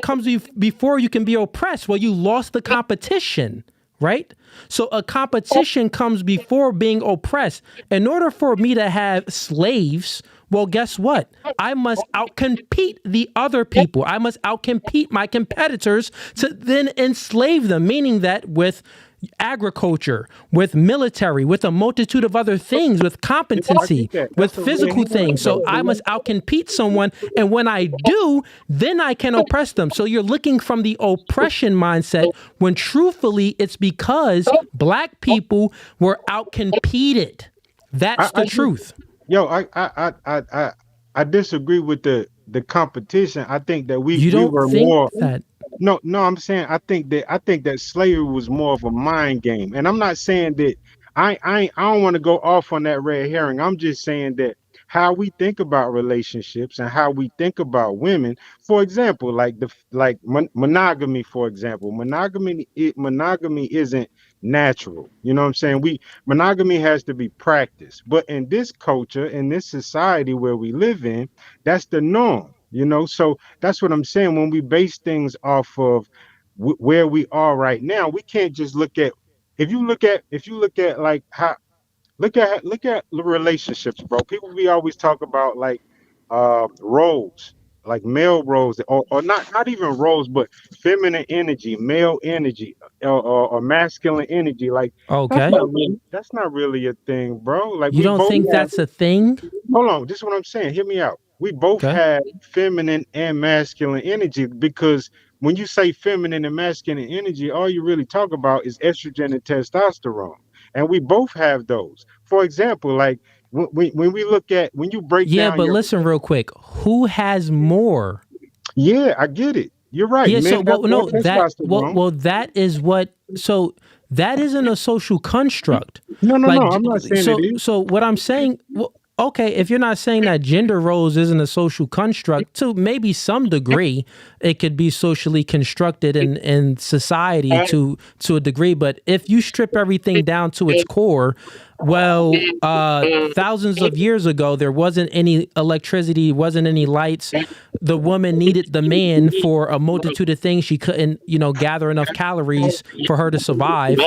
comes before you can be oppressed? Well, you lost the competition, right? So a competition comes before being oppressed. In order for me to have slaves, well, guess what? I must outcompete the other people. I must outcompete my competitors to then enslave them, meaning that with agriculture, with military, with a multitude of other things, with I competency, get that. with That's a red physical herring, things. So though. I must outcompete someone. And when I do, then I can oppress them. So you're looking from the oppression mindset when truthfully it's because black people were outcompeted. That's the I just, truth. yo, I disagree with the competition. I think that we You we don't were think more. that. No, no, I'm saying I think that slavery was more of a mind game, and I'm not saying that I don't want to go off on that red herring. I'm just saying that how we think about relationships and how we think about women. For example, like monogamy. For example, monogamy isn't natural. You know what I'm saying? Monogamy has to be practiced, but in this culture, in this society where we live in, that's the norm. So that's what I'm saying. When we base things off of where we are right now, we can't just look at. If you look at like how look at the relationships, bro. People we always talk about like roles. like male roles, or not even roles, but feminine energy, male energy, or masculine energy. Like Okay. that's not really a thing, bro. Like You we don't both think have. that's a thing? Hold on, this is what I'm saying. Hear me out. We both Okay. have feminine and masculine energy, because when you say feminine and masculine energy, all you really talk about is estrogen and testosterone. And we both have those. For example, like when we look at, when you break Yeah, down but your, listen real quick. Who has more? yeah, I get it. You're right. Yeah, so Men have well, more no, testosterone. that is what. So that isn't a social construct. No, no, Like, no. I'm not saying it is. so what I'm saying. Well, okay, if you're not saying that gender roles isn't a social construct, to maybe some degree, it could be socially constructed in society to a degree. But if you strip everything down to its core, well, thousands of years ago, there wasn't any electricity, wasn't any lights. The woman needed the man for a multitude of things. She couldn't, gather enough calories for her to survive.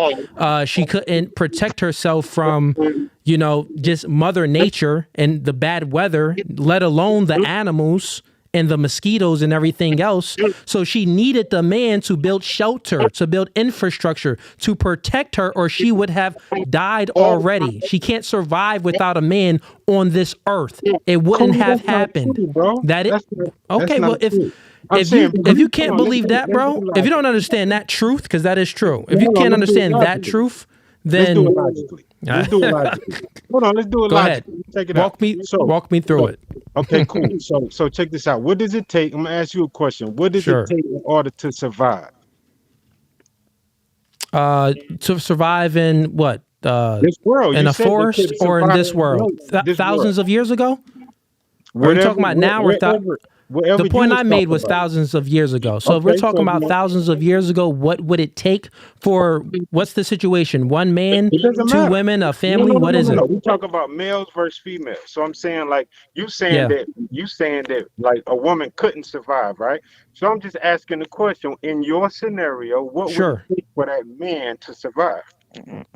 She couldn't protect herself from, just Mother Nature and the bad weather, let alone the animals and the mosquitoes and everything else. So she needed the man to build shelter, to build infrastructure, to protect her, or she would have died already. She can't survive without a man on this earth. It wouldn't have happened. Okay, well, if you can't believe that, bro, if you don't understand that truth, because that is true, if you can't understand that truth, then let's do it logically. Let's do it logically. Hold on, let's do it go logically. ahead. Take it Walk me through it. Okay, cool. So check this out. What does it take? I'm gonna ask you a question. What does it take in order to survive? To survive in what? This world. In a forest or in this world? Thousands of years ago? Are we talking about now or the point I made was thousands of years ago. So if we're talking about thousands of years ago, what would it take for, what's the situation? One man, two women, a family? What is it? We talk about males versus females. So I'm saying, like, you saying that like a woman couldn't survive, right? So I'm just asking the question, in your scenario, what would it take for that man to survive?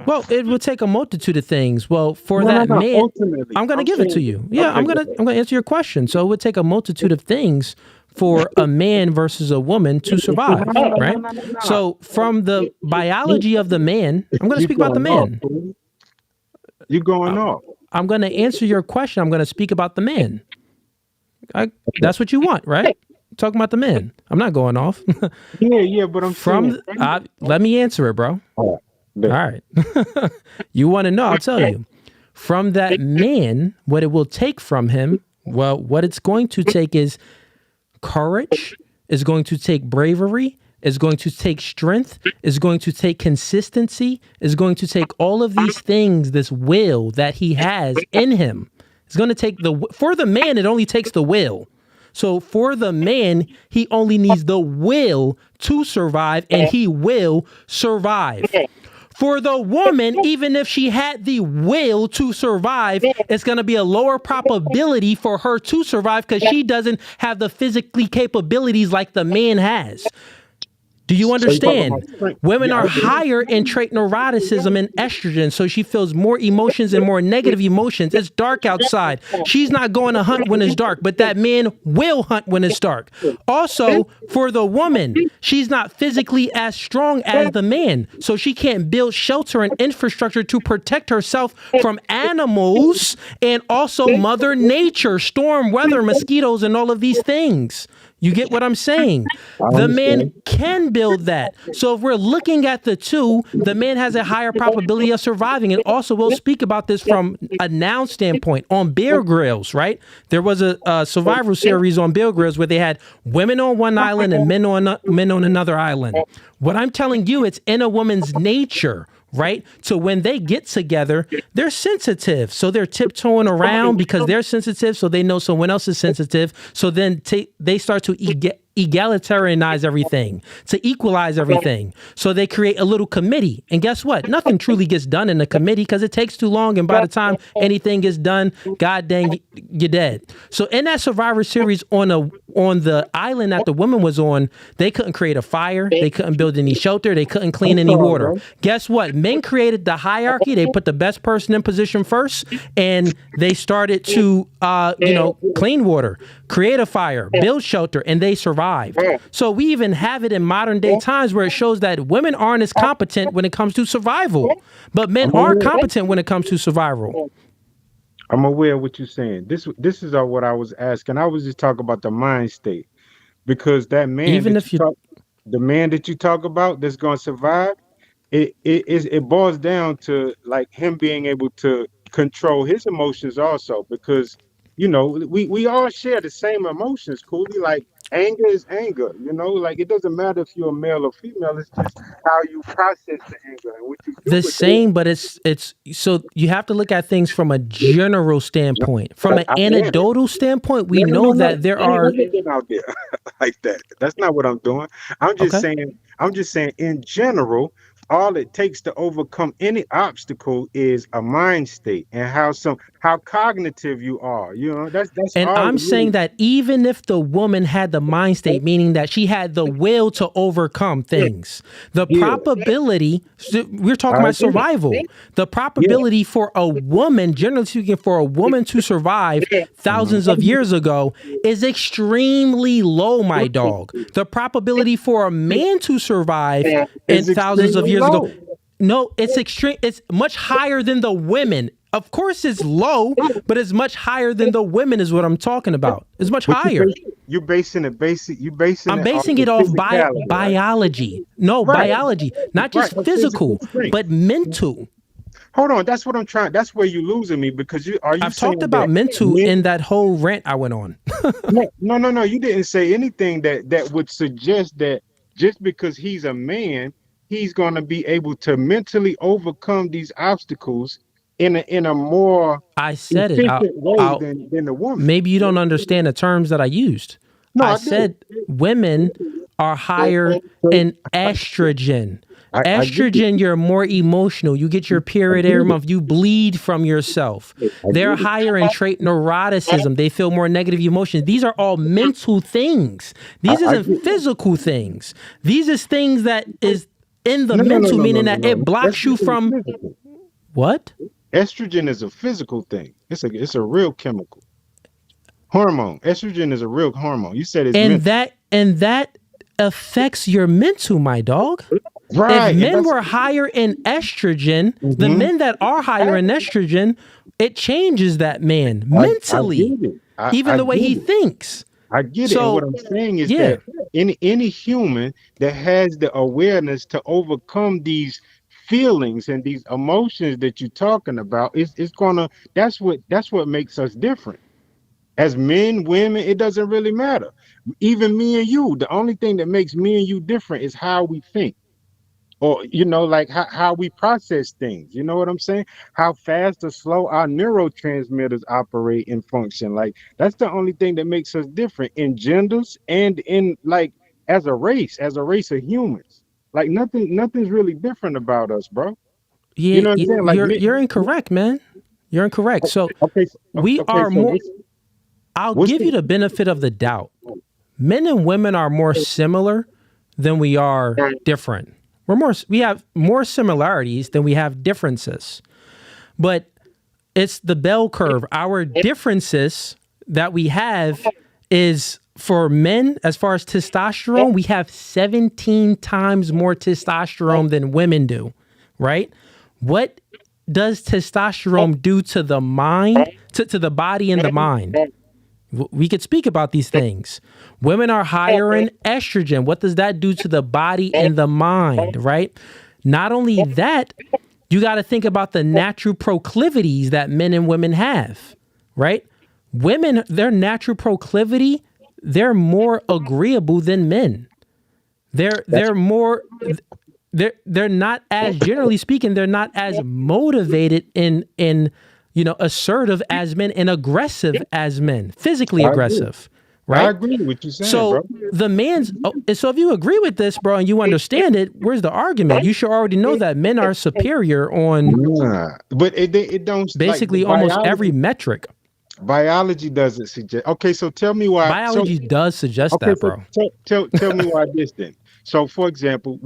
Well, it would take a multitude of things. Well, for that man, I'm going to give it to you. Yeah, okay, I'm going to answer your question. So it would take a multitude of things for a man versus a woman to survive, right? So from the biology of the man, I'm going to speak about the man. You're going off. I'm going to answer your question. I'm going to speak about the man. That's what you want, right? Talking about the man. I'm not going off. Yeah, but I'm let me answer it, bro. All right. You want to know? I'll tell you. From that man, what it will take from him, well, what it's going to take is courage, is going to take bravery, is going to take strength, is going to take consistency, is going to take all of these things, this will that he has in him. It's going to take for the man, it only takes the will. So for the man, he only needs the will to survive, and he will survive. For the woman, even if she had the will to survive, it's going to be a lower probability for her to survive because she doesn't have the physically capabilities like the man has. Do you understand? Women are higher in trait neuroticism and estrogen, so she feels more emotions and more negative emotions. It's dark outside. She's not going to hunt when it's dark, but that man will hunt when it's dark. Also, for the woman, she's not physically as strong as the man, so she can't build shelter and infrastructure to protect herself from animals and also Mother Nature, storm, weather, mosquitoes, and all of these things. You get what I'm saying? The man can build that. So if we're looking at the two, the man has a higher probability of surviving. And also, we'll speak about this from a noun standpoint on Bear Grylls, right? There was a Survivor series on Bear Grylls where they had women on one island and men on another island. What I'm telling you, it's in a woman's nature, right? So when they get together, they're sensitive. So they're tiptoeing around because they're sensitive. So they know someone else is sensitive. So then they start to egalitarianize everything, to equalize everything. So they create a little committee. And guess what? Nothing truly gets done in the committee because it takes too long. And by the time anything gets done, God dang, you're dead. So in that Survivor series on on the island that the woman was on, they couldn't create a fire. They couldn't build any shelter. They couldn't clean any water. Guess what? Men created the hierarchy. They put the best person in position first, and they started to, clean water, create a fire, build shelter, and they survived. So we even have it in modern day times where it shows that women aren't as competent when it comes to survival, but men are competent when it comes to survival. I'm aware of what you're saying. This is what I was asking. I was just talking about the mind state, because that man, the man that you talk about that's going to survive, it boils down to like him being able to control his emotions also, because we all share the same emotions, Cooley. Like anger is anger, like it doesn't matter if you're a male or female, it's just how you process the anger and what you do the with same, but it's so you have to look at things from a general standpoint. From an anecdotal standpoint, we know that there are out there like that. That's not what I'm doing. I'm just saying in general, all it takes to overcome any obstacle is a mind state and how cognitive you are. That's and all. I'm saying that even if the woman had the mind state, meaning that she had the will to overcome things, the probability, we're talking about survival, the probability for a woman, generally speaking, for a woman to survive thousands of years ago is extremely low, my dog. The probability for a man to survive in thousands of years ago, no, it's extreme. It's much higher than the women. Of course, it's low, but it's much higher than the women. Is what I'm talking about. It's much higher. You're basing it. I'm basing it off biology. No, biology, not just physical, but mental. Hold on, that's what I'm trying. That's where you're losing me, because I've talked about mental in that whole rant I went on. No. You didn't say anything that would suggest that just because he's a man, he's going to be able to mentally overcome these obstacles in a more efficient way than the woman. Maybe you don't understand the terms that I used. No, I said women are higher in estrogen. Estrogen, you're more emotional. You get your period every month. You bleed from yourself. They're higher in trait neuroticism. They feel more negative emotions. These are all mental things. These isn't physical things. These is things that is in the mental, meaning that it blocks you from what? Estrogen is a physical thing. It's a real chemical hormone. Estrogen is a real hormone. You said it's and that affects your mental, my dog. Right. If men were higher in estrogen, the men that are higher in estrogen, it changes that man mentally, even the way he thinks. I get it. And what I'm saying is that any human that has the awareness to overcome these feelings and these emotions that you're talking about, that's what makes us different. As men, women, it doesn't really matter. Even me and you, the only thing that makes me and you different is how we think. Or, like how we process things. You know what I'm saying? How fast or slow our neurotransmitters operate and function. Like, that's the only thing that makes us different in genders and in, like, as a race of humans. Like, nothing's really different about us, bro. Yeah, you know what I'm saying? Like, you're incorrect, man. You're incorrect. So we are more... I'll give you the benefit of the doubt. Men and women are more similar than we are different. We have more similarities than we have differences. But it's the bell curve. Our differences that we have is for men, as far as testosterone, we have 17 times more testosterone than women do, right? What does testosterone do to the mind, to the body and the mind? We could speak about these things. Women are higher in estrogen. What does that do to the body and the mind, right? Not only that, you got to think about the natural proclivities that men and women have, right? Women, their natural proclivity, they're more agreeable than men. They're not as, generally speaking, they're not as motivated in assertive as men and aggressive as men, physically aggressive, right? I agree with what you're saying, so bro. So if you agree with this, bro, and you understand it, where's the argument? You should already know that men are superior on but it don't basically like almost every metric. biology doesn't suggest. Okay, so tell me why. Biology does suggest Okay, that, so bro. tell me why this then. So for example,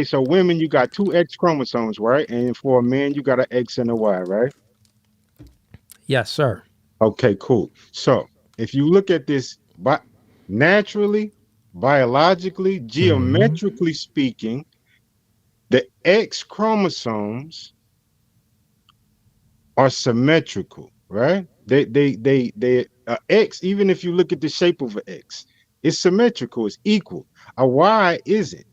so women, you got two X chromosomes, right? And for a man, you got an X and a Y, right? Yes, sir. Okay, cool. So if you look at this naturally, biologically, geometrically speaking, the X chromosomes are symmetrical, right? They X, even if you look at the shape of an X, it's symmetrical, it's equal. A Y isn't.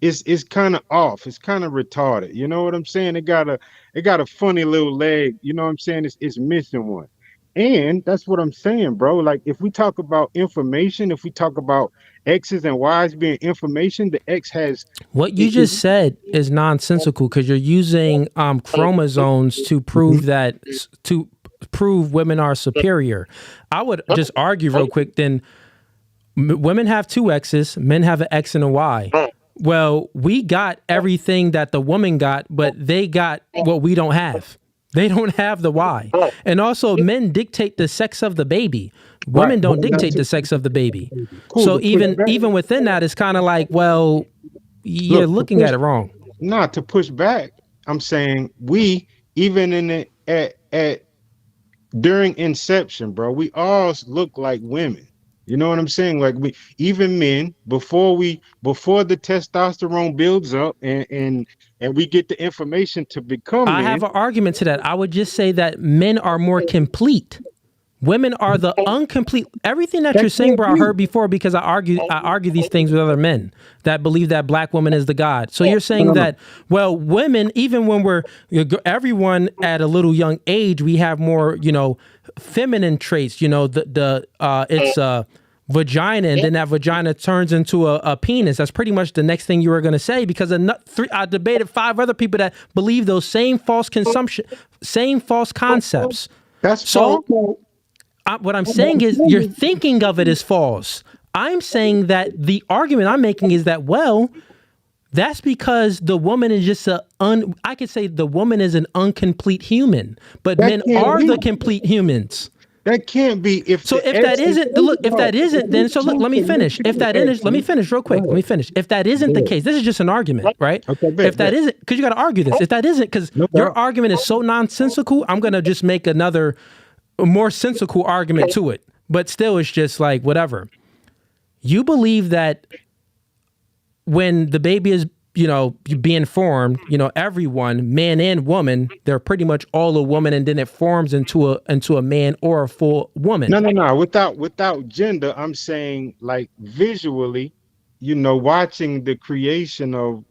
It's kind of off, it's kind of retarded. You know what I'm saying? It got a funny little leg, you know what I'm saying? It's missing one. And that's what I'm saying, bro. Like if we talk about information, if we talk about X's and Y's being information, the X has what you just said is nonsensical because you're using chromosomes to prove women are superior. I would just argue real quick. Then women have two X's, men have an X and a Y. Well, we got everything that the woman got, but they got what we don't have. They don't have the Y. And also, men dictate the sex of the baby. Women don't dictate the sex of the baby. Cool, so even within that, it's kind of like, well, you're looking at it wrong. Not to push back. I'm saying we, even in at during inception, bro, we all look like women. You know what I'm saying? Like even men, before the testosterone builds up and we get the information to become men. I have an argument to that. I would just say that men are more complete. Women are the incomplete. Everything that you're saying, bro, I heard before because I argue these things with other men that believe that black woman is the God. So you're saying that, well, women, even when everyone at a little young age, we have more, feminine traits, it's vagina, and then that vagina turns into a penis. That's pretty much the next thing you were going to say because I debated 5 other people that believe those same false concepts. That's so. What I'm saying is you're thinking of it as false. I'm saying that the argument I'm making is that, well, that's because the woman is just I could say the woman is an incomplete human, but men are the complete humans. That can't be. If that isn't, then let me finish. Let me finish real quick. If that isn't the case, this is just an argument, right? Okay, if that isn't, because you got to argue this. If that isn't, because your argument is so nonsensical, I'm going to just make a more sensical argument to it. But still, it's just like, whatever. You believe that when the baby is, being formed, everyone, man and woman, they're pretty much all a woman, and then it forms into a man or a full woman. No. Without gender, I'm saying like visually, watching the creation of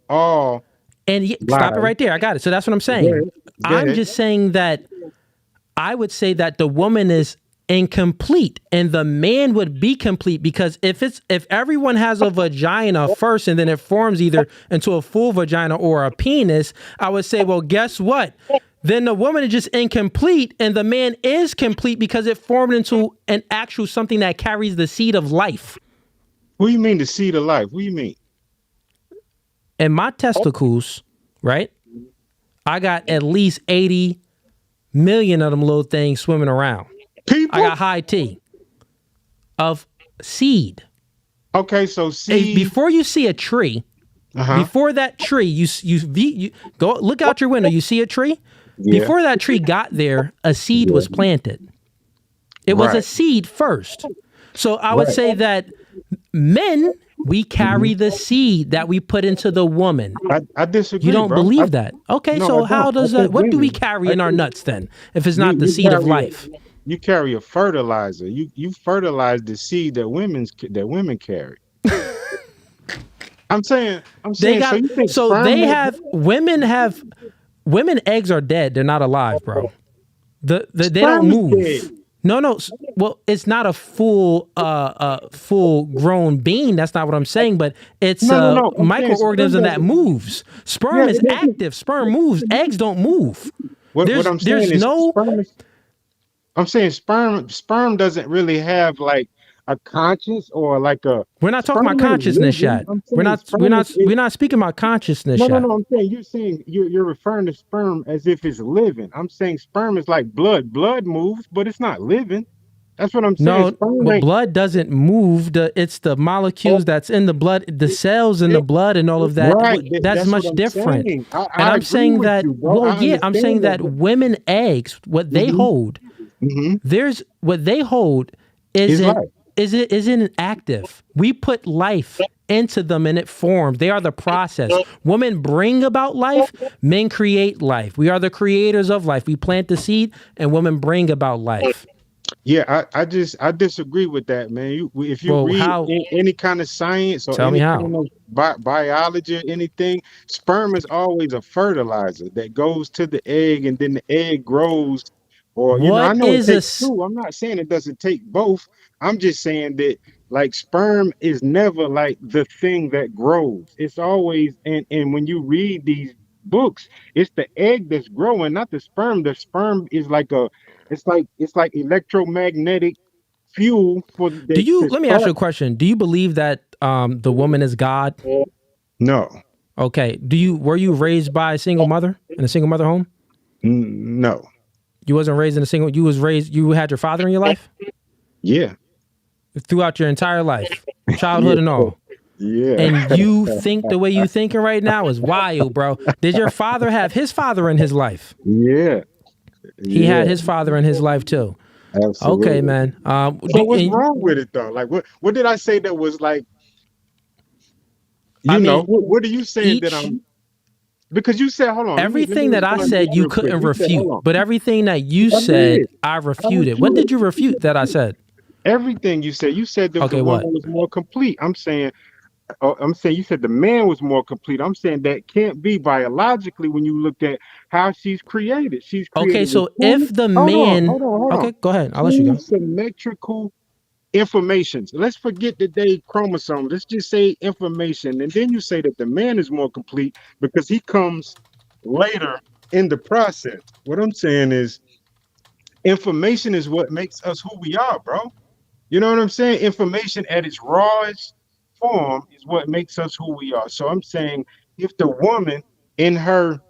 all. And stop it right there. I got it. So that's what I'm saying. Go ahead. I'm just saying that I would say that the woman is incomplete and the man would be complete, because if everyone has a vagina first and then it forms either into a full vagina or a penis, I would say, well, guess what? Then the woman is just incomplete and the man is complete because it formed into an actual something that carries the seed of life. What do you mean the seed of life? What do you mean? In my testicles, right? I got at least 80 million of them little things swimming around. People? I got high T of seed. Okay, so seed. Before you see a tree, before that tree, you go look out your window. You see a tree. Yeah. Before that tree got there, a seed was planted. It was a seed first. So I would say that men, we carry the seed that we put into the woman. I disagree. You don't believe that? Okay, no, so how does that? What do we carry in our nuts then? If it's not the seed of life, you carry a fertilizer. You fertilize the seed that women carry. I'm saying. Women eggs are dead. They're not alive, bro. They don't move. No. Well, it's not a full grown being. That's not what I'm saying. But it's a microorganism that moves. Sperm is active. Sperm moves. Eggs don't move. I'm saying sperm doesn't really have like a conscience or like a We're not talking about sperm ain't consciousness living. yet. I'm We're saying not sperm we're not speaking about consciousness no, no, yet. no. I'm saying you're referring to sperm as if it's living. I'm saying sperm is like blood. Blood moves, but it's not living. That's what I'm saying. No, Sperm but ain't. blood doesn't move. It's the molecules that's in the blood, the cells in the blood, and all of that. Right. That's That's what much I'm different. saying. And I I'm agree saying with that. you, bro. Well, I yeah, I'm saying understand that that. women eggs, what they Mm-hmm. hold, Mm-hmm. there's what they hold It's isn't life. isn't active. We put life into them and it forms. They are the process. Women bring about life, men create life. We are the creators of life. We plant the seed and women bring about life. Yeah, I disagree with that, man. If you Well, read how? any kind of science or Tell me any how. kind of biology or anything, sperm is always a fertilizer that goes to the egg, and then the egg grows. Or I What know it is a takes two. I'm not saying it doesn't take both. I'm just saying that like sperm is never like the thing that grows. It's always and when you read these books, it's the egg that's growing, not the sperm. The sperm is like a it's like electromagnetic fuel for Do the you? to Let me ask you spark. a question. Do you believe that the woman is God? No, Okay. Were you raised by a single mother in a single mother home? no, You wasn't raised in a single. You had your father in your life yeah, throughout your entire life, yeah, childhood and all. yeah, And you think the way you thinking right now is wild, bro. Did your father have his father in his life? yeah, He had yeah, his father in his life too. Okay, absolutely. man. So what's wrong with it though? Like what did I say that was like? I mean, What are you saying that each I'm? Because you said, hold on, let me everything that I respond to this said you real quick. couldn't You said, refute, hold on, but everything that you I said did. I I refuted. What did refuted you refute that I said? everything you said. You said that the Okay, what? woman was more complete. I'm saying you said the man was more complete. I'm saying that can't be biologically when you look at how she's created. She's Okay, created with so if the man, hold on. okay, go ahead. I'll let you Two go. symmetrical informations. Let's forget the day chromosomes. Let's just say information. And then you say that the man is more complete because he comes later in the process. What I'm saying is information is what makes us who we are, bro. You know what I'm saying? Information at its rawest form is what makes us who we are. So I'm saying if the woman in her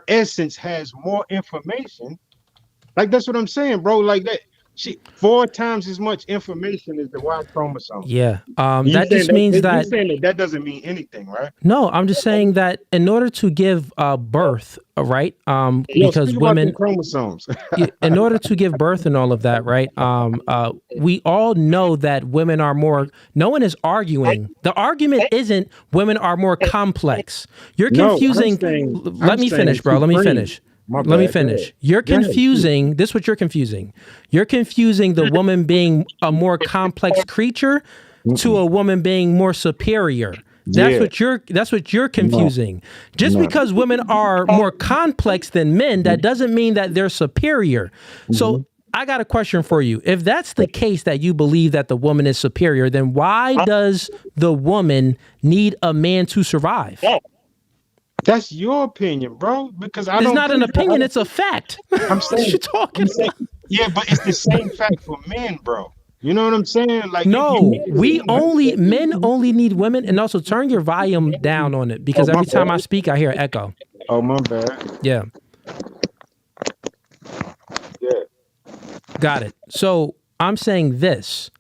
essence has more information, like that's what I'm saying, bro. Like that, she 4 times as much information as the Y chromosome. Yeah. You That saying just means you that saying that doesn't mean anything, right? no, I'm just saying that in order to give birth, right? Yo, Because speak about the women, chromosomes. in order to give birth and all of that, right? We all know that women are more. No one is arguing. The argument isn't women are more complex. You're No, confusing. I'm Let me saying finish, bro. Let me supreme. finish. My Let me bad. Go ahead. finish. You're Go ahead. Shoot. confusing. This is what you're confusing. You're confusing the woman being a more complex creature to Mm-mm. a woman being more superior. Yeah. That's what you're No. confusing. Just No. because women are more complex than men, that doesn't mean that they're superior. Mm-hmm. So I got a question for you. If that's the case that you believe that the woman is superior, then why does the woman need a man to survive? That's your opinion, bro. Because I It's don't not an think opinion, it's a fact. I'm What you saying, talking about? yeah, but it's the same fact for men, bro. You know what I'm saying? Like you No, can't say men only need women, and also turn your volume down on it oh because my every time I bad. speak, I hear an echo. Oh my bad. Yeah, Yeah. got it. So I'm saying this.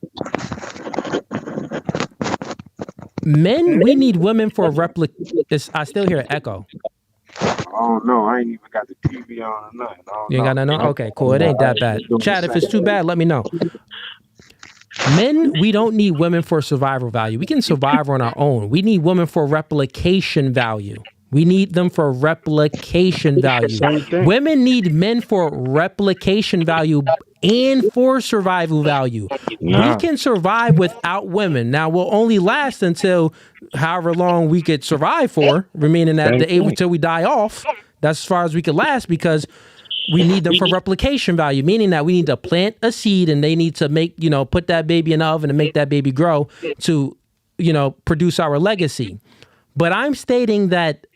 Men, we need women for I still hear an echo. Oh no, I ain't even got the TV on or nothing. Oh You ain't no. got nothing? Okay, cool. It ain't that bad. Chad, if it's too bad, let me know. Men, we don't need women for survival value. We can survive on our own. We need women for replication value. We need them for replication value. Women need men for replication value and for survival value. We can survive without women. Now, we'll only last until however long we could survive for, remaining at the age until we die off. That's as far as we could last because we need them for replication value, meaning that we need to plant a seed and they need to make, put that baby in the oven and make that baby grow to, produce our legacy. But I'm stating that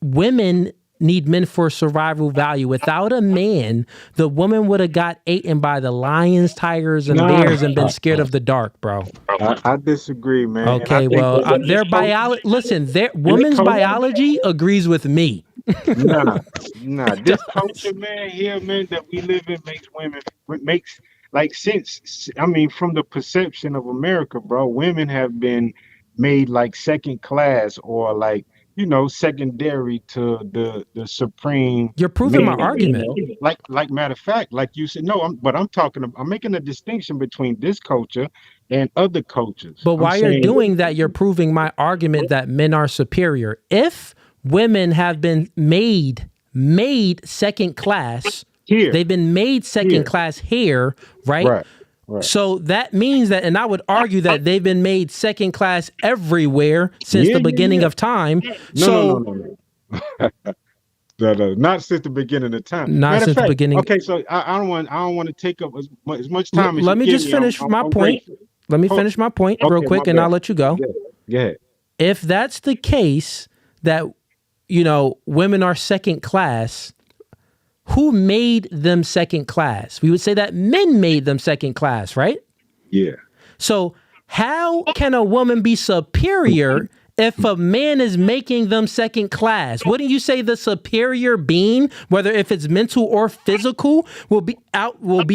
women need men for survival value. Without a man, the woman would have got eaten by the lions, tigers, and bears and been scared of the dark, bro. I disagree, man. Okay, well, their biology. Listen, their woman's biology agrees with me. Nah. This culture, man, here, man, that we live in makes like since I mean, from the perception of America, bro, women have been made like second class or like, you know, secondary to the supreme. You're proving my argument. You know? Like matter of fact, like you said, no, I'm making a distinction between this culture and other cultures. But while you're doing that, you're proving my argument that men are superior. If women have been made second class here, they've been made second class here, right? Right. So that means that, and I would argue that they've been made second class everywhere since the beginning of time. No. Not since the beginning of time. Not since the beginning. Okay, so I don't want to take up as much time as let me just finish my point. Let me finish my point real quick, and I'll let you go. Yeah. If that's the case, that you know women are second class. Who made them second class? We would say that men made them second class, right? Yeah. So how can a woman be superior if a man is making them second class? Wouldn't you say the superior being, whether if it's mental or physical, will be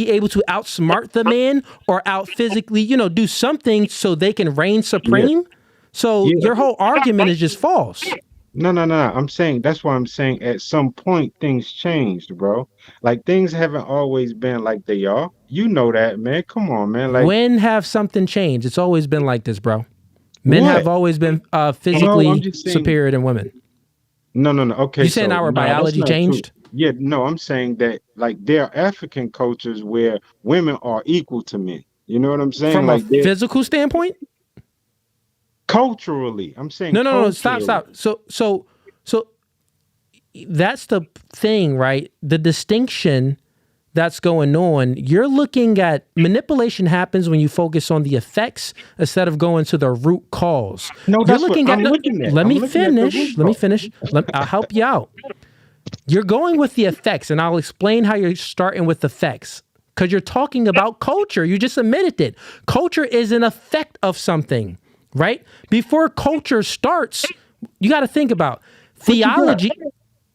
able to outsmart the man or out physically, you know, do something so they can reign supreme? Yeah. So your whole argument is just false. No. I'm saying that's why I'm saying at some point things changed, bro. Like things haven't always been like they are. You know that, man. Come on, man. Like when have something changed? It's always been like this, bro. Men have always been physically superior than women. No. Okay. You saying our biology changed? True. Yeah, no, I'm saying that like there are African cultures where women are equal to men. You know what I'm saying? From like a physical standpoint? Culturally, I'm saying no, stop. So that's the thing, right? The distinction that's going on. You're looking at manipulation happens when you focus on the effects instead of going to the root cause. No, that's what I'm looking at. Let me finish. I'll help you out. You're going with the effects, and I'll explain how you're starting with effects. Because you're talking about culture. You just admitted it. Culture is an effect of something. Right? Before culture starts, you got to think about theology.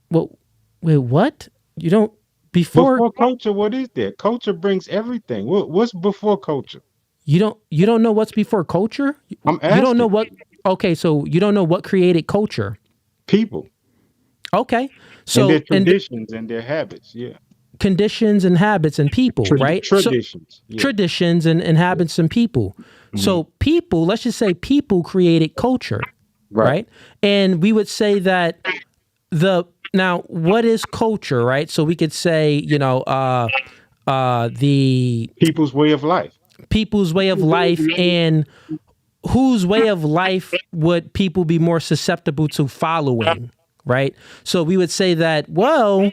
Well, wait, what? You don't before culture? What is that? Culture brings everything. What's before culture? You don't know what's before culture? I'm asking. You don't know what? Okay, so you don't know what created culture? People. Okay, so and their traditions and their habits. Yeah. Conditions and habits and people, right? Traditions. So, traditions and habits and people. Mm-hmm. So people, let's just say people created culture, right? And we would say that now what is culture, right? So we could say, you know, the people's way of life. People's way of life, and whose way of life would people be more susceptible to following, right? So we would say that, well,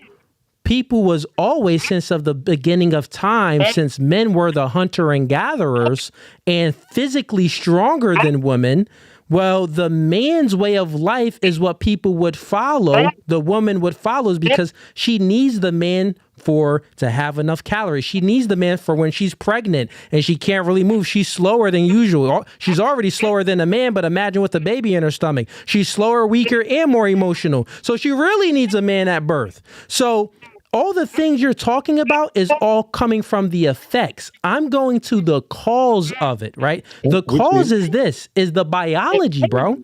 people was always, since of the beginning of time, since men were the hunter and gatherers and physically stronger than women, well, the man's way of life is what people would follow. The woman would follow because she needs the man to have enough calories. She needs the man for when she's pregnant and she can't really move. She's slower than usual. She's already slower than a man, but imagine with a baby in her stomach. She's slower, weaker, and more emotional. So she really needs a man at birth. So all the things you're talking about is all coming from the effects. I'm going to the cause of it, right? The cause is the biology, bro.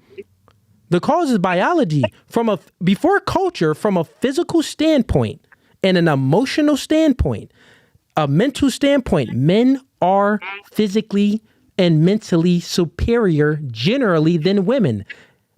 The cause is biology. Before culture, from a physical standpoint and an emotional standpoint, a mental standpoint, men are physically and mentally superior generally than women.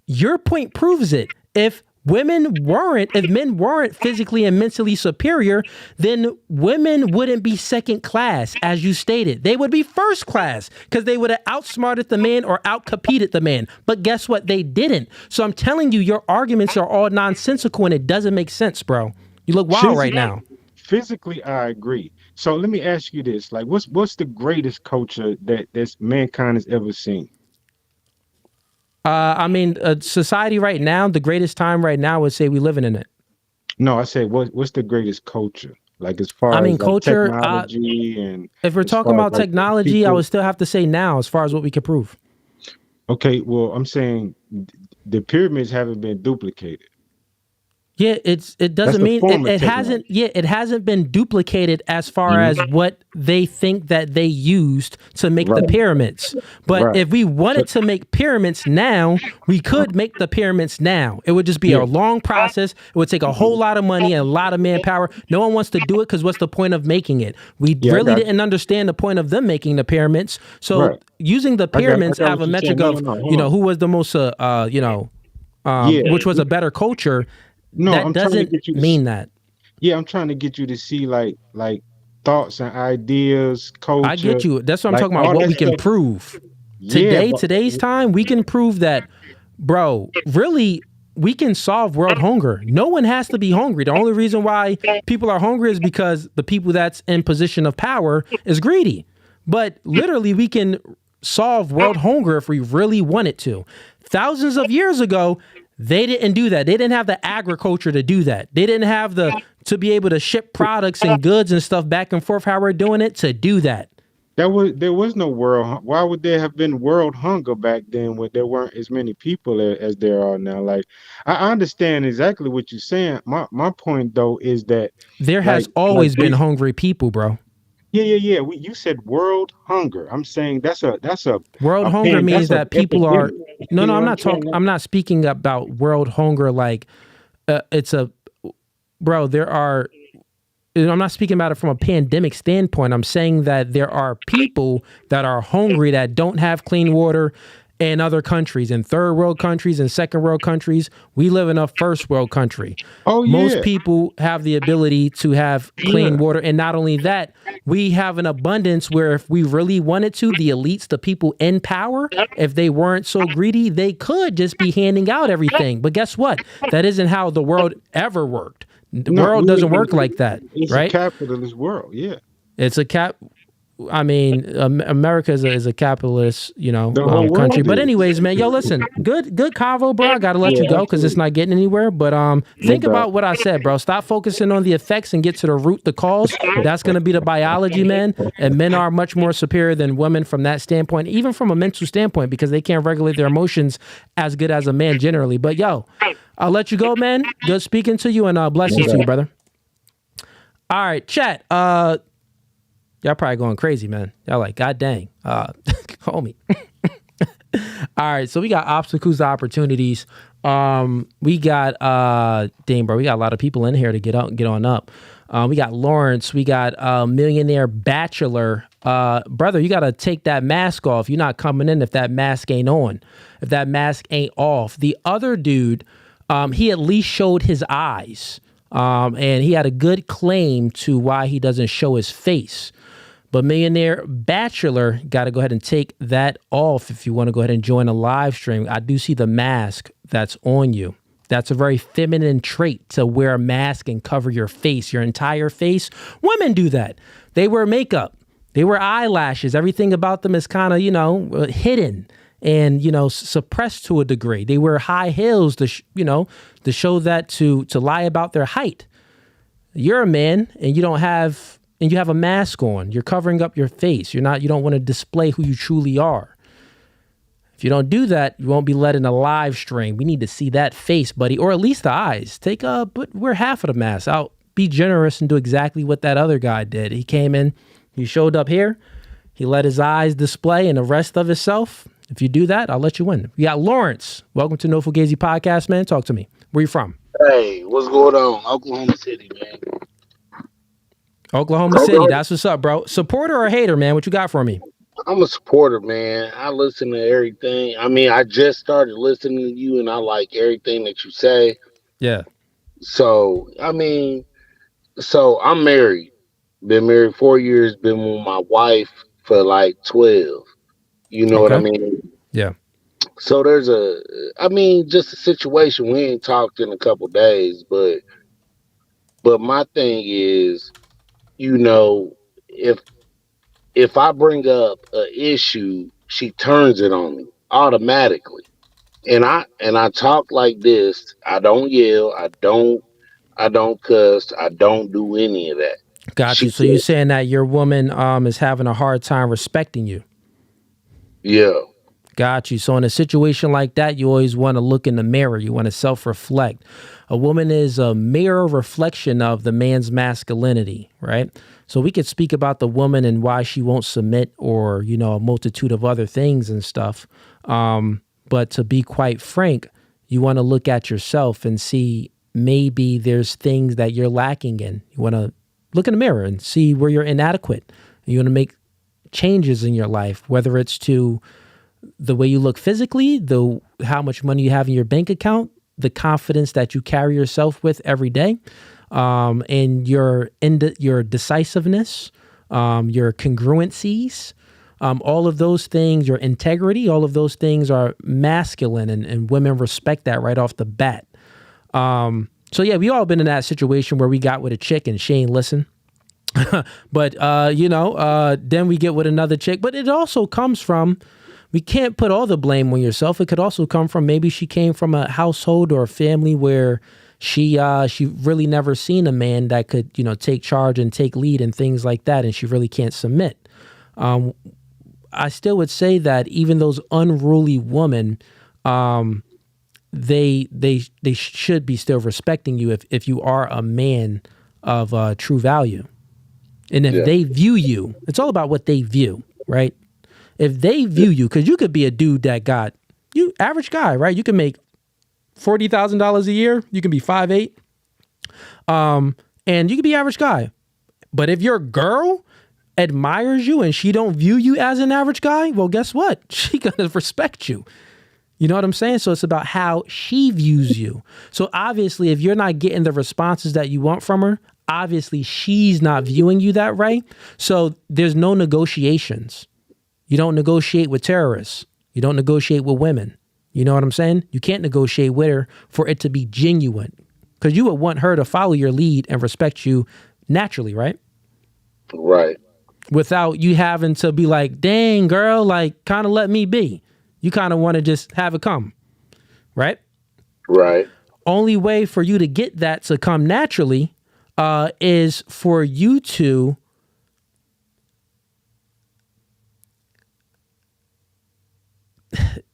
Your point proves it. If men weren't physically and mentally superior, then women wouldn't be second class, as you stated. They would be first class because they would have outsmarted the man or outcompeted the man. But guess what? They didn't. So I'm telling you, your arguments are all nonsensical and it doesn't make sense, bro. You look wild right now. Physically, I agree. So let me ask you this: like, what's the greatest culture that mankind has ever seen? Society right now, the greatest time right now would say we living in it. No, I said what's the greatest culture? Like as I far mean, as like culture. technology and If we're as talking far as about like technology, I people. would still have to say now, as far as what we could prove. Okay, well, I'm saying the pyramids haven't been duplicated. Yeah, it That's doesn't a mean form of it hasn't. technology. Yeah, it hasn't been duplicated as far Mhm. as what they think that they used to make the Right, pyramids. But right. if we So, wanted to make pyramids now, we could make the pyramids now. It would just be yeah. a long process. It would take a whole lot of money and a lot of manpower. No one wants to do it because what's the point of making it? We Yeah, I really got you. didn't understand the point of them making the pyramids. So Right. using the I pyramids got as what a you're saying. metric No, no, of, no. Hold on. who was the most Yeah. which was a better culture, No, that I'm trying to doesn't get you to mean that. yeah, I'm trying to get you to see like thoughts and ideas, I culture, get you. That's what I'm like talking about. all What that we can stuff. prove Yeah, today, but today's time, we can prove that, bro. Really, we can solve world hunger. No one has to be hungry. The only reason why people are hungry is because the people that's in position of power is greedy. But literally, we can solve world hunger if we really wanted to. Thousands of years ago, they didn't do that. They didn't have the agriculture to do that. They didn't have the to be able to ship products and goods and stuff back and forth how we're doing it to do that. there was no why would there have been world hunger back then when there weren't as many people as there are now? Like I understand exactly what you're saying. My point though is that There like has always been hungry people, bro. yeah. You said world hunger. I'm saying World a hunger pain. means That's an that people are. epidemic. No, You no, know I'm what I'm not talking. saying? I'm not speaking about world hunger like it's a bro. There are. I'm not speaking about it from a pandemic standpoint. I'm saying that there are people that are hungry that don't have clean water in other countries, in third world countries and second world countries. We live in a first world country. Oh Most yeah, people have the ability to have clean yeah. water. And not only that, we have an abundance where if we really wanted to, the elites, the people in power, if they weren't so greedy, they could just be handing out everything. But guess what? That isn't how the world ever worked. The No, world doesn't work like that, it's a right? capitalist world. Yeah, It's a cap. I mean, America is a capitalist, the whole country. world But is. anyways, man, yo, listen, good convo, bro. I gotta let you Yeah, go because it's absolutely. not getting anywhere. But No think doubt. about what I said, bro. Stop focusing on the effects and get to the root, the cause. That's gonna be the biology, man. And men are much more superior than women from that standpoint, even from a mental standpoint, because they can't regulate their emotions as good as a man generally. But yo, I'll let you go, man. Good speaking to you and No blessings to you, doubt. brother. All right, chat. Y'all probably going crazy, man. Y'all like, God dang, homie. All right, so we got obstacles to opportunities. We got dang, bro, we got a lot of people in here to get on up. We got Lawrence, we got millionaire bachelor. Brother, you gotta take that mask off. You're not coming in if that mask ain't on, if that mask ain't off. The other dude, he at least showed his eyes. And he had a good claim to why he doesn't show his face. But Millionaire Bachelor, got to go ahead and take that off if you want to go ahead and join a live stream. I do see the mask that's on you. That's a very feminine trait to wear a mask and cover your face, your entire face. Women do that. They wear makeup. They wear eyelashes. Everything about them is kind of, hidden and, suppressed to a degree. They wear high heels to, to show that to lie about their height. You're a man and you have a mask on. You're covering up your face. You don't want to display who you truly are. If you don't do that, you won't be led in a live stream. We need to see that face, buddy, or at least the eyes. But wear half of the mask out. Be generous and do exactly what that other guy did. He came in, he showed up here, he let his eyes display and the rest of himself. If you do that, I'll let you win. We got Lawrence. Welcome to No Fugazee Podcast, man. Talk to me. Where you from? Hey, what's going on? Oklahoma City, man. Oklahoma City. That's what's up, bro. Supporter or hater, man? What you got for me? I'm a supporter, man. I listen to everything. I mean, I just started listening to you, and I like everything that you say. Yeah. So, I'm married. Been married 4 years. Been with my wife for like 12. You know what I Okay. mean? Yeah. So just a situation. We ain't talked in a couple days, but my thing is, you know, if if I bring up an issue, she turns it on me automatically. And I talk like this. I don't yell. I don't cuss. I don't do any of that. Got She you. So you're saying that your woman is having a hard time respecting you. Yeah. Got you. So in a situation like that, you always want to look in the mirror. You want to self-reflect. A woman is a mirror reflection of the man's masculinity, right? So we could speak about the woman and why she won't submit, or, you know, a multitude of other things and stuff. But to be quite frank, you want to look at yourself and see maybe there's things that you're lacking in. You want to look in the mirror and see where you're inadequate. You want to make changes in your life, whether it's to the way you look physically, how much money you have in your bank account, the confidence that you carry yourself with every day, and your decisiveness, your congruencies, all of those things, your integrity, all of those things are masculine, and women respect that right off the bat. So yeah, we all been in that situation where we got with a chick and she ain't listen. But, then we get with another chick. But it also comes from, we can't put all the blame on yourself. It could also come from maybe she came from a household or a family where she really never seen a man that could, take charge and take lead and things like that. And she really can't submit. I still would say that even those unruly women, they should be still respecting you if you are a man of true value. And if they view you, it's all about what they view, right? If they view you, because you could be a dude that average guy, right? You can make $40,000 a year. You can be 5'8", and you can be average guy. But if your girl admires you and she don't view you as an average guy, well, guess what? She gonna respect you. You know what I'm saying? So it's about how she views you. So obviously, if you're not getting the responses that you want from her, obviously she's not viewing you that right. So there's no negotiations. You don't negotiate with terrorists. You don't negotiate with women. You know what I'm saying? You can't negotiate with her for it to be genuine, because you would want her to follow your lead and respect you naturally, right? Right. Without you having to be like, dang, girl, like, kind of let me be. You kind of want to just have it come, right? Right. Only way for you to get that to come naturally is for you to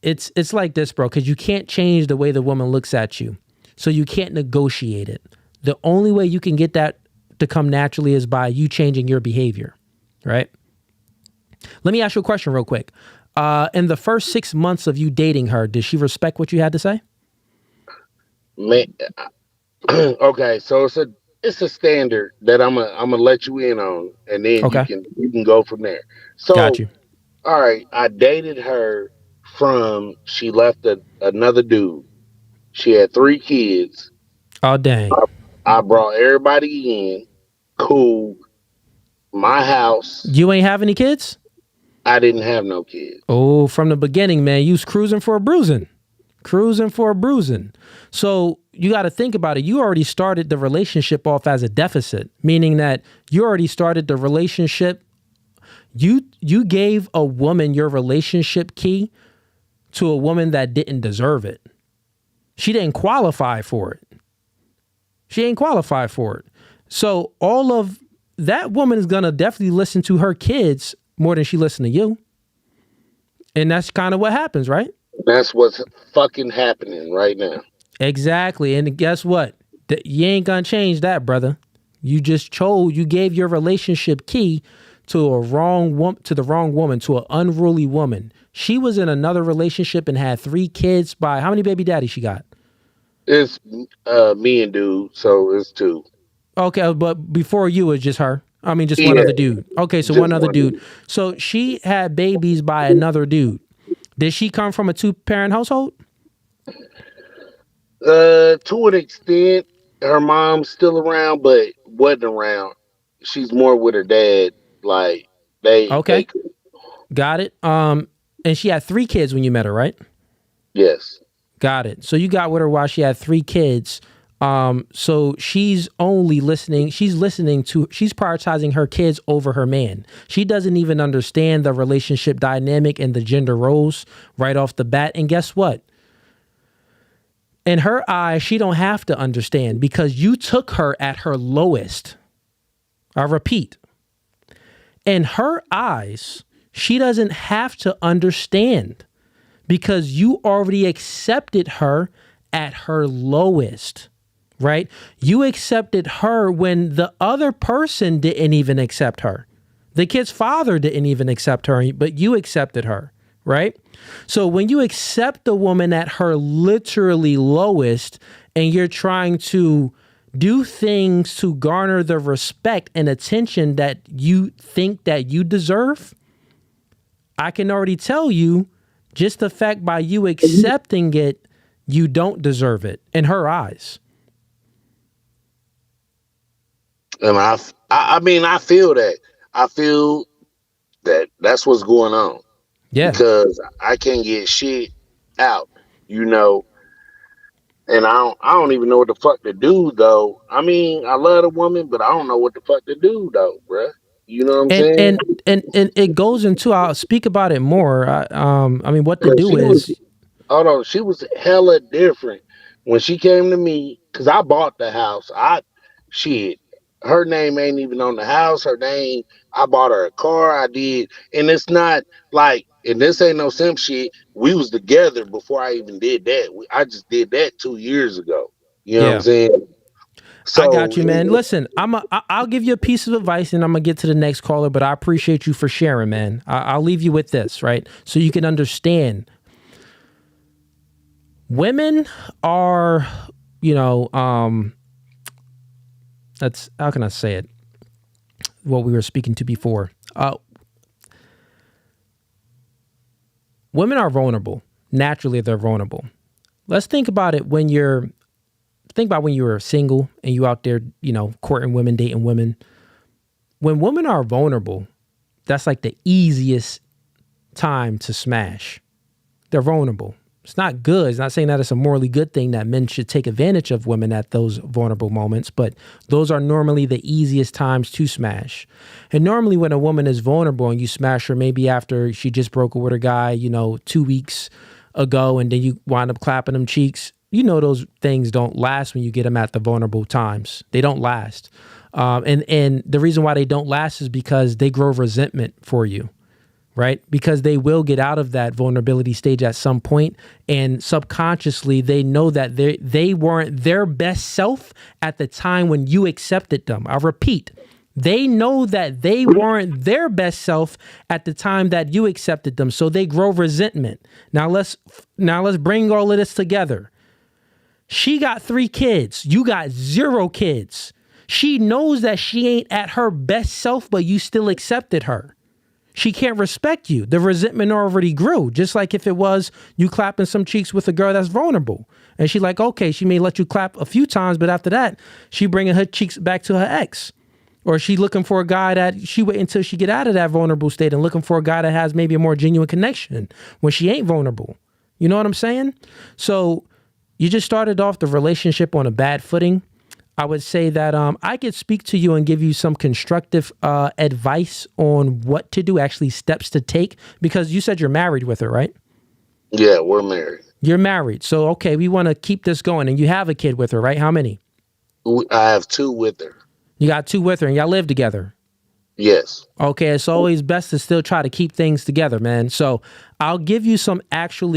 it's like this, bro, because you can't change the way the woman looks at you. So you can't negotiate it. The only way you can get that to come naturally is by you changing your behavior, right? Let me ask you a question real quick. In the first 6 months of you dating her, did she respect what you had to say? Okay, so it's a standard that I'm gonna let you in on, and then you can go from there. So, got you. All right, I dated her from she left another dude. She had 3 kids. Oh dang! I brought everybody in. Cool. My house. You ain't have any kids? I didn't have no kids. Oh, from the beginning, man, you was cruising for a bruising. So you got to think about it. You already started the relationship off as a deficit, meaning that you already started the relationship. You gave a woman your relationship key to a woman that didn't deserve it. She didn't qualify for it. She ain't qualified for it. So all of that woman is going to definitely listen to her kids more than she listened to you. And that's kind of what happens, right? That's what's fucking happening right now. Exactly. And guess what? You ain't gonna change that, brother. You gave your relationship key to the wrong woman, to an unruly woman. She was in another relationship and had 3 kids by how many baby daddies she got? It's me and dude, so it's 2. Okay, but before you was just her. I mean, just one other dude. Okay, so one other dude. So she had babies by another dude. Did she come from a 2-parent household? To an extent, her mom's still around, but wasn't around. She's more with her dad. Like Okay. Got it. And she had 3 kids when you met her, right? Yes. Got it. So you got with her while she had 3 kids. So she's prioritizing her kids over her man. She doesn't even understand the relationship dynamic and the gender roles right off the bat. And guess what? In her eyes, she don't have to understand because you took her at her lowest. I repeat, in her eyes, she doesn't have to understand because you already accepted her at her lowest, right? You accepted her when the other person didn't even accept her. The kid's father didn't even accept her, but you accepted her, right? So when you accept the woman at her literally lowest and you're trying to do things to garner the respect and attention that you think that you deserve, I can already tell you just the fact by you accepting it, you don't deserve it in her eyes. And I mean, I feel that. I feel that that's what's going on. Yeah. Because I can't get shit out, and I don't even know what the fuck to do though. I mean, I love the woman, but I don't know what the fuck to do though, bruh. You know what I'm And saying? and it goes into, I'll speak about it more. I mean, what to 'Cause do is, hold on, she was hella different when she came to me because I bought the house. Shit, her name ain't even on the house. Her name, I bought her a car. I did, and it's not like, and this ain't no simp shit. We was together before I even did that. I just did that 2 years ago. You know what I'm yeah. saying? I got So you, man. Listen, I'll give you a piece of advice and I'm going to get to the next caller, but I appreciate you for sharing, man. I'll leave you with this, right? So you can understand. Women are, that's, how can I say it? What we were speaking to before. Women are vulnerable. Naturally, they're vulnerable. Let's think about it when you're single and you out there, courting women, dating women. When women are vulnerable, that's like the easiest time to smash. They're vulnerable. It's not good. It's not saying that it's a morally good thing that men should take advantage of women at those vulnerable moments, but those are normally the easiest times to smash. And normally when a woman is vulnerable and you smash her maybe after she just broke up with a guy, 2 weeks ago, and then you wind up clapping them cheeks, those things don't last when you get them at the vulnerable times. They don't last. And the reason why they don't last is because they grow resentment for you, right? Because they will get out of that vulnerability stage at some point, and subconsciously they know that they weren't their best self at the time when you accepted them. I repeat, they know that they weren't their best self at the time that you accepted them, so they grow resentment. Now let's bring all of this together. She got 3 kids. You got 0 kids. She knows that she ain't at her best self, but you still accepted her. She can't respect you. The resentment already grew. Just like if it was you clapping some cheeks with a girl that's vulnerable. And she like, okay, she may let you clap a few times, but after that, she bringing her cheeks back to her ex. Or she looking for a guy that she wait until she get out of that vulnerable state and looking for a guy that has maybe a more genuine connection when she ain't vulnerable. You know what I'm saying? So you just started off the relationship on a bad footing. I would say that I could speak to you and give you some constructive advice on what to do, actually steps to take, because you said you're married with her, right? Yeah, we're married. You're married. So, okay, we want to keep this going. And you have a kid with her, right? How many? I have 2 with her. You got 2 with her and y'all live together? Yes. Okay, it's always best to still try to keep things together, man. So I'll give you some actual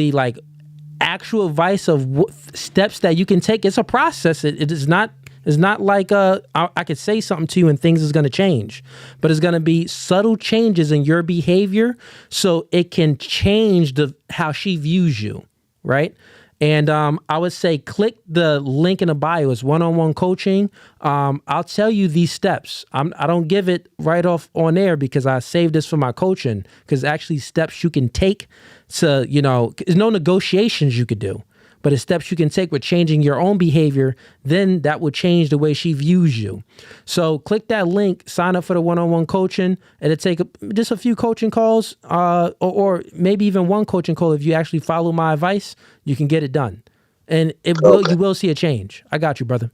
advice of steps that you can take. It's a process. It is not. It's not like I could say something to you and things is going to change, but it's going to be subtle changes in your behavior so it can change how she views you, right? And I would say click the link in the bio. It's one-on-one coaching. I'll tell you these steps. I don't give it right off on air because I saved this for my coaching, because actually steps you can take to, there's no negotiations you could do. But it's steps you can take with changing your own behavior, then that will change the way she views you. So click that link, sign up for the one-on-one coaching. It'll take just a few coaching calls or maybe even one coaching call. If you actually follow my advice, you can get it done. And you will see a change. I got you, brother.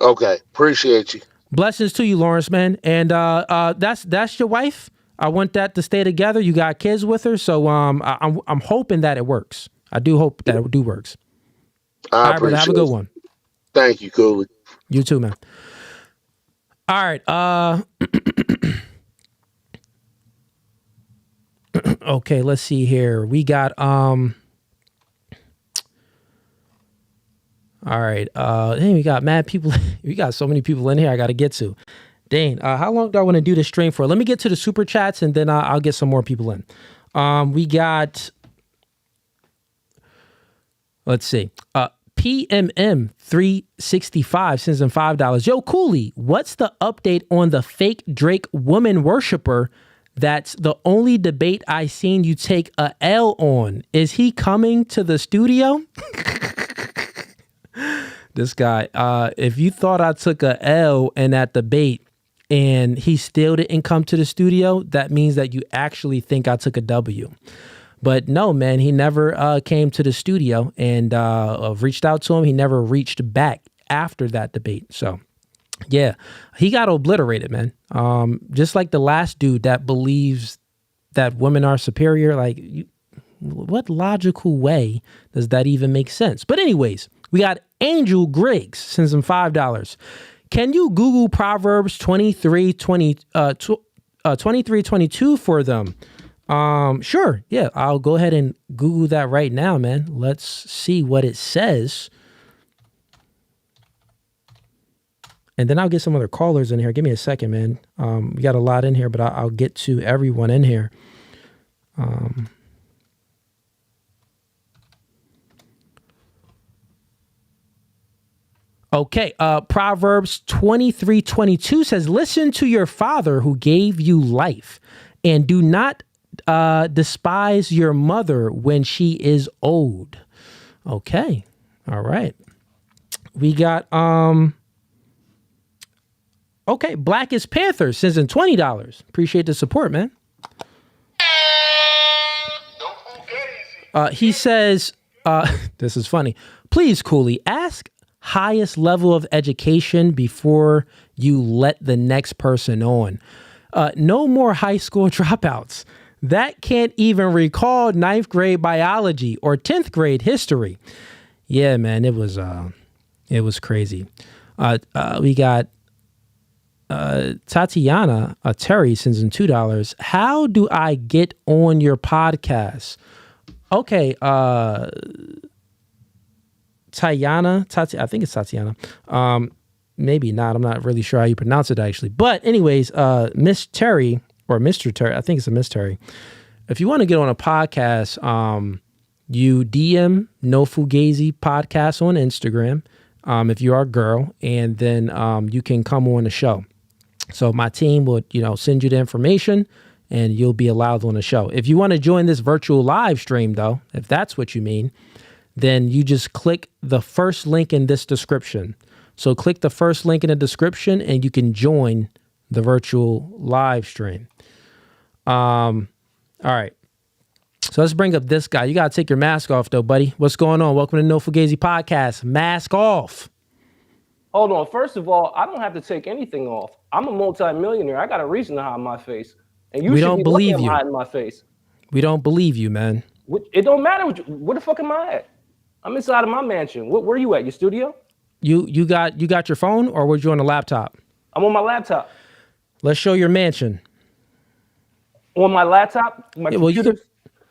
Okay. Appreciate you. Blessings to you, Lawrence, man. And that's your wife. I want that to stay together. You got kids with her. So I'm hoping that it works. I do hope that it works. I All right, brother. Have a appreciate good it. one. Thank you, Cooley. You too, man. All right. Okay, let's see here. We got all right. Hey, we got mad people. We got so many people in here I got to get to. Dane, how long do I want to do this stream for? Let me get to the super chats and then I'll get some more people in. We got, let's see, PMM 365 sends in $5. Yo, Cooley, what's the update on the fake Drake woman worshiper? That's the only debate I seen you take a L on. Is he coming to the studio? This guy, if you thought I took a L in that debate and he still didn't come to the studio, that means that you actually think I took a W. But no, man, he never came to the studio, and reached out to him. He never reached back after that debate. So, yeah, he got obliterated, man. Just like the last dude that believes that women are superior. Like, what logical way does that even make sense? But anyways, we got Angel Griggs sends him $5. Can you Google Proverbs 23:22 for them? Sure. Yeah, I'll go ahead and Google that right now, man. Let's see what it says. And then I'll get some other callers in here. Give me a second, man. We got a lot in here, but I'll get to everyone in here. Okay, Proverbs 23:22 says, listen to your father who gave you life, and do not despise your mother when she is old. Okay, all right. We got, okay, Blackest Panther sends in $20. Appreciate the support, man. He says, this is funny. Please, Cooley, ask highest level of education before you let the next person on. No more high school dropouts. That can't even recall 9th grade biology or 10th grade history. Yeah, man, it was crazy. We got Tatiana Terry sends in $2. How do I get on your podcast? Okay, Tatiana, I think it's Tatiana. Maybe not. I'm not really sure how you pronounce it, actually. But anyways, Miss Terry, or Mr. Terry, I think it's a Miss Terry. If you want to get on a podcast, you DM No Fugazee podcast on Instagram, if you are a girl, and then you can come on the show. So my team would, send you the information, and you'll be allowed on the show. If you want to join this virtual live stream, though, if that's what you mean, then you just click the first link in this description. So click the first link in the description and you can join the virtual live stream. All right. So let's bring up this guy. You got to take your mask off, though, buddy. What's going on? Welcome to No Fugazee Podcast. Mask off. Hold on. First of all, I don't have to take anything off. I'm a multi-millionaire. I got a reason to hide my face. And you should be looking at hiding my face. We don't believe you, man. It don't matter. Where the fuck am I at? I'm inside of my mansion. Where are you at? Your studio? You got your phone, or were you on a laptop? I'm on my laptop. Let's show your mansion. On my laptop? My computer?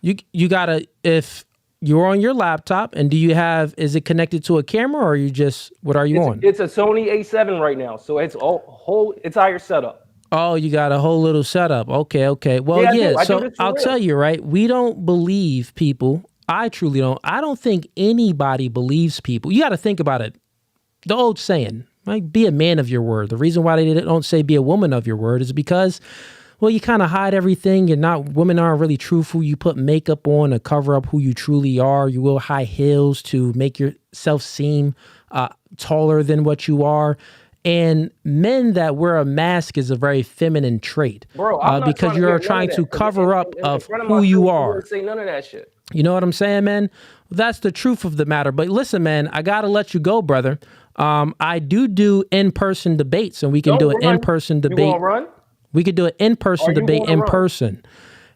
You gotta, if you're on your laptop, and is it connected to a camera, or what are you on? It's a Sony A7 right now, so it's it's our setup. Oh, you got a whole little setup. Okay. Well, yeah. So I'll tell you, right? We don't believe people. I truly don't. I don't think anybody believes people. You got to think about it. The old saying, like, be a man of your word. The reason why they don't say be a woman of your word is because, well, you kind of hide everything. Women aren't really truthful. You put makeup on to cover up who you truly are. You wear high heels to make yourself seem taller than what you are. And men that wear a mask is a very feminine trait. Bro, because you're trying to cover up of who you are. Say none of that shit. You know what I'm saying, man? That's the truth of the matter. But listen, man, I got to let you go, brother. I do in-person debates, and we can do an in-person debate. You want to run? We could do an in-person debate in person.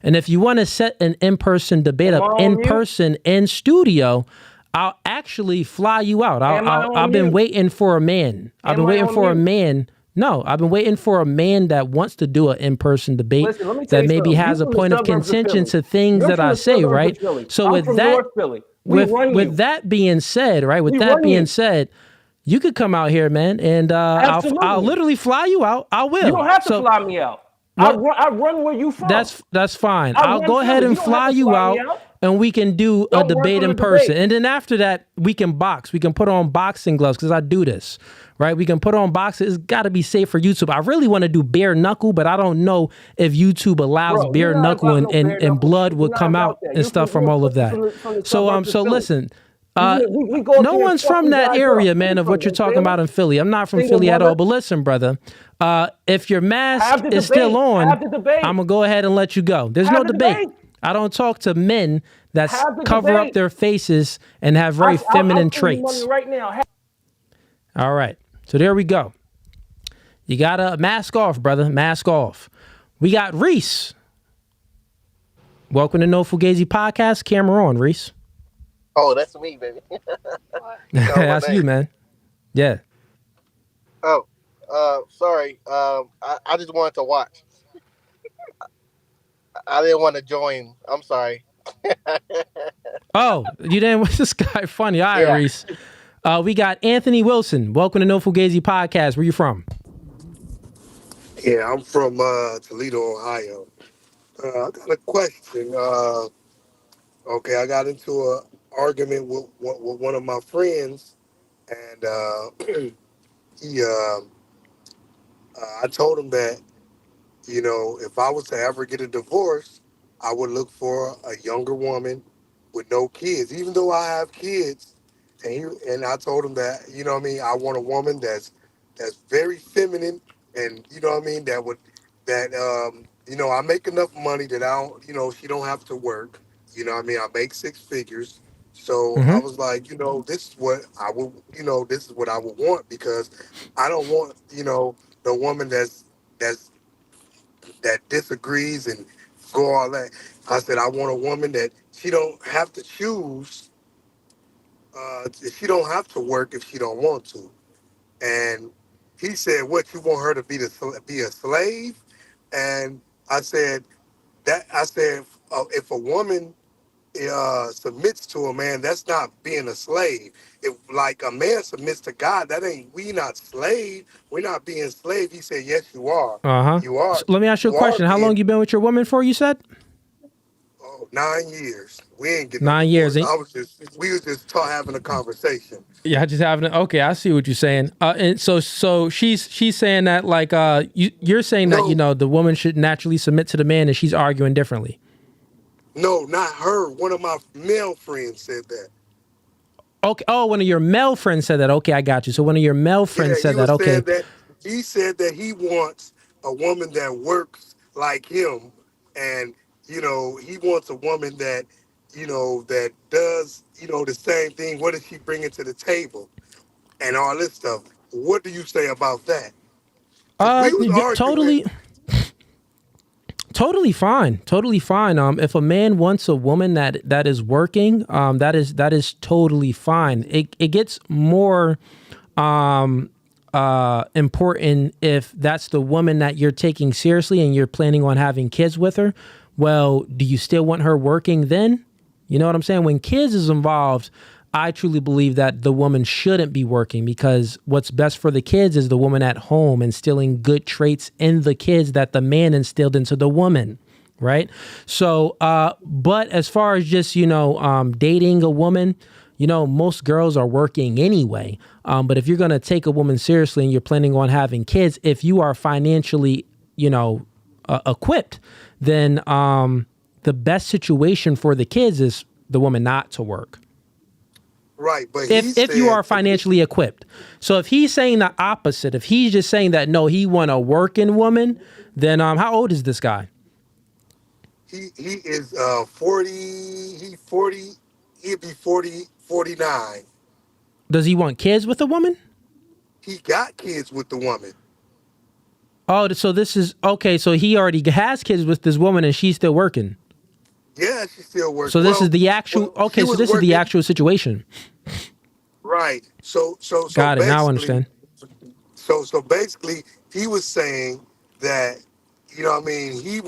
And if you want to set an in-person debate up in person in studio, I'll actually fly you out. I've been waiting for a man. I've been waiting for a man. No, I've been waiting for a man that wants to do an in-person debate. Listen, that maybe has a point of contention to things that I say, right? So with that, with that being said, right? With that being said, you could come out here, man, and I'll literally fly you out. I will. You don't have to fly me out. I run where you from. That's fine. I'll go ahead and fly you out, and we can do a debate in person. And then after that, we can box. We can put on boxing gloves because I do this, right? We can put on boxing. It's got to be safe for YouTube. I really want to do bare knuckle, but I don't know if YouTube allows bare knuckle and blood would come out and stuff from all of that. So listen. No one's from that area, man, of what you're talking about in Philly. I'm not from Philly at all. But listen, brother, if your mask is still on, I'm going to go ahead and let you go. There's no debate. I don't talk to men that cover up their faces and have very feminine traits. Right now. All right. So there we go. You got to mask off, brother. Mask off. We got Reese. Welcome to No Fugazee Podcast. Camera on, Reese. Oh, that's me, baby. That's you, man. Yeah. Oh, sorry. I just wanted to watch. I didn't want to join. I'm sorry. Oh, you didn't? This guy funny. All right, Reese. We got Anthony Wilson. Welcome to No Fugazee Podcast. Where you from? Yeah, I'm from Toledo, Ohio. I got a question. Okay, I got into an argument with one of my friends, and I told him that, you know, if I was to ever get a divorce, I would look for a younger woman with no kids, even though I have kids. And I told him that, you know what I mean, I want a woman that's very feminine, and you know what I mean, you know, I make enough money that I don't, you know, she don't have to work. You know what I mean? I make 6 figures. So I was like, you know, this is what I would want, because I don't want, you know, the woman that disagrees and go all that. I said, I want a woman that she don't have to choose. She don't have to work if she don't want to. And he said, what, you want her to be a slave? And I said, if a woman submits to a man, that's not being a slave. If like a man submits to God, we not slave. We're not being slave. He said, yes, you are. You are. So let me ask you a question. How long you been with your woman for, you said? 9 years. We ain't getting 9 years. We was just having a conversation. Yeah, just having okay, I see what you're saying. And so she's saying that, like, you're saying that, you know, the woman should naturally submit to the man, and she's arguing differently. No, not her. One of my male friends said that. Okay. Oh, one of your male friends said that. Okay, I got you. So one of your male friends said that. Okay. He said that he wants a woman that works like him, and you know, he wants a woman that, you know, that does, you know, the same thing. What is she bringing to the table, and all this stuff? What do you say about that? Totally fine. If a man wants a woman that is working, that is totally fine. It gets more important if that's the woman that you're taking seriously and you're planning on having kids with her. Well, do you still want her working then? You know what I'm saying? When kids is involved, I truly believe that the woman shouldn't be working, because what's best for the kids is the woman at home instilling good traits in the kids that the man instilled into the woman, right? So, but as far as just, you know, dating a woman, you know, most girls are working anyway. But if you're going to take a woman seriously and you're planning on having kids, if you are financially, you know, equipped, then the best situation for the kids is the woman not to work. Right, but if you are financially equipped. So if he's saying the opposite, if he's just saying that, no, he want a working woman, then how old is this guy? He is 40. He'll be 49. Does he want kids with a woman? He got kids with the woman. Oh, so this is okay. So he already has kids with this woman, and she's still working. Yeah, she still works. So this is the actual. Okay, so this is the actual situation. Right. So Got it. Now I basically, understand. so basically, he was saying that, you know what I mean, he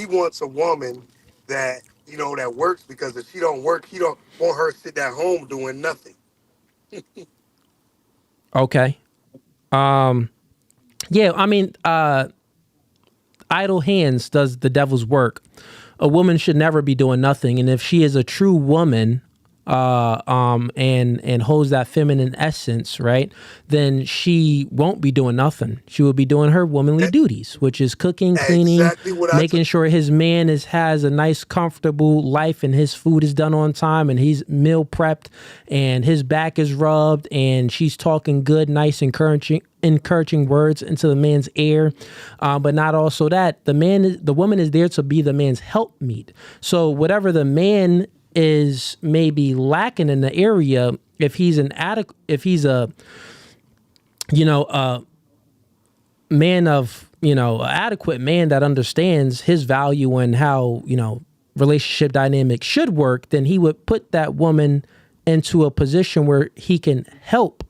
wants a woman that, you know, that works, because if she don't work, he don't want her sitting at home doing nothing. Okay. Yeah, I mean, idle hands does the devil's work. A woman should never be doing nothing, and if she is a true woman, and holds that feminine essence, right, then she won't be doing nothing. She will be doing her womanly duties, which is cooking, cleaning, Exactly what making sure his man has a nice, comfortable life, and his food is done on time, and he's meal prepped, and his back is rubbed, and she's talking good, nice, encouraging words into the man's ear, but not also that the woman is there to be the man's helpmeet. So whatever the man is maybe lacking in the area, if he's a man of, adequate man that understands his value and how, relationship dynamics should work, then he would put that woman into a position where he can help,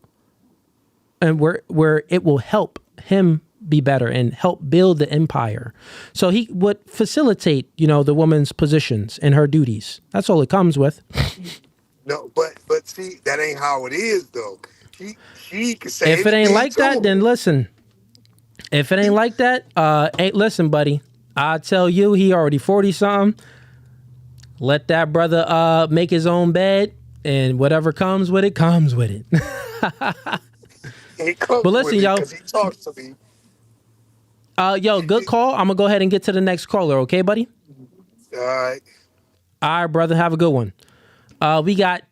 and where it will help him be better and help build the empire. So he would facilitate, the woman's positions and her duties. That's all it comes with. No, but see, that ain't how it is though. She can say if it ain't like that, him. then listen. If it ain't like that, listen, buddy. I tell you, he already 40 something. Let that brother make his own bed, and whatever comes with it, comes with it. But listen, yo, because he talks to me. Yo, good call. I'm gonna go ahead and get to the next caller, okay, buddy? All right. All right, brother. Have a good one. We got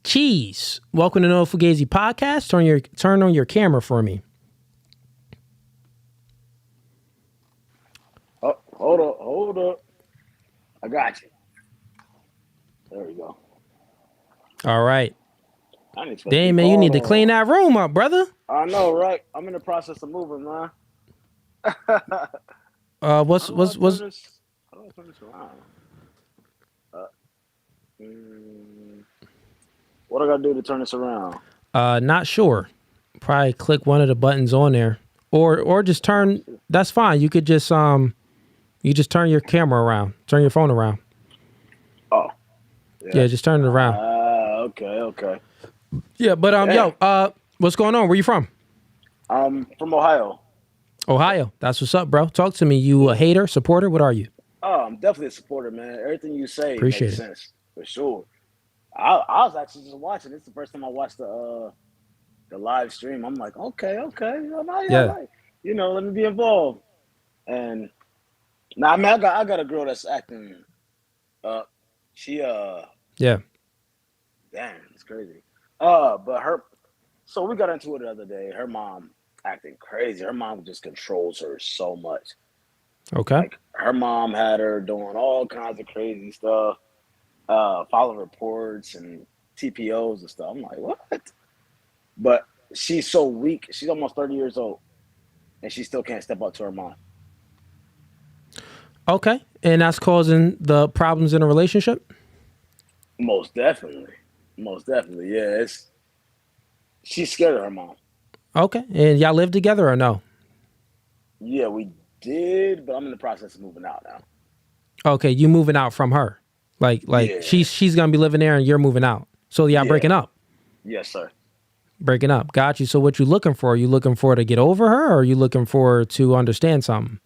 Cheese. Welcome to No Fugazee Podcast. Turn on your camera for me. Oh, hold up. I got you. There we go. All right. Damn, man, you need to clean that room up, brother. I know, right? I'm in the process of moving, man. What's How do I turn this around? What I gotta do to turn this around? Not sure. Probably click one of the buttons on there, or just turn. That's fine. You could just you just turn your camera around, turn your phone around. Oh, yeah, just turn it around. Okay. Yeah, but yo, what's going on? Where you from? I'm from Ohio. Ohio. That's what's up, bro. Talk to me. You a hater, supporter? What are you? Oh, I'm definitely a supporter, man. Everything you say Appreciate makes sense for sure. I was actually just watching. It's the first time I watched the live stream. I'm like, okay. Right. Let me be involved. And now, I mean, I got a girl that's acting up. She yeah. Damn, it's crazy. But so we got into it the other day. Her mom acting crazy. Her mom just controls her so much. Okay. Like, her mom had her doing all kinds of crazy stuff, following reports and TPOs and stuff. I'm like, what? But she's so weak. She's almost 30 years old, and she still can't step up to her mom. Okay. And that's causing the problems in a relationship? Most definitely. Yeah, she's scared of her mom. Okay. And y'all live together or no? Yeah, we did, but I'm in the process of moving out now. Okay, you moving out from her. Like yeah. she's gonna be living there and you're moving out. So y'all breaking up. Yes, sir. Breaking up. Got you. So what you looking for? Are you looking for to get over her, or are you looking for to understand something?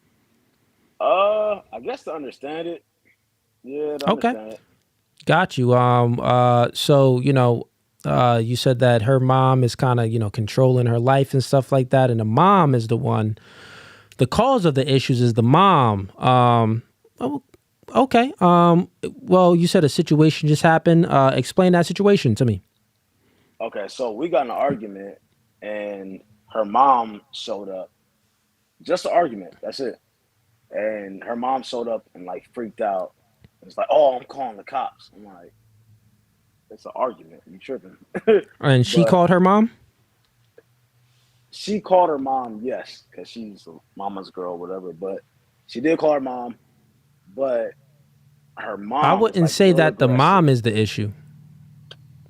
I guess to understand it. Yeah, to understand it. Got you. So, you said that her mom is kind of, controlling her life and stuff like that. And the mom is the cause of the issues is the mom. Okay. Well, you said a situation just happened. Explain that situation to me. Okay. So we got in an argument and her mom showed up. Just an argument. That's it. And her mom showed up and freaked out. It's like, oh, I'm calling the cops. I'm like, it's an argument. You tripping? And she called her mom? She called her mom, yes, because she's a mama's girl, whatever. But she did call her mom. But her mom. I wouldn't say that the mom is the issue.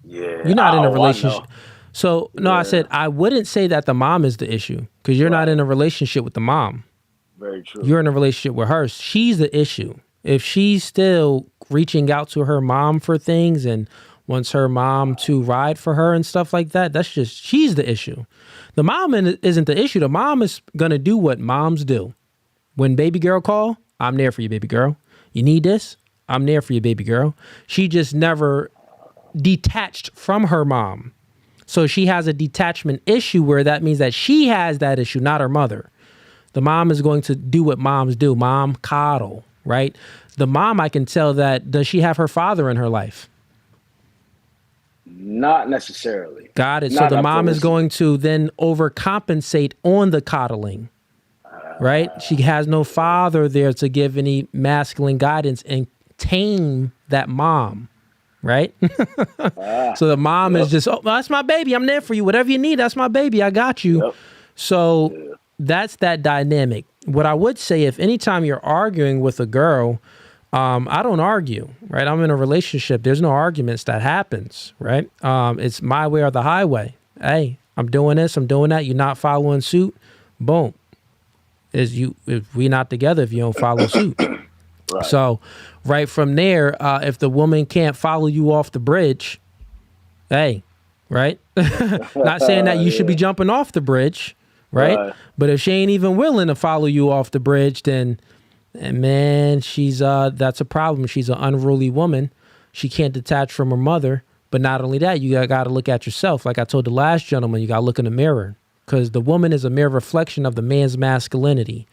Yeah, you're not in a relationship. So no, I said I wouldn't say that the mom is the issue because you're not in a relationship with the mom. Very true. You're in a relationship with her. She's the issue. If she's still reaching out to her mom for things and wants her mom to ride for her and stuff like that, she's the issue. The mom isn't the issue. The mom is going to do what moms do. When baby girl call, I'm there for you, baby girl. You need this? I'm there for you, baby girl. She just never detached from her mom. So she has a detachment issue where that means that she has that issue, not her mother. The mom is going to do what moms do. Mom coddle, right? The mom, I can tell that, does she have her father in her life? Not necessarily. Got it. So the mom is going to then overcompensate on the coddling, right? She has no father there to give any masculine guidance and tame that mom, right? So the mom is just, oh, that's my baby. I'm there for you. Whatever you need, that's my baby. I got you. So that's that dynamic. What I would say, if anytime you're arguing with a girl, I don't argue, right? I'm in a relationship. There's no arguments that happens, right? It's my way or the highway. Hey, I'm doing this, I'm doing that. You're not following suit. Boom. If we not together, if you don't follow suit. Right. So right from there, if the woman can't follow you off the bridge, hey, right? Not saying that you should be jumping off the bridge, right? But if she ain't even willing to follow you off the bridge, then man, that's a problem. She's an unruly woman. She can't detach from her mother. But not only that, you got to look at yourself. Like I told the last gentleman, you got to look in the mirror because the woman is a mere reflection of the man's masculinity.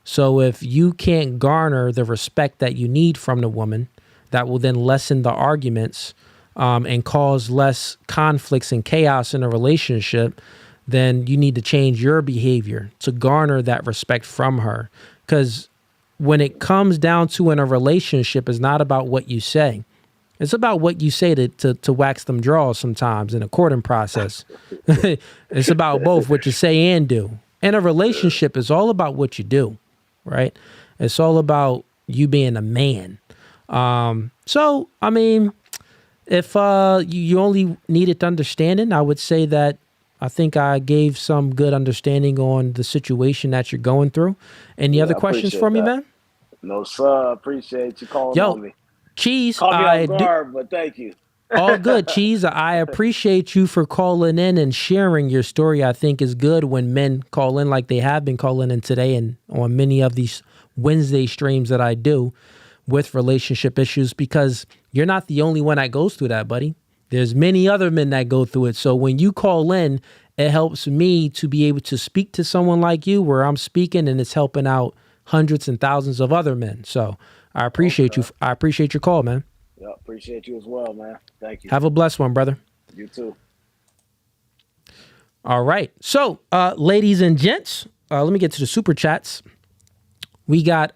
So if you can't garner the respect that you need from the woman, that will then lessen the arguments and cause less conflicts and chaos in a relationship, then you need to change your behavior to garner that respect from her. Because when it comes down to in a relationship, it's not about what you say. It's about what you say to wax them draws sometimes in a courting process. It's about both what you say and do. In a relationship, it's all about what you do, right? It's all about you being a man. So, I mean, if you only needed understanding, I would say that I think I gave some good understanding on the situation that you're going through. Any other questions for me, man? No, sir. Appreciate you calling on me. Cheese. Caught me off guard, but thank you. All good, Cheese. I appreciate you for calling in and sharing your story. I think is good when men call in like they have been calling in today and on many of these Wednesday streams that I do with relationship issues, because you're not the only one that goes through that, buddy. There's many other men that go through it. So when you call in, it helps me to be able to speak to someone like you where I'm speaking, and it's helping out hundreds and thousands of other men. So I appreciate you. I appreciate your call, man. Yeah, appreciate you as well, man. Thank you. Have a blessed one, brother. You too. All right. So, ladies and gents, let me get to the super chats. We got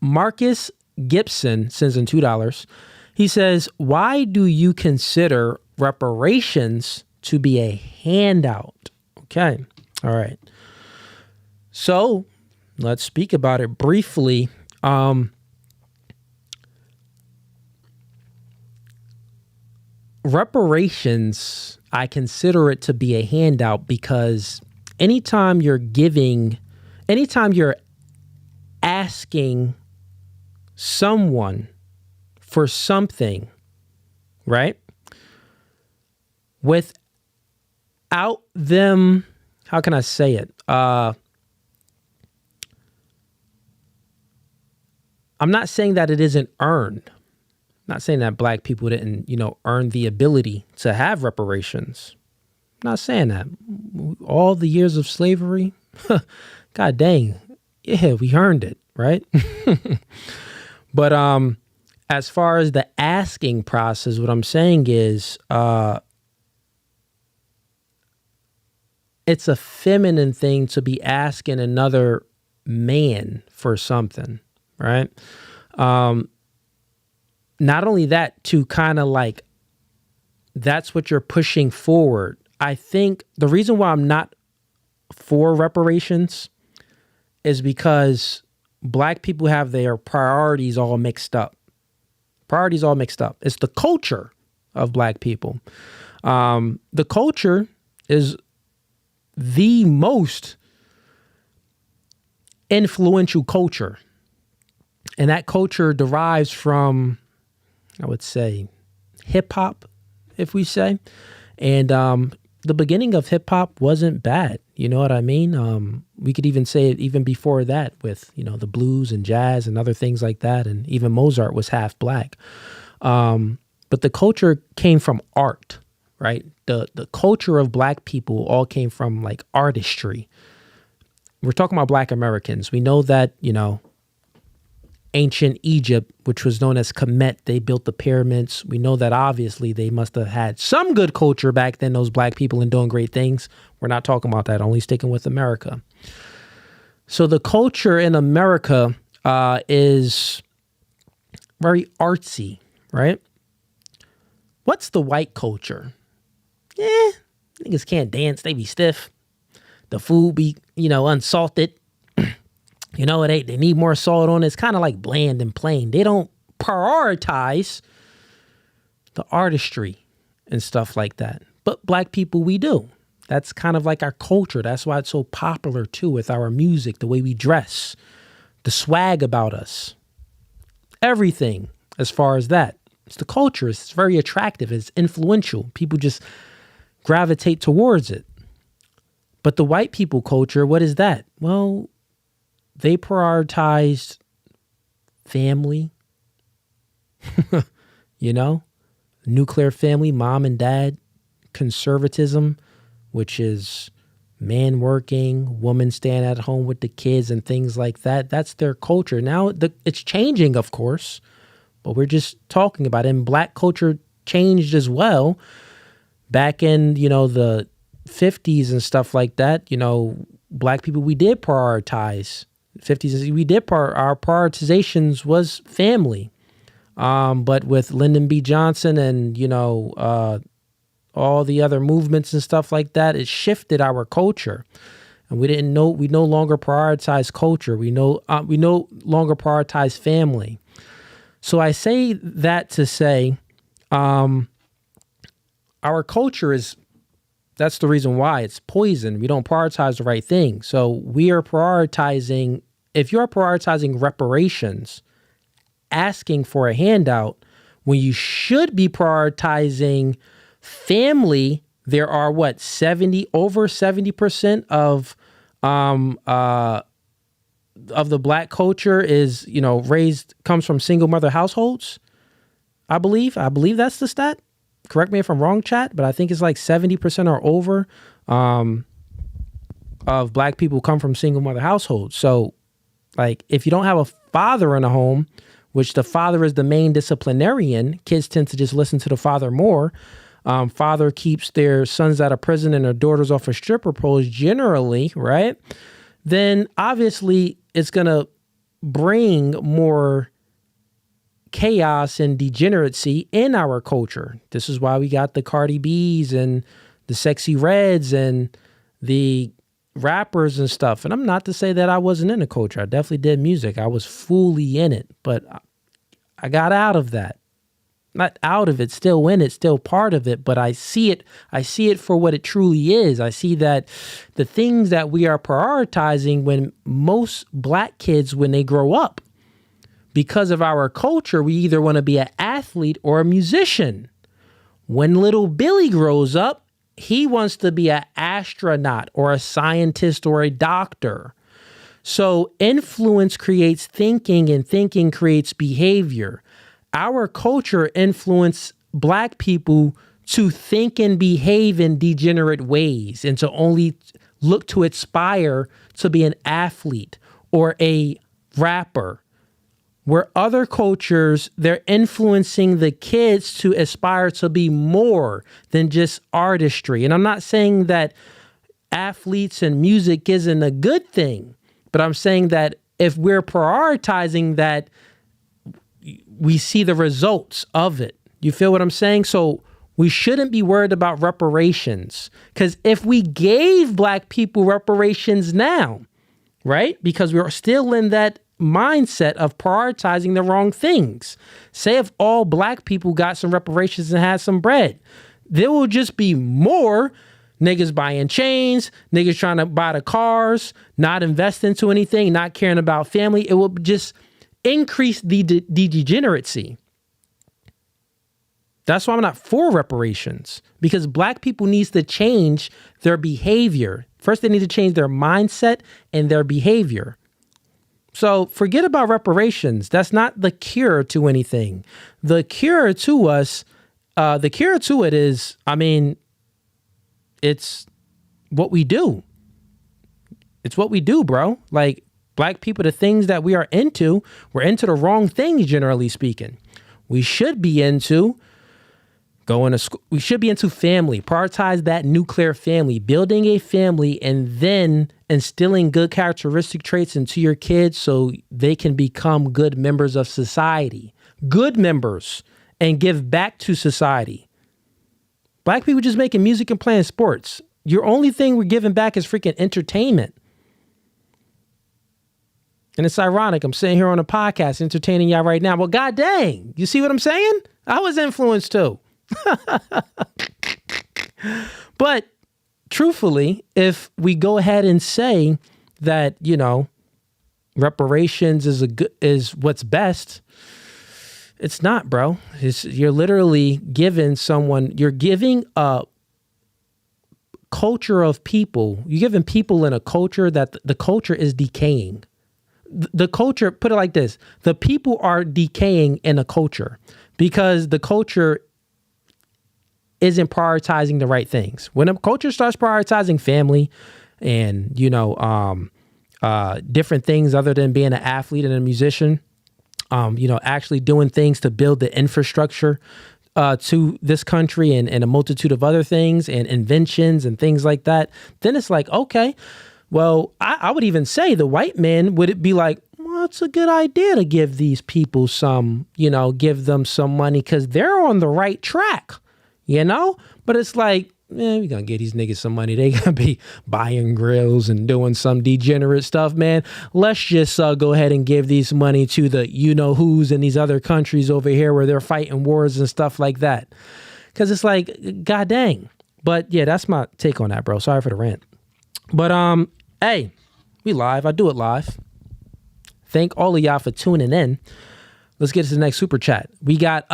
Marcus Gibson sends in $2. He says, why do you consider reparations to be a handout? Okay. All right. So let's speak about it briefly. Reparations, I consider it to be a handout because anytime you're asking someone for something, right? Without them, how can I say it? I'm not saying that it isn't earned. I'm not saying that black people didn't, earn the ability to have reparations. I'm not saying that. All the years of slavery, God dang, yeah, we earned it, right? But as far as the asking process, what I'm saying is it's a feminine thing to be asking another man for something, right? Not only that, to kind of like, that's what you're pushing forward. I think the reason why I'm not for reparations is because black people have their priorities all mixed up. Priorities all mixed up. It's the culture of Black people. The culture is the most influential culture. And that culture derives from, I would say, hip hop, if we say. And the beginning of hip hop wasn't bad. You know what I mean? We could even say it even before that with, you know, the blues and jazz and other things like that. And even Mozart was half Black. But the culture came from art, right? The culture of Black people all came from like artistry. We're talking about Black Americans. We know that, you know, ancient Egypt, which was known as Kemet, they built the pyramids. We know that obviously they must have had some good culture back then, those Black people, and doing great things. We're not talking about that, only sticking with America. So the culture in America is very artsy, right? What's the white culture? Niggas can't dance, they be stiff. The food be, you know, unsalted. You know, they need more salt on it. It's kind of like bland and plain. They don't prioritize the artistry and stuff like that. But Black people, we do. That's kind of like our culture. That's why it's so popular too, with our music, the way we dress, the swag about us, everything as far as that. It's the culture. It's very attractive. It's influential. People just gravitate towards it. But the white people culture, what is that? Well, they prioritized family, you know, nuclear family, mom and dad, conservatism, which is man working, woman staying at home with the kids and things like that. That's their culture. Now it's changing, of course, but we're just talking about it. And Black culture changed as well. Back in, you know, the 50s and stuff like that, you know, Black people, we did prioritize. 50s, we did our prioritizations was family. But with Lyndon B. Johnson and, you know, all the other movements and stuff like that, it shifted our culture. And we no longer prioritize culture. We no longer prioritize family. So I say that to say, our culture that's the reason why it's poison. We don't prioritize the right thing. So we are prioritizing, if you're prioritizing reparations, asking for a handout, when you should be prioritizing family, there are over 70% of the Black culture is, you know, comes from single mother households. I believe that's the stat. Correct me if I'm wrong, chat, but I think it's like 70% or over of Black people come from single mother households. So, like, if you don't have a father in a home, which the father is the main disciplinarian, kids tend to just listen to the father more. Father keeps their sons out of prison and their daughters off of stripper poles generally, right? Then obviously it's going to bring more chaos and degeneracy in our culture. This is why we got the Cardi B's and the Sexy Reds and the rappers and stuff. And I'm not to say that I wasn't in the culture. I definitely did music. I was fully in it, but I got out of that. Not out of it, still in it, still part of it, but I see it for what it truly is. I see that the things that we are prioritizing when most Black kids, when they grow up, because of our culture, we either want to be an athlete or a musician. When little Billy grows up, he wants to be an astronaut or a scientist or a doctor. So influence creates thinking and thinking creates behavior. Our culture influenced Black people to think and behave in degenerate ways and to only look to aspire to be an athlete or a rapper. Where other cultures, they're influencing the kids to aspire to be more than just artistry. And I'm not saying that athletes and music isn't a good thing, but I'm saying that if we're prioritizing that, we see the results of it. You feel what I'm saying? So we shouldn't be worried about reparations, because if we gave Black people reparations now, right? Because we're still in that mindset of prioritizing the wrong things. Say if all black people got some reparations and had some bread, there will just be more niggas buying chains, niggas trying to buy the cars, not invest into anything, not caring about family. It will just increase the degeneracy. That's why I'm not for reparations, because black people needs to change their behavior. First, they need to change their mindset and their behavior. So forget about reparations. That's not the cure to anything. The cure to it is, I mean, it's what we do. It's what we do, bro. Like, black people, the things that we are into, we're into the wrong things, generally speaking. We should be into going to school. We should be into family. Prioritize that nuclear family, building a family, and then instilling good characteristic traits into your kids so they can become good members of society. Good members, and give back to society. Black people just making music and playing sports. Your only thing we're giving back is freaking entertainment. And it's ironic. I'm sitting here on a podcast entertaining y'all right now. Well, god dang. You see what I'm saying? I was influenced too. But truthfully, if we go ahead and say that, you know, reparations is what's best, it's not, bro. You're literally giving a culture of people. You're giving people in a culture that the culture is decaying. The culture, put it like this, the people are decaying in a culture because the culture isn't prioritizing the right things. When a culture starts prioritizing family and, you know, different things other than being an athlete and a musician, you know, actually doing things to build the infrastructure to this country and a multitude of other things and inventions and things like that, then it's like, okay, well, I would even say the white man would be like, well, it's a good idea to give these people some, you know, give them some money because they're on the right track, you know? But it's like, we're going to give these niggas some money. They going to be buying grills and doing some degenerate stuff, man. Let's just go ahead and give these money to the you-know-who's in these other countries over here where they're fighting wars and stuff like that. Because it's like, god dang. But yeah, that's my take on that, bro. Sorry for the rant. But hey, we live. I do it live. Thank all of y'all for tuning in. Let's get to the next super chat. We got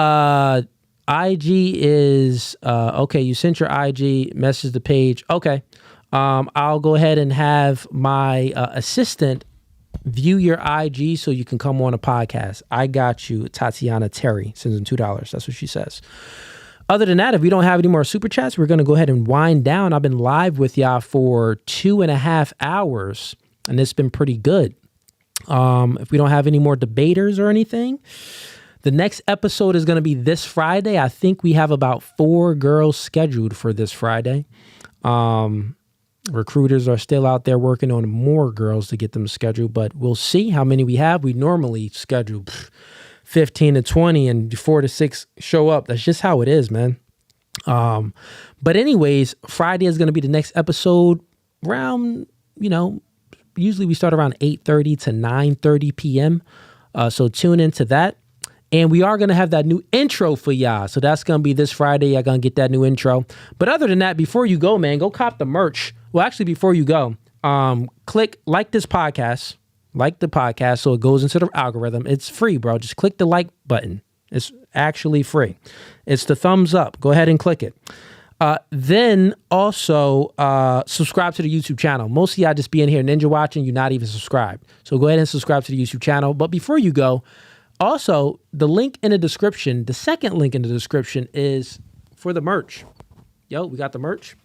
IG is okay. You sent your IG message the page. Okay. I'll go ahead and have my assistant view your IG so you can come on a podcast. I got you. Tatiana Terry sends in $2. That's what she says. Other than that, if we don't have any more super chats, we're going to go ahead and wind down. I've been live with y'all for 2.5 hours, and it's been pretty good. If we don't have any more debaters or anything, the next episode is going to be this Friday. I think we have about 4 girls scheduled for this Friday. Recruiters are still out there working on more girls to get them scheduled, but we'll see how many we have. We normally schedule 15 to 20 and 4 to 6 show up. That's just how it is, man. But anyways, Friday is going to be the next episode around, you know, usually we start around 8:30 to 9:30 p.m. So tune into that. And we are going to have that new intro for y'all. So that's going to be this Friday. Y'all going to get that new intro. But other than that, before you go, man, go cop the merch. Well, actually, before you go, click like this podcast. Like the podcast so it goes into the algorithm. It's free, bro. Just click the like button. It's actually free. It's the thumbs up. Go ahead and click it. Then also subscribe to the YouTube channel. Most of y'all just be in here ninja watching. You're not even subscribed. So go ahead and subscribe to the YouTube channel. But before you go, also the link in the description, the second link in the description is for the merch. Yo, we got the merch.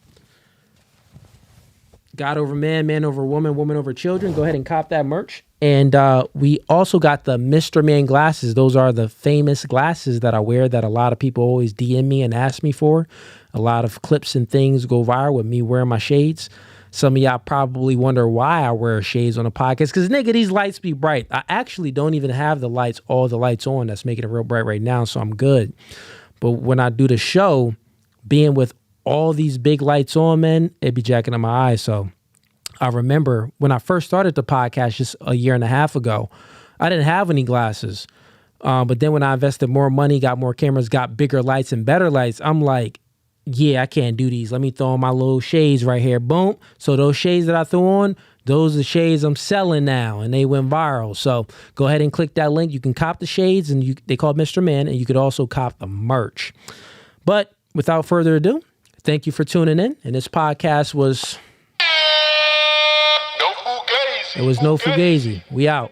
God over man, man over woman, woman over children. Go ahead and cop that merch. And we also got the Mr. Man glasses. Those are the famous glasses that I wear that a lot of people always DM me and ask me for. A lot of clips and things go viral with me wearing my shades. Some of y'all probably wonder why I wear shades on a podcast. Because, nigga, these lights be bright. I actually don't even have all the lights on. That's making it real bright right now, so I'm good. But when I do the show, being with all these big lights on, man, it be jacking in my eyes. So I remember when I first started the podcast just a year and a half ago, I didn't have any glasses. But then when I invested more money, got more cameras, got bigger lights and better lights, I'm like, yeah, I can't do these. Let me throw on my little shades right here. Boom. So those shades that I threw on, those are the shades I'm selling now, and they went viral. So go ahead and click that link. You can cop the shades, and they call Mr. Man, and you could also cop the merch. But without further ado, thank you for tuning in. And this podcast was... No Fugazi. It was no Fugazi. We out.